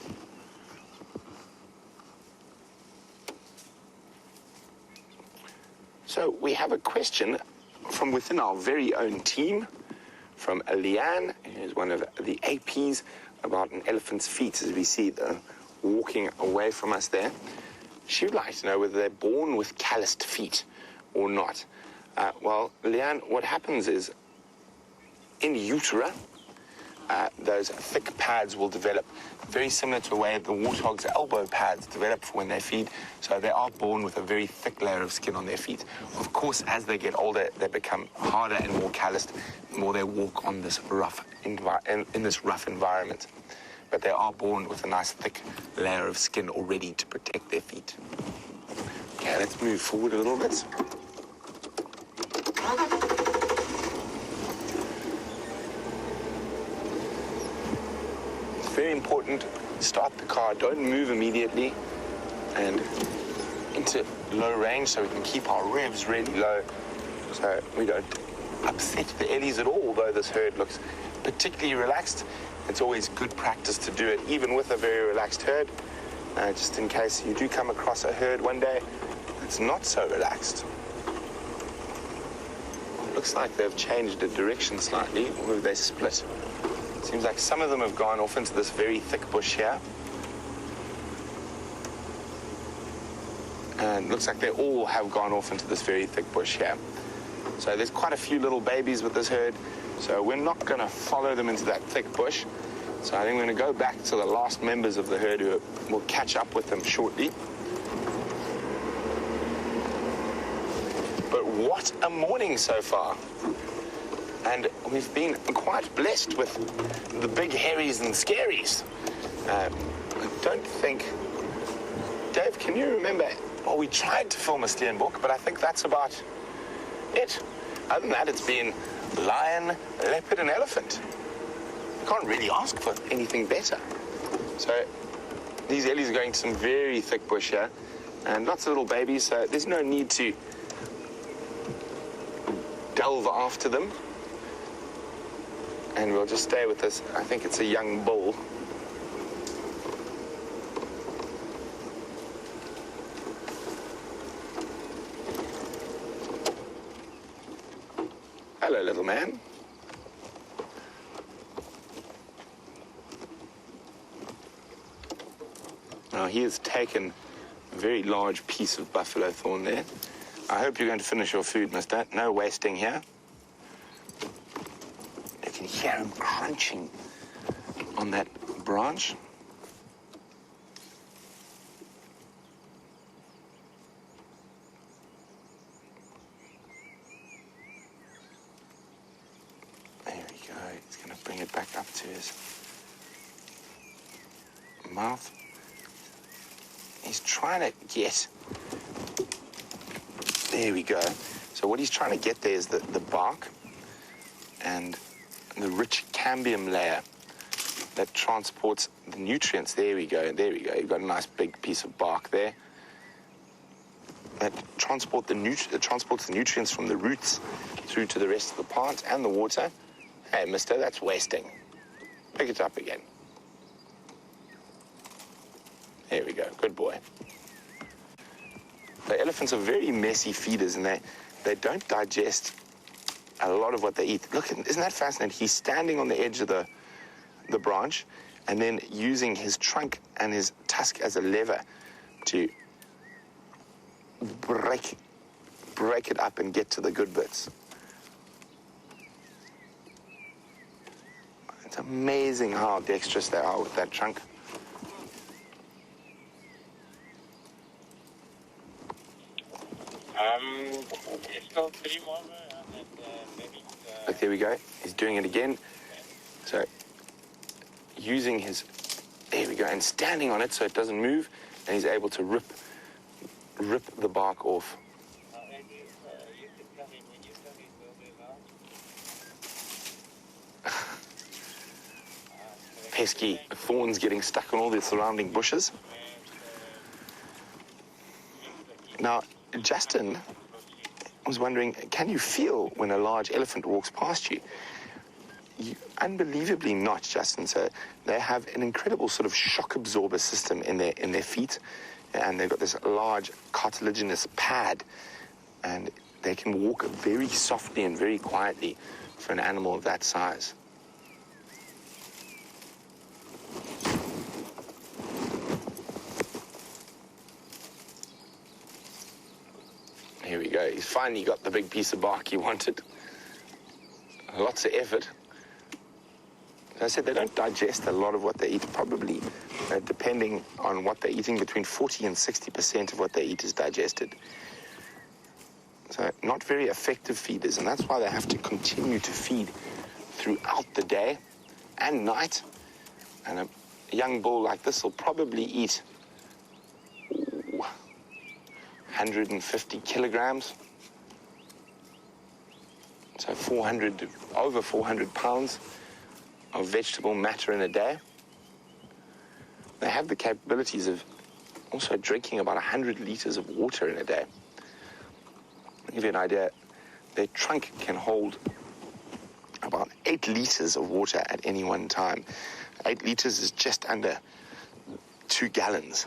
So we have a question from within our very own team, from Leanne, who's one of the APs, about an elephant's feet, as we see the walking away from us there. She would like to know whether they're born with calloused feet or not. Well, Leanne, what happens is in utero, those thick pads will develop, very similar to the way the warthog's elbow pads develop for when they feed. So they are born with a very thick layer of skin on their feet. Of course, as they get older, they become harder and more calloused the more they walk on this rough in this rough environment. But they are born with a nice thick layer of skin already to protect their feet. Okay, let's move forward a little bit. It's very important, start the car, don't move immediately, and into low range so we can keep our revs really low so we don't upset the ellies at all, although this herd looks particularly relaxed. It's always good practice to do it, even with a very relaxed herd, just in case you do come across a herd one day that's not so relaxed. Looks like they've changed the direction slightly, or they split. Seems like some of them have gone off into this very thick bush here. And looks like they all have gone off into this very thick bush here. So there's quite a few little babies with this herd. So we're not going to follow them into that thick bush. So I think we're going to go back to the last members of the herd who will catch up with them shortly. But what a morning so far. And we've been quite blessed with the big hairies and scaries. I don't think... Dave, can you remember? Well, we tried to film a steenbok, but I think that's about it. Other than that, it's been lion, leopard, and elephant. You can't really ask for anything better. So these ellies are going to some very thick bush here, and lots of little babies, so there's no need to delve after them. And we'll just stay with this. I think it's a young bull. Hello, little man. Now, he has taken a very large piece of buffalo thorn there. I hope you're going to finish your food, mister. No wasting here. You can hear him crunching on that branch. There we go. He's going to bring it back up to his mouth. He's trying to get... There we go. So what he's trying to get there is the bark and the rich cambium layer that transports the nutrients. There we go. There we go. You've got a nice big piece of bark there that transports the nutrients from the roots through to the rest of the plant and the water. Hey, mister, that's wasting. Pick it up again. There we go. Good boy. The elephants are very messy feeders, and they don't digest a lot of what they eat. Look, isn't that fascinating? He's standing on the edge of the branch and then using his trunk and his tusk as a lever to break it up and get to the good bits. It's amazing how dexterous they are with that trunk.
It's still 3 more, and maybe...
Look, there we go. He's doing it again. So, using his... There we go. And standing on it so it doesn't move, and he's able to rip the bark off.
You can tell me when you tell me it will be loud.
Pesky thorns getting stuck on all the surrounding bushes. Now, Justin was wondering, can you feel when a large elephant walks past you? Unbelievably not, Justin. So they have an incredible sort of shock absorber system in their feet, and they've got this large cartilaginous pad, and they can walk very softly and very quietly for an animal of that size. Here we go. He's finally got the big piece of bark he wanted. Lots of effort. As I said, they don't digest a lot of what they eat. Probably, depending on what they're eating, between 40 and 60% of what they eat is digested. So not very effective feeders, and that's why they have to continue to feed throughout the day and night. And a young bull like this will probably eat 150 kilograms, so over 400 pounds of vegetable matter in a day. They have the capabilities of also drinking about 100 liters of water in a day. To give you an idea, their trunk can hold about 8 liters of water at any one time. 8 liters is just under 2 gallons.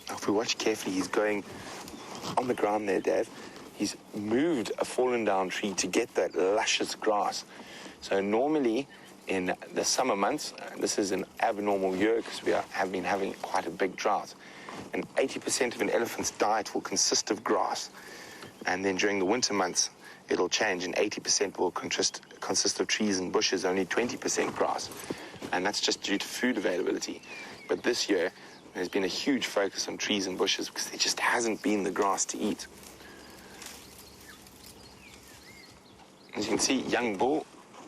If we watch carefully, he's going on the ground there, Dave. He's moved a fallen down tree to get that luscious grass. So normally in the summer months, this is an abnormal year because we have been having quite a big drought. and 80% of an elephant's diet will consist of grass. And then during the winter months, it'll change, and 80% will consist of trees and bushes, only 20% grass. And that's just due to food availability. But this year, there's been a huge focus on trees and bushes because there just hasn't been the grass to eat. As you can see, young bull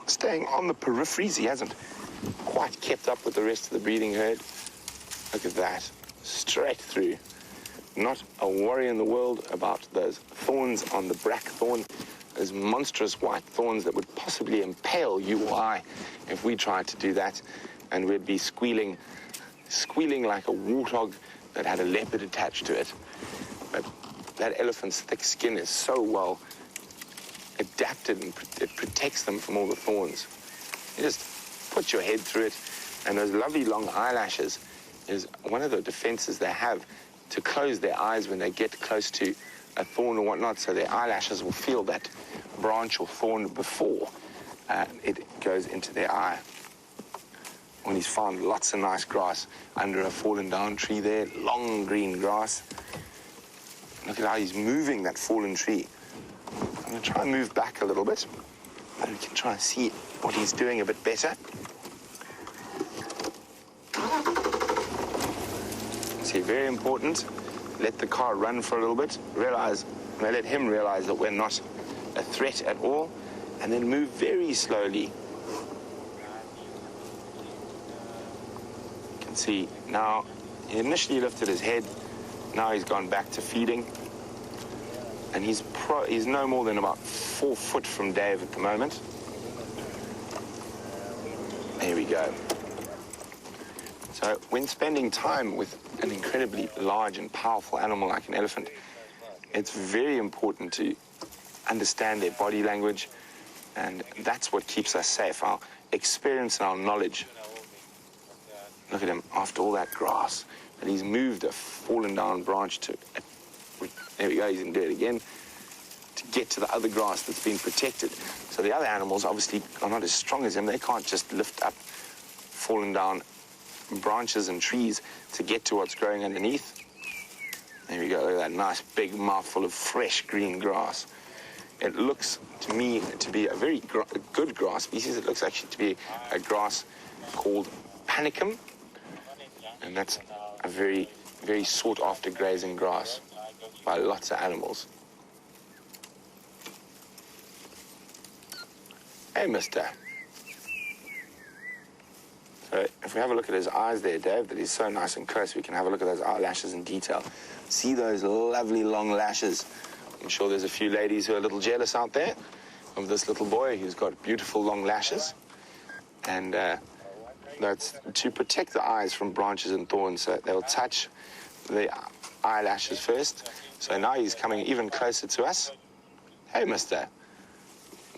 staying on the peripheries. He hasn't quite kept up with the rest of the breeding herd. Look at that, straight through. Not a worry in the world about those thorns on the brackthorn, those monstrous white thorns that would possibly impale you or I if we tried to do that, and we'd be squealing like a warthog that had a leopard attached to it. But that elephant's thick skin is so well adapted, and it protects them from all the thorns. You just put your head through it, and those lovely long eyelashes is one of the defenses they have to close their eyes when they get close to a thorn or whatnot, so their eyelashes will feel that branch or thorn before it goes into their eye. When he's found lots of nice grass under a fallen down tree there, long green grass. Look at how he's moving that fallen tree. I'm going to try and move back a little bit, and we can try and see what he's doing a bit better. See, very important. Let the car run for a little bit. Let him realize that we're not a threat at all, and then move very slowly. You can see now he initially lifted his head. Now he's gone back to feeding, and he's no more than about 4 foot from Dave at the moment. There we go. So when spending time with an incredibly large and powerful animal like an elephant, it's very important to understand their body language, and that's what keeps us safe, our experience and our knowledge. Look at him, after all that grass, and he's moved a fallen down branch to, there we go, he's going to do it again, to get to the other grass that's been protected. So the other animals obviously are not as strong as him. They can't just lift up fallen down branches and trees to get to what's growing underneath. There we go, look at that nice big mouthful of fresh green grass. It looks to me to be a very good grass species. It looks actually to be a grass called panicum, and that's a very, very sought after grazing grass by lots of animals. Hey, mister. So if we have a look at his eyes there, Dave, that he's so nice and close, we can have a look at those eyelashes in detail. See those lovely long lashes? I'm sure there's a few ladies who are a little jealous out there of this little boy who's got beautiful long lashes. And that's to protect the eyes from branches and thorns. So they'll touch the eyelashes first. So now he's coming even closer to us. Hey, mister.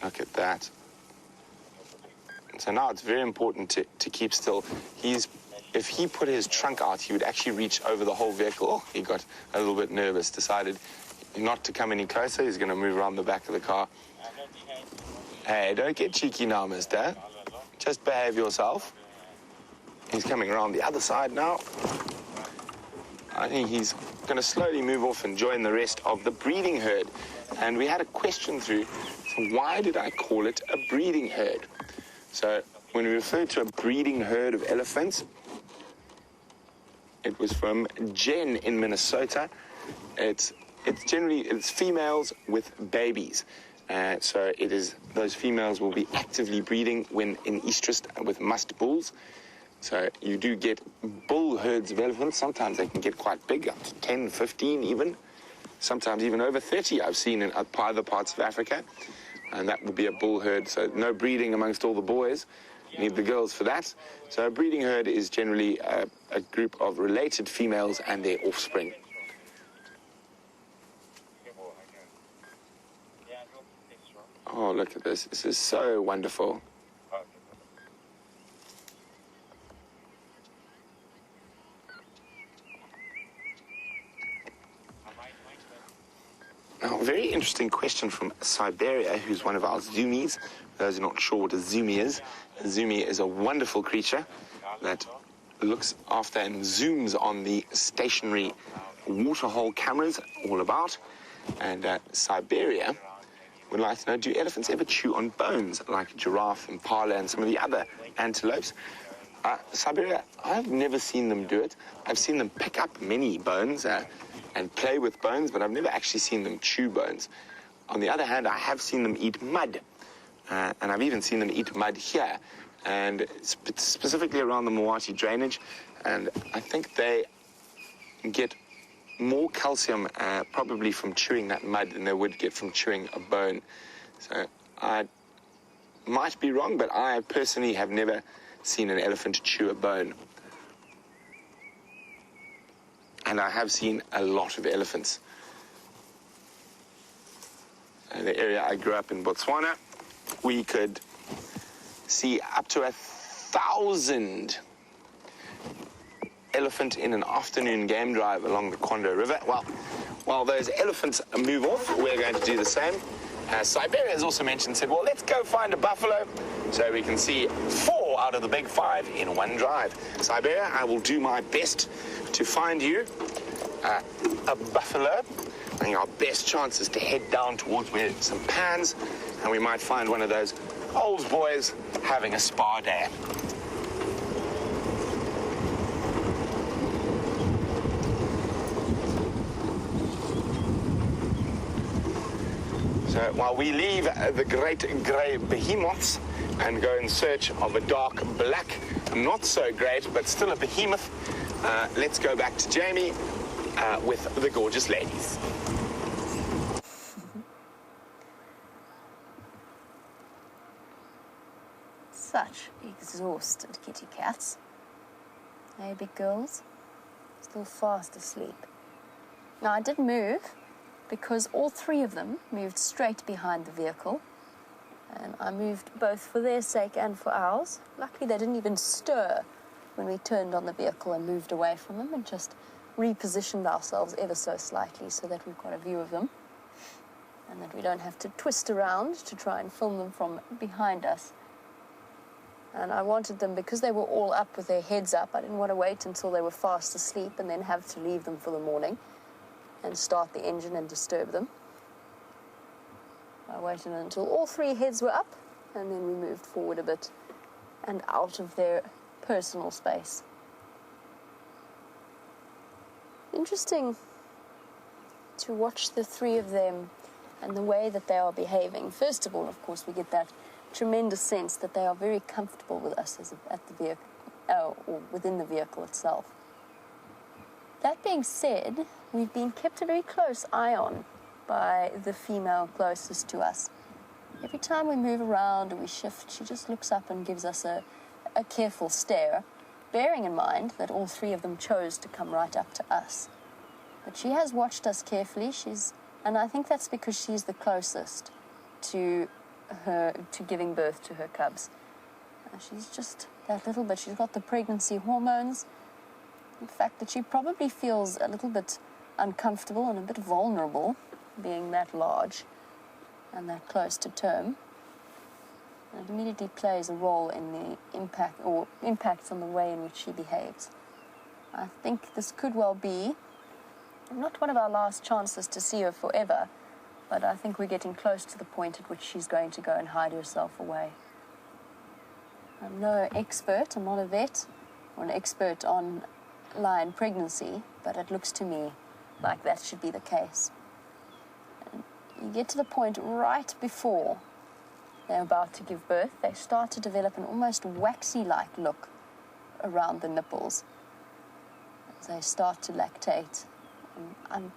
Look at that. So now it's very important to keep still. If he put his trunk out, he would actually reach over the whole vehicle. Oh, he got a little bit nervous, decided not to come any closer. He's going to move around the back of the car. Hey, don't get cheeky now, mister. Just behave yourself. He's coming around the other side now. I think he's going to slowly move off and join the rest of the breeding herd. And we had a question through, so why did I call it a breeding herd? So when we refer to a breeding herd of elephants, it was from Jen in Minnesota. It's females with babies. So those females will be actively breeding when in estrus with musk bulls. So you do get bull herds of elephants. Sometimes they can get quite big, up to 10, 15 even. Sometimes even over 30 I've seen in other parts of Africa. And that would be a bull herd. So no breeding amongst all the boys. You need the girls for that. So a breeding herd is generally a group of related females and their offspring. Oh, look at this. This is so wonderful. Now, a very interesting question from Siberia, who's one of our zoomies. For those who are not sure what a zoomie is a wonderful creature that looks after and zooms on the stationary waterhole cameras all about. And Siberia would like to know, do elephants ever chew on bones like giraffe, impala, and some of the other antelopes? Siberia, I've never seen them do it. I've seen them pick up many bones and play with bones, but I've never actually seen them chew bones. On the other hand, I have seen them eat mud, and I've even seen them eat mud here, and specifically around the Mwati drainage, and I think they get more calcium probably from chewing that mud than they would get from chewing a bone. So I might be wrong, but I personally have never seen an elephant chew a bone. And I have seen a lot of elephants. In the area I grew up in, Botswana, we could see up to 1,000 elephant in an afternoon game drive along the Kondo River. Well, while those elephants move off, we're going to do the same. Siberia has also mentioned, said, well, let's go find a buffalo so we can see 4 out of the big 5 in one drive. Siberia, I will do my best to find you a buffalo. I think our best chance is to head down towards where some pans, and we might find one of those old boys having a spa day. So while we leave the great grey behemoths and go in search of a dark black, not so great, but still a behemoth, let's go back to Jamie with the gorgeous ladies.
Such exhausted kitty cats. Hey, big girls, still fast asleep. Now, I did move because all 3 of them moved straight behind the vehicle, and I moved both for their sake and for ours. Luckily, they didn't even stir when we turned on the vehicle and moved away from them, and just repositioned ourselves ever so slightly so that we've got a view of them and that we don't have to twist around to try and film them from behind us. And I wanted them, because they were all up with their heads up, I didn't want to wait until they were fast asleep and then have to leave them for the morning and start the engine and disturb them. I waited until all 3 heads were up, and then we moved forward a bit and out of their personal space. Interesting to watch the 3 of them and the way that they are behaving. First of all, of course, we get that tremendous sense that they are very comfortable with us at the vehicle, or within the vehicle itself. That being said, we've been kept a very close eye on by the female closest to us. Every time we move around or we shift, she just looks up and gives us a careful stare, bearing in mind that all 3 of them chose to come right up to us. But she has watched us carefully, and I think that's because she's the closest to giving birth to her cubs. She's just that little bit. She's got the pregnancy hormones. The fact that she probably feels a little bit uncomfortable and a bit vulnerable being that large and that close to term. And it immediately plays a role in the impacts on the way in which she behaves. I think this could well be not one of our last chances to see her forever, but I think we're getting close to the point at which she's going to go and hide herself away. I'm no expert, I'm not a vet or an expert on lion pregnancy, but it looks to me like that should be the case. And you get to the point right before they're about to give birth, they start to develop an almost waxy-like look around the nipples as they start to lactate. And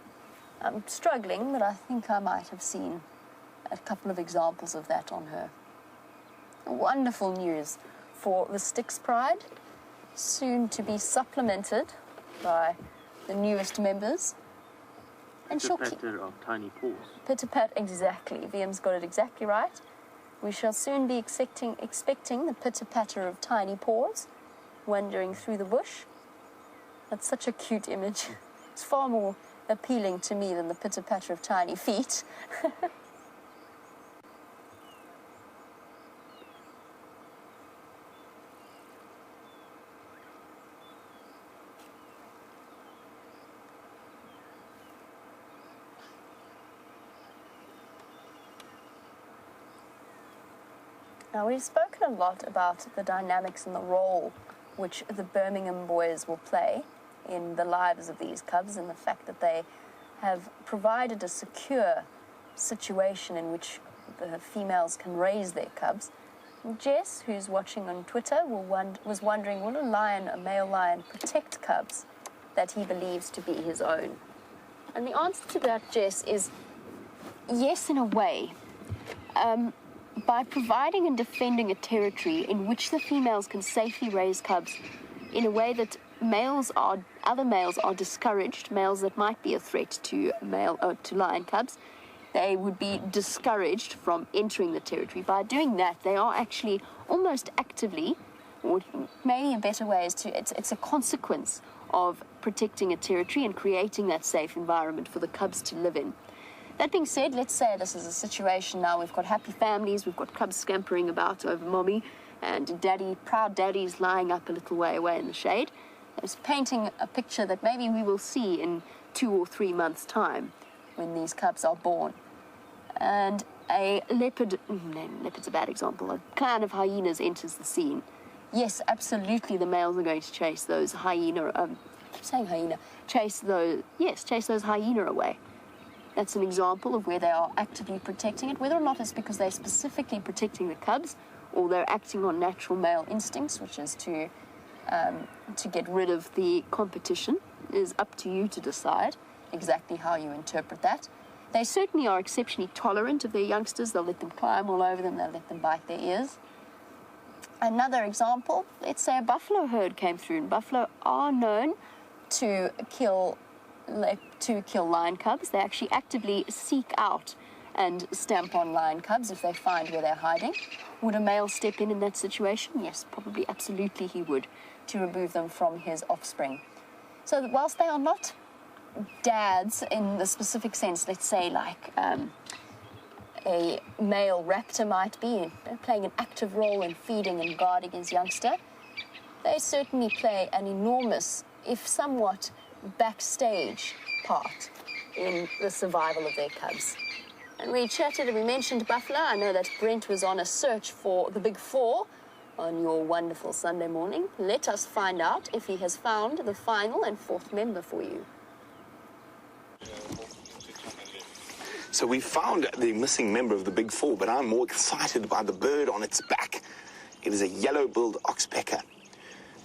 I'm struggling, but I think I might have seen a couple of examples of that on her. Wonderful news for the Styx Pride, soon to be supplemented by the newest members. And she'll keep
Pitter-patter of tiny paws.
Pitter-pat, exactly. Wium's got it exactly right. We shall soon be expecting the pitter-patter of tiny paws wandering through the bush. That's such a cute image. It's far more appealing to me than the pitter-patter of tiny feet. Now, we've spoken a lot about the dynamics and the role which the Birmingham boys will play in the lives of these cubs, and the fact that they have provided a secure situation in which the females can raise their cubs. Jess, who's watching on Twitter, was wondering, will a male lion, protect cubs that he believes to be his own? And the answer to that, Jess, is yes, in a way. By providing and defending a territory in which the females can safely raise cubs in a way that other males are discouraged, males that might be a threat to lion cubs, they would be discouraged from entering the territory. By doing that, they are actually almost actively, or maybe a better way is it's a consequence of protecting a territory and creating that safe environment for the cubs to live in. That being said, let's say this is a situation now, we've got happy families, we've got cubs scampering about over mommy, and proud daddy's lying up a little way away in the shade. It's painting a picture that maybe we will see in 2 or 3 months' time when these cubs are born. And a leopard's a bad example, a clan of hyenas enters the scene. Yes, absolutely, the males are going to chase those chase those hyena away. That's an example of where they are actively protecting it. Whether or not it's because they're specifically protecting the cubs or they're acting on natural male instincts, which is to get rid of the competition, is up to you to decide exactly how you interpret that. They certainly are exceptionally tolerant of their youngsters. They'll let them climb all over them. They'll let them bite their ears. Another example, let's say a buffalo herd came through, and buffalo are known to kill lion cubs. They actually actively seek out and stamp on lion cubs if they find where they're hiding. Would a male step in that situation? Yes, probably, absolutely he would, to remove them from his offspring. So that whilst they are not dads in the specific sense, let's say like a male raptor might be, playing an active role in feeding and guarding his youngster, they certainly play an enormous, if somewhat backstage part in the survival of their cubs. And we chatted and we mentioned buffalo. I know that Brent was on a search for the big four on your wonderful Sunday morning. Let us find out if he has found the final and 4th member for you.
So we found the missing member of the big four, but I'm more excited by the bird on its back. It is a yellow-billed oxpecker.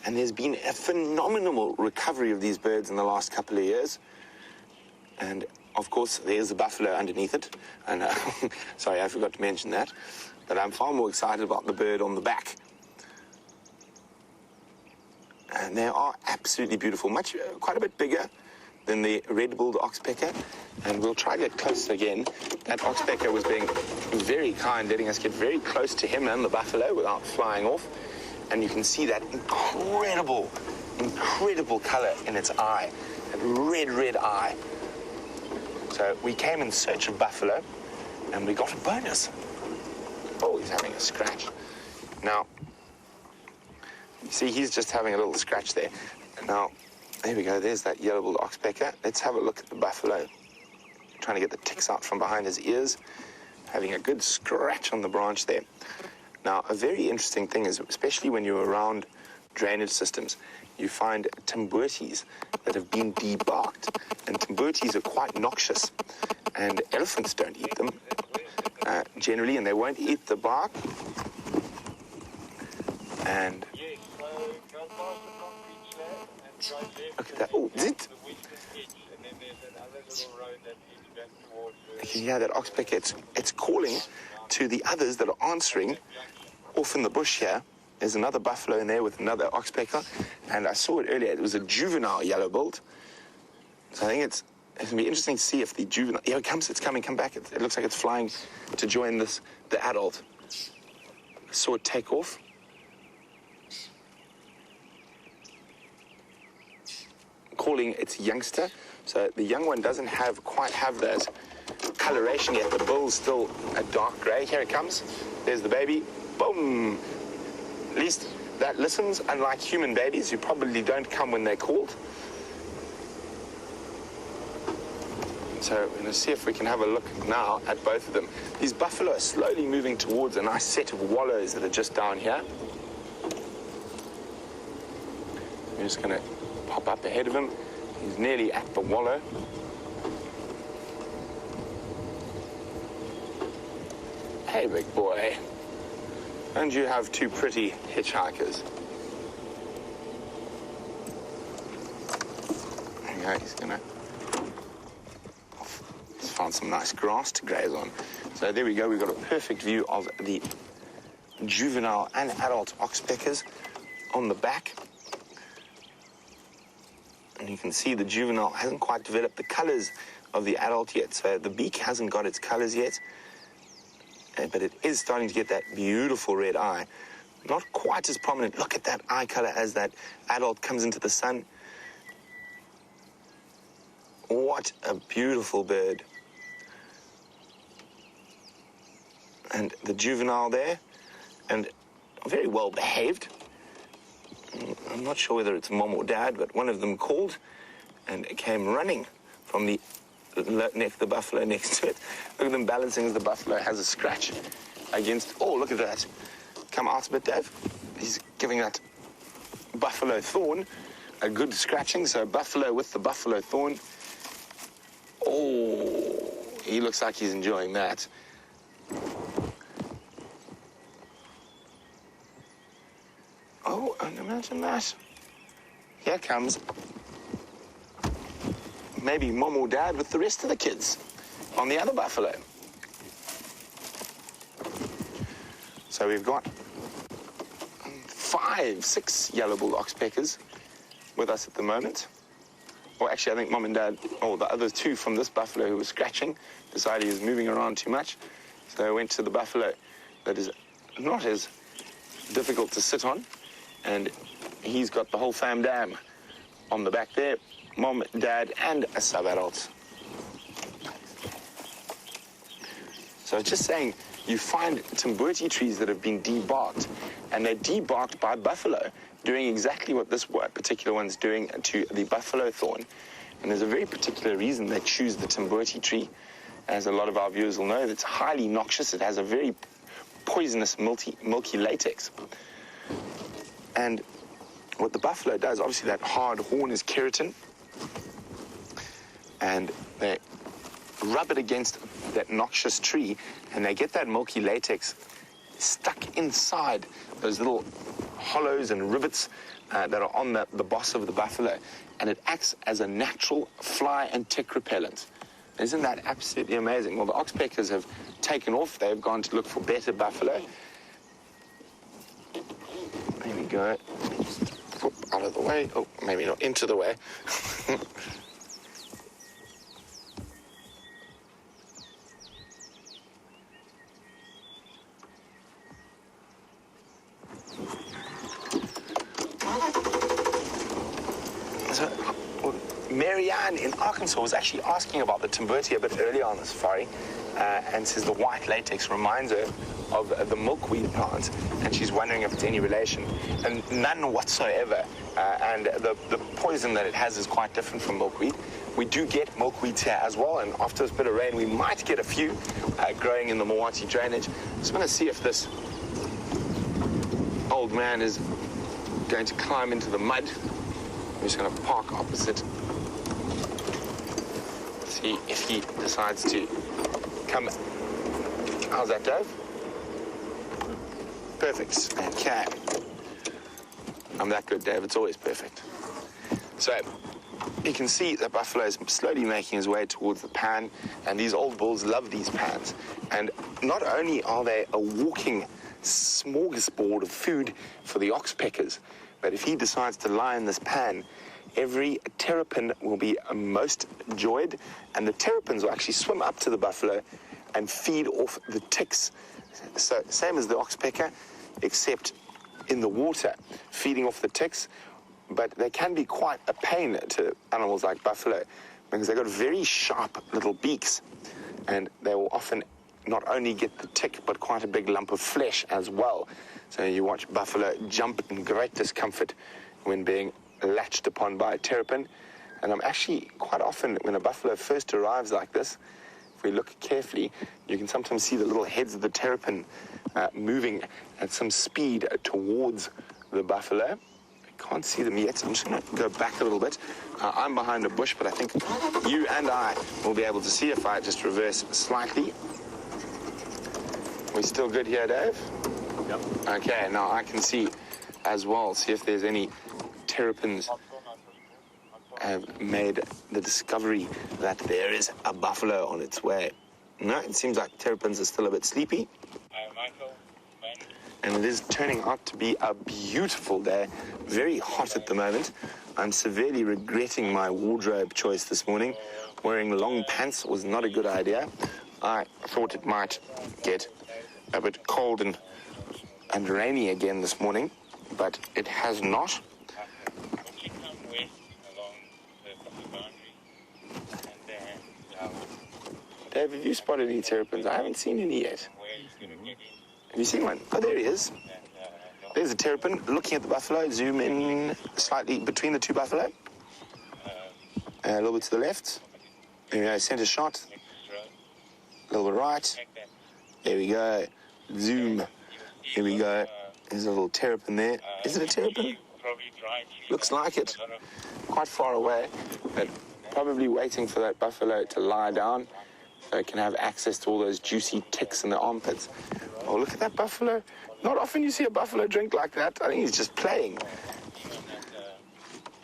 And there's been a phenomenal recovery of these birds in the last couple of years. And, of course, there's a buffalo underneath it. And, sorry, I forgot to mention that. But I'm far more excited about the bird on the back. And they are absolutely beautiful, quite a bit bigger than the red-billed oxpecker. And we'll try to get close again. That oxpecker was being very kind, letting us get very close to him and the buffalo without flying off. And you can see that incredible color in its eye, that red eye. So we came in search of buffalo, and we got a bonus. Oh, he's having a scratch. Now, you see, he's just having a little scratch there. Now, there we go, there's that yellow-billed oxpecker. Let's have a look at the buffalo. Trying to get the ticks out from behind his ears, having a good scratch on the branch there. Now, a very interesting thing is, especially when you're around drainage systems, you find timberties that have been debarked. And timberties are quite noxious, and elephants don't eat them generally, and they won't eat the bark. And look at that. Oh, zit! You can hear that oxpecker. It's calling to the others that are answering off in the bush here. There's another buffalo in there with another oxpecker, and I saw it earlier. It was a juvenile yellow-billed. So I think it's going to be interesting to see if the juvenile... Here it comes, it's coming, come back. It looks like it's flying to join the adult. I saw it take off. Calling its youngster. So the young one doesn't quite have those coloration yet. The bill's still a dark grey. Here it comes. There's the baby. Boom! At least that listens, unlike human babies who probably don't come when they're called. So we're going to see if we can have a look now at both of them. These buffalo are slowly moving towards a nice set of wallows that are just down here. We're just going to pop up ahead of him. He's nearly at the wallow. Hey, big boy. And you have two pretty hitchhikers. There you go, he's going to... Let's find some nice grass to graze on. So there we go, we've got a perfect view of the juvenile and adult oxpeckers on the back. And you can see the juvenile hasn't quite developed the colors of the adult yet. So the beak hasn't got its colors yet. But it is starting to get that beautiful red eye. Not quite as prominent. Look at that eye color as that adult comes into the sun. What a beautiful bird. And the juvenile there, and very well behaved. I'm not sure whether it's mom or dad, but one of them called and came running from the buffalo next to it. Look at them balancing as the buffalo has a scratch against... Oh, look at that. Come out a bit, Dave. He's giving that buffalo thorn a good scratching. So buffalo with the buffalo thorn. Oh, he looks like he's enjoying that. Oh, and imagine that. Here comes maybe mom or dad with the rest of the kids on the other buffalo. So we've got 5, 6 yellow-billed oxpeckers with us at the moment. Well, actually, I think mom and dad, the other 2 from this buffalo who was scratching, decided he was moving around too much. So I went to the buffalo that is not as difficult to sit on. And he's got the whole fam dam on the back there. Mom, dad, and a sub-adult. So just saying, you find timbuti trees that have been debarked, and they're debarked by buffalo, doing exactly what this particular one's doing to the buffalo thorn. And there's a very particular reason they choose the timbuti tree. As a lot of our viewers will know, it's highly noxious. It has a very poisonous milky latex. And what the buffalo does, obviously that hard horn is keratin, and they rub it against that noxious tree, and they get that milky latex stuck inside those little hollows and rivets that are on the boss of the buffalo, and it acts as a natural fly and tick repellent. Isn't that absolutely amazing? Well, the oxpeckers have taken off. They've gone to look for better buffalo. There we go. Just whoop, out of the way. Oh, maybe not into the way. So, Marianne in Arkansas was actually asking about the timbuti a bit earlier on the safari, and says the white latex reminds her of the milkweed plant, and she's wondering if it's any relation, and none whatsoever. And the poison that it has is quite different from milkweed. We do get milkweeds here as well, and after this bit of rain, we might get a few growing in the Mwati drainage. Just want to see if this old man is going to climb into the mud. I'm just going to park opposite. See if he decides to come. How's that, Dave? Perfect. Okay. I'm that good, Dave. It's always perfect. So you can see the buffalo is slowly making his way towards the pan, and these old bulls love these pans. And not only are they a walking smorgasbord of food for the oxpeckers, but if he decides to lie in this pan, every terrapin will be most joyed, and the terrapins will actually swim up to the buffalo and feed off the ticks. So same as the oxpecker, except in the water, feeding off the ticks. But they can be quite a pain to animals like buffalo, because they've got very sharp little beaks, and they will often not only get the tick, but quite a big lump of flesh as well. So you watch buffalo jump in great discomfort when being latched upon by a terrapin. And I'm actually, quite often, when a buffalo first arrives like this, if we look carefully, you can sometimes see the little heads of the terrapin moving at some speed towards the buffalo. I can't see them yet. I'm just going to go back a little bit. I'm behind a bush, but I think you and I will be able to see if I just reverse slightly. We still good here, Dave?
Yep.
Okay, now I can see as well, see if there's any terrapins have made the discovery that there is a buffalo on its way. No, it seems like terrapins are still a bit sleepy.
Michael, Ben.
And it is turning out to be a beautiful day. Very hot at the moment. I'm severely regretting my wardrobe choice this morning. Wearing long pants was not a good idea. I thought it might get a bit cold and rainy again this morning, but it has not.
We come west along the boundary, and then
Dave, have you spotted any terrapins? I haven't seen any yet.
where he's going to get in.
Have you seen one? Oh, there he is.
And,
There's a terrapin looking at the buffalo. Zoom in slightly between the two buffalo. A little bit to the left. There we go, center shot. A little bit right. There we go. Zoom. Here we go. There's a little terrapin there. Is it a terrapin?
probably dry.
Looks like it. Quite far away, but probably waiting for that buffalo to lie down so it can have access to all those juicy ticks in the armpits. Oh, look at that buffalo. Not often you see a buffalo drink like that. I think he's just playing.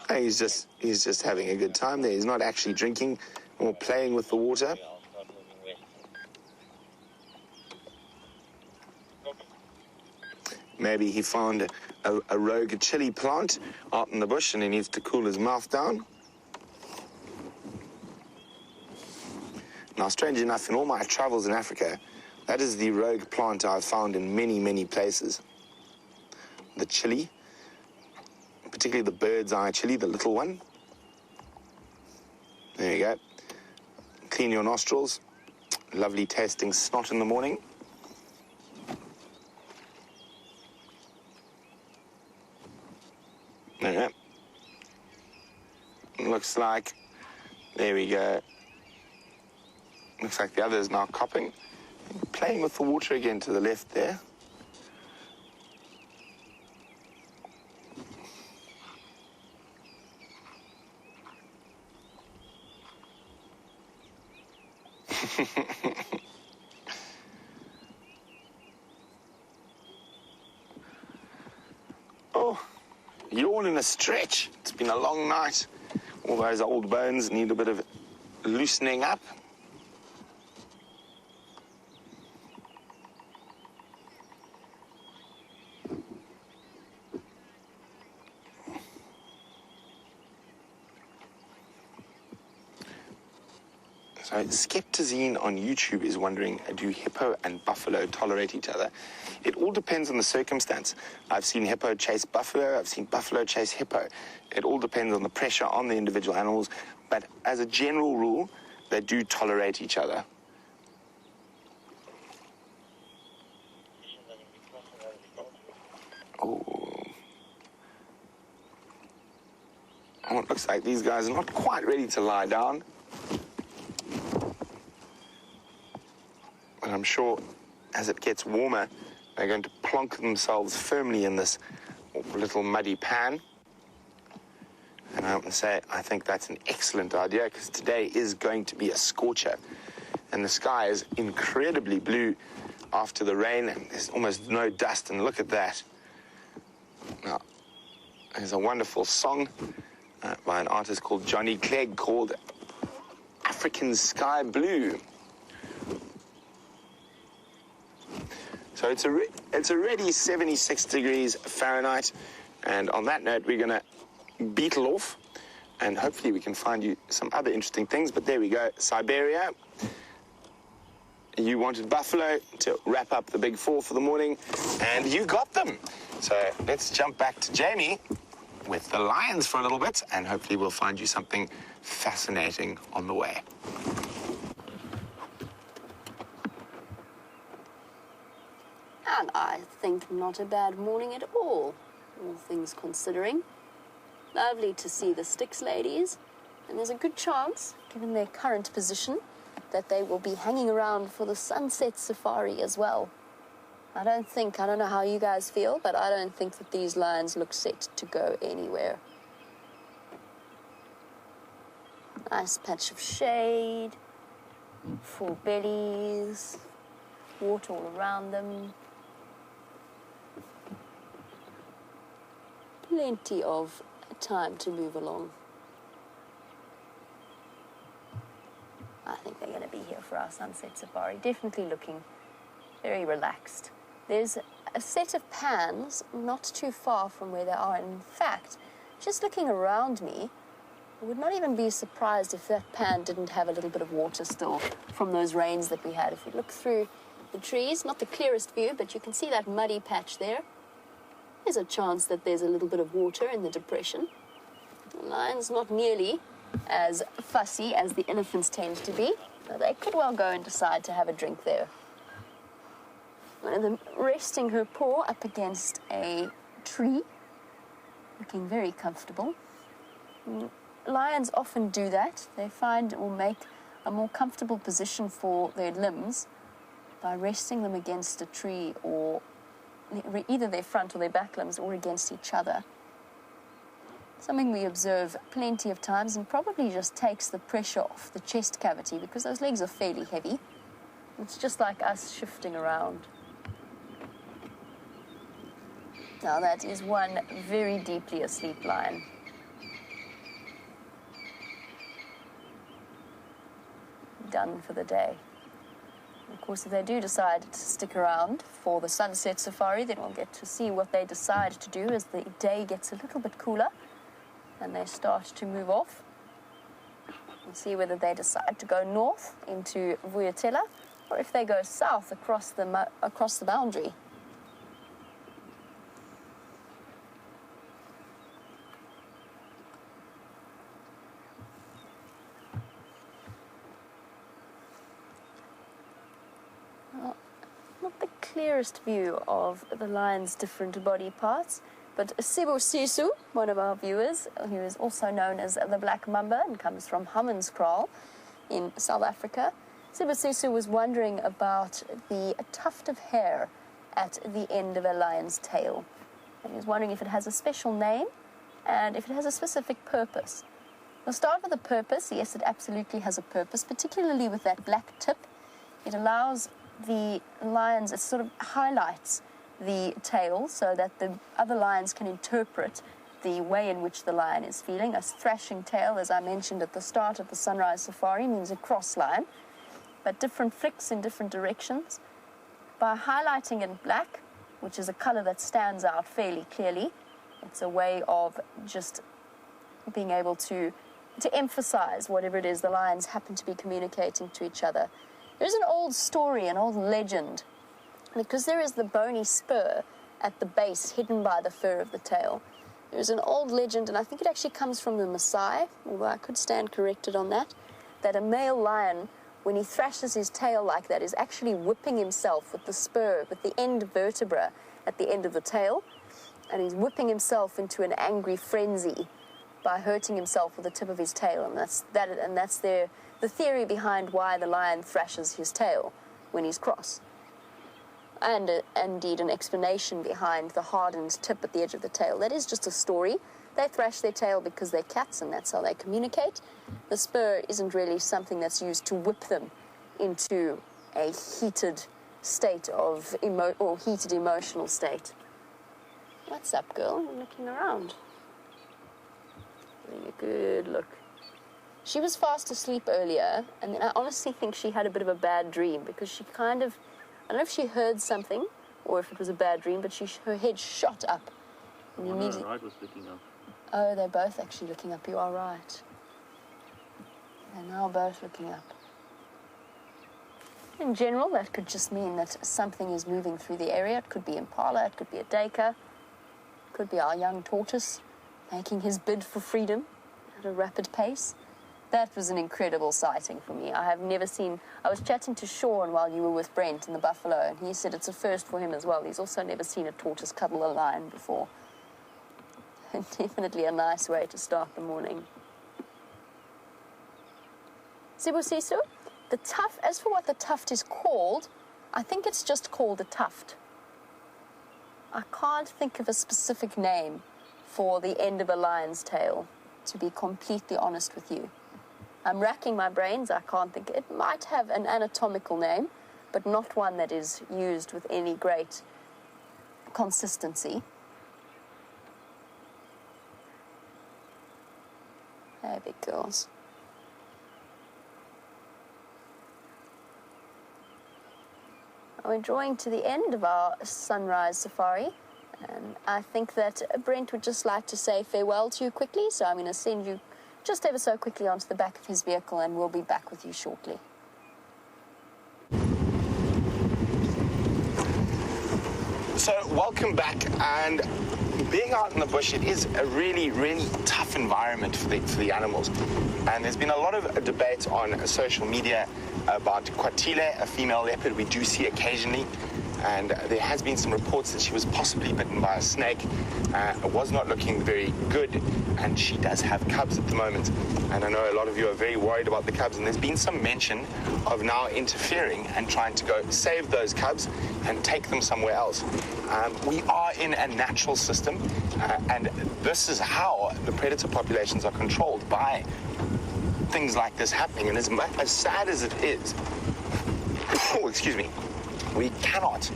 I think he's just having a good time there. He's not actually drinking or playing with the water. Maybe he found a rogue chili plant out in the bush and he needs to cool his mouth down. Now, strange enough, in all my travels in Africa, that is the rogue plant I've found in many, many places. The chili, particularly the bird's eye chili, the little one. There you go. Clean your nostrils. Lovely tasting snot in the morning. There you go. Looks like, there we go. Looks like the other is now copping. Playing with the water again to the left there. Oh, yawn in a stretch. It's been a long night. All those old bones need a bit of loosening up. So Skeptazine on YouTube is wondering, do hippo and buffalo tolerate each other? It all depends on the circumstance. I've seen hippo chase buffalo, I've seen buffalo chase hippo. It all depends on the pressure on the individual animals, but as a general rule, they do tolerate each other. Oh, it looks like these guys are not quite ready to lie down. And I'm sure as it gets warmer, they're going to plonk themselves firmly in this little muddy pan. And I want to say, I think that's an excellent idea because today is going to be a scorcher. And the sky is incredibly blue after the rain and there's almost no dust. And look at that. Now, there's a wonderful song by an artist called Johnny Clegg called African Sky Blue. So it's already 76 degrees Fahrenheit, and on that note, we're going to beetle off, and hopefully we can find you some other interesting things. But there we go, Siberia. You wanted buffalo to wrap up the big four for the morning, and you got them. So let's jump back to Jamie with the lions for a little bit, and hopefully we'll find you something fascinating on the way.
And I think not a bad morning at all things considering. Lovely to see the Styx ladies. And there's a good chance, given their current position, that they will be hanging around for the sunset safari as well. I don't know how you guys feel, but I don't think that these lions look set to go anywhere. Nice patch of shade, full bellies, water all around them. Plenty of time to move along. I think they're going to be here for our sunset safari. Definitely looking very relaxed. There's a set of pans not too far from where they are. In fact, just looking around me, I would not even be surprised if that pan didn't have a little bit of water still from those rains that we had. If you look through the trees, not the clearest view, but you can see that muddy patch there. There's a chance that there's a little bit of water in the depression. The lion's not nearly as fussy as the elephants tend to be, so they could well go and decide to have a drink there. One of them resting her paw up against a tree, looking very comfortable. Lions often do that. They find it will make a more comfortable position for their limbs by resting them against a tree, or either their front or their back limbs, or against each other. Something we observe plenty of times, and probably just takes the pressure off the chest cavity because those legs are fairly heavy. It's just like us shifting around. Now that is one very deeply asleep lion. Done for the day. Of course, if they do decide to stick around for the sunset safari, then we'll get to see what they decide to do as the day gets a little bit cooler and they start to move off. We'll see whether they decide to go north into Kwatile or if they go south across the boundary. Not the clearest view of the lion's different body parts, but Sibusiso, one of our viewers, who is also known as the Black Mamba and comes from Hammanskraal in South Africa, Sibusiso was wondering about the tuft of hair at the end of a lion's tail. And he was wondering if it has a special name and if it has a specific purpose. We'll start with the purpose. Yes, it absolutely has a purpose, particularly with that black tip. It allows the lions, it sort of highlights the tail so that the other lions can interpret the way in which the lion is feeling. A thrashing tail, as I mentioned at the start of the sunrise safari, means a cross line, but different flicks in different directions. By highlighting in black, which is a color that stands out fairly clearly, it's a way of just being able to emphasize whatever it is the lions happen to be communicating to each other. There's an old story, an old legend, because there is the bony spur at the base hidden by the fur of the tail. There's an old legend, and I think it actually comes from the Maasai, although I could stand corrected on that a male lion, when he thrashes his tail like that, is actually whipping himself with the spur, with the end vertebra at the end of the tail, and he's whipping himself into an angry frenzy by hurting himself with the tip of his tail, and that's the theory behind why the lion thrashes his tail when he's cross. And indeed an explanation behind the hardened tip at the edge of the tail. That is just a story. They thrash their tail because they're cats and that's how they communicate. The spur isn't really something that's used to whip them into a heated state of heated emotional state. What's up, girl? You're looking around. Getting a good look. She was fast asleep earlier, and then I honestly think she had a bit of a bad dream because she kind of, I don't know if she heard something or if it was a bad dream, but her head shot up. And
One on the right was looking up.
Oh, they're both actually looking up. You are right. They're now both looking up. In general, that could just mean that something is moving through the area. It could be impala, it could be a duiker, it could be our young tortoise making his bid for freedom at a rapid pace. That was an incredible sighting for me. I have never seen... I was chatting to Sean while you were with Brent in the buffalo, and he said it's a first for him as well. He's also never seen a tortoise cuddle a lion before. Definitely a nice way to start the morning. Sibusiso, the tuft, as for what the tuft is called, I think it's just called a tuft. I can't think of a specific name for the end of a lion's tail, to be completely honest with you. I'm racking my brains, I can't think. It might have an anatomical name, but not one that is used with any great consistency. Hey, big girls. We're drawing to the end of our sunrise safari, and I think that Brent would just like to say farewell to you quickly, so I'm going to send you just ever so quickly onto the back of his vehicle, and we'll be back with you shortly.
So welcome back, and being out in the bush, it is a really, really tough environment for the animals. And there's been a lot of debate on social media about Kwatile, a female leopard we do see occasionally. And there has been some reports that she was possibly bitten by a snake. It was not looking very good, and she does have cubs at the moment. And I know a lot of you are very worried about the cubs, and there's been some mention of now interfering and trying to go save those cubs and take them somewhere else. We are in a natural system, and this is how the predator populations are controlled, by things like this happening. And as sad as it is, oh, excuse me, we cannot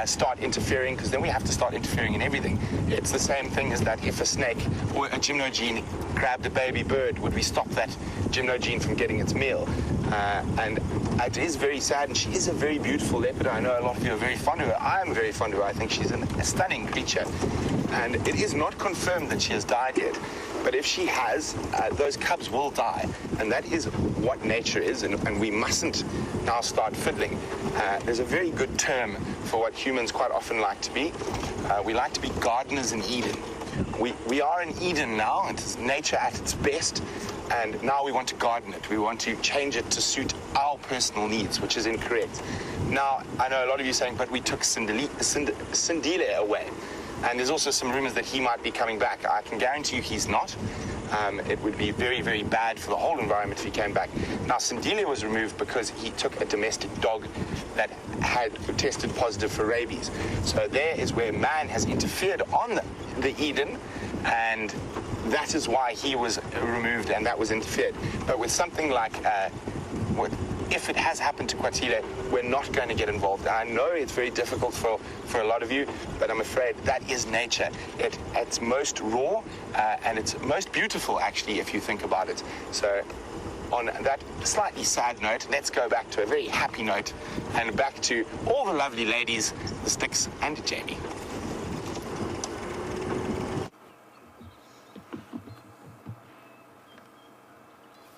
start interfering, because then we have to start interfering in everything. It's the same thing as that if a snake or a gymnogene grabbed a baby bird, would we stop that gymnogene from getting its meal? And it is very sad, and she is a very beautiful leopard. I know a lot of you are very fond of her. I am very fond of her. I think she's a stunning creature. And it is not confirmed that she has died yet. But if she has, those cubs will die. And that is what nature is, and we mustn't now start fiddling. There's a very good term for what humans quite often like to be. We like to be gardeners in Eden. We are in Eden now, and it's nature at its best, and now we want to garden it. We want to change it to suit our personal needs, which is incorrect. Now, I know a lot of you saying, but we took Sindile away. And there's also some rumors that he might be coming back. I can guarantee you he's not. It would be very, very bad for the whole environment if he came back. Now, Sindile was removed because he took a domestic dog that had tested positive for rabies. So there is where man has interfered on the Eden, and that is why he was removed and that was interfered. But with something like, if it has happened to Kwatile, we're not going to get involved. I know it's very difficult for a lot of you, but I'm afraid that is nature. At its most raw, and it's most beautiful, actually, if you think about it. So on that slightly sad note, let's go back to a very happy note, and back to all the lovely ladies, the Styx and Jamie.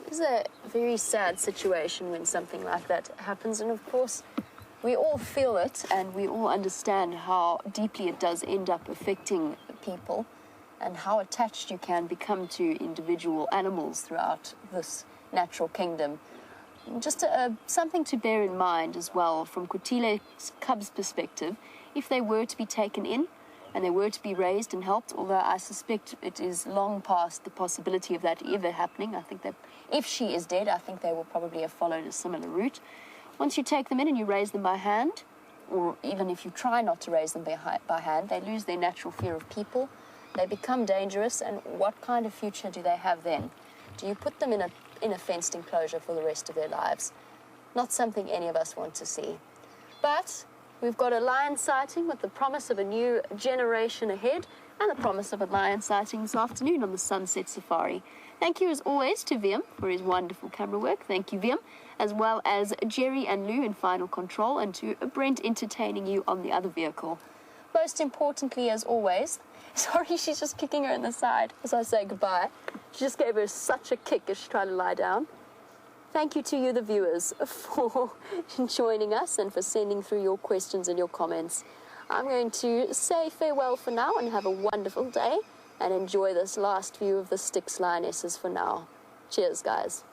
It's a very sad situation when something like that happens, and of course we all feel it and we all understand how deeply it does end up affecting people and how attached you can become to individual animals throughout this natural kingdom. Just something to bear in mind as well from Kwatile's cubs' perspective. If they were to be taken in and they were to be raised and helped, although I suspect it is long past the possibility of that ever happening. I think that if she is dead, I think they will probably have followed a similar route. Once you take them in and you raise them by hand, or even if you try not to raise them by hand, they lose their natural fear of people. They become dangerous, and what kind of future do they have then? Do you put them in a fenced enclosure for the rest of their lives? Not something any of us want to see. But we've got a lion sighting with the promise of a new generation ahead, and the promise of a lion sighting this afternoon on the Sunset Safari. Thank you as always to Wium for his wonderful camera work. Thank you, Wium, as well as Jerry and Lou in Final Control, and to Brent entertaining you on the other vehicle. Most importantly, as always, sorry, she's just kicking her in the side as I say goodbye. She just gave her such a kick as she tried to lie down. Thank you to you, the viewers, for joining us and for sending through your questions and your comments. I'm going to say farewell for now and have a wonderful day and enjoy this last view of the Styx lionesses for now. Cheers, guys.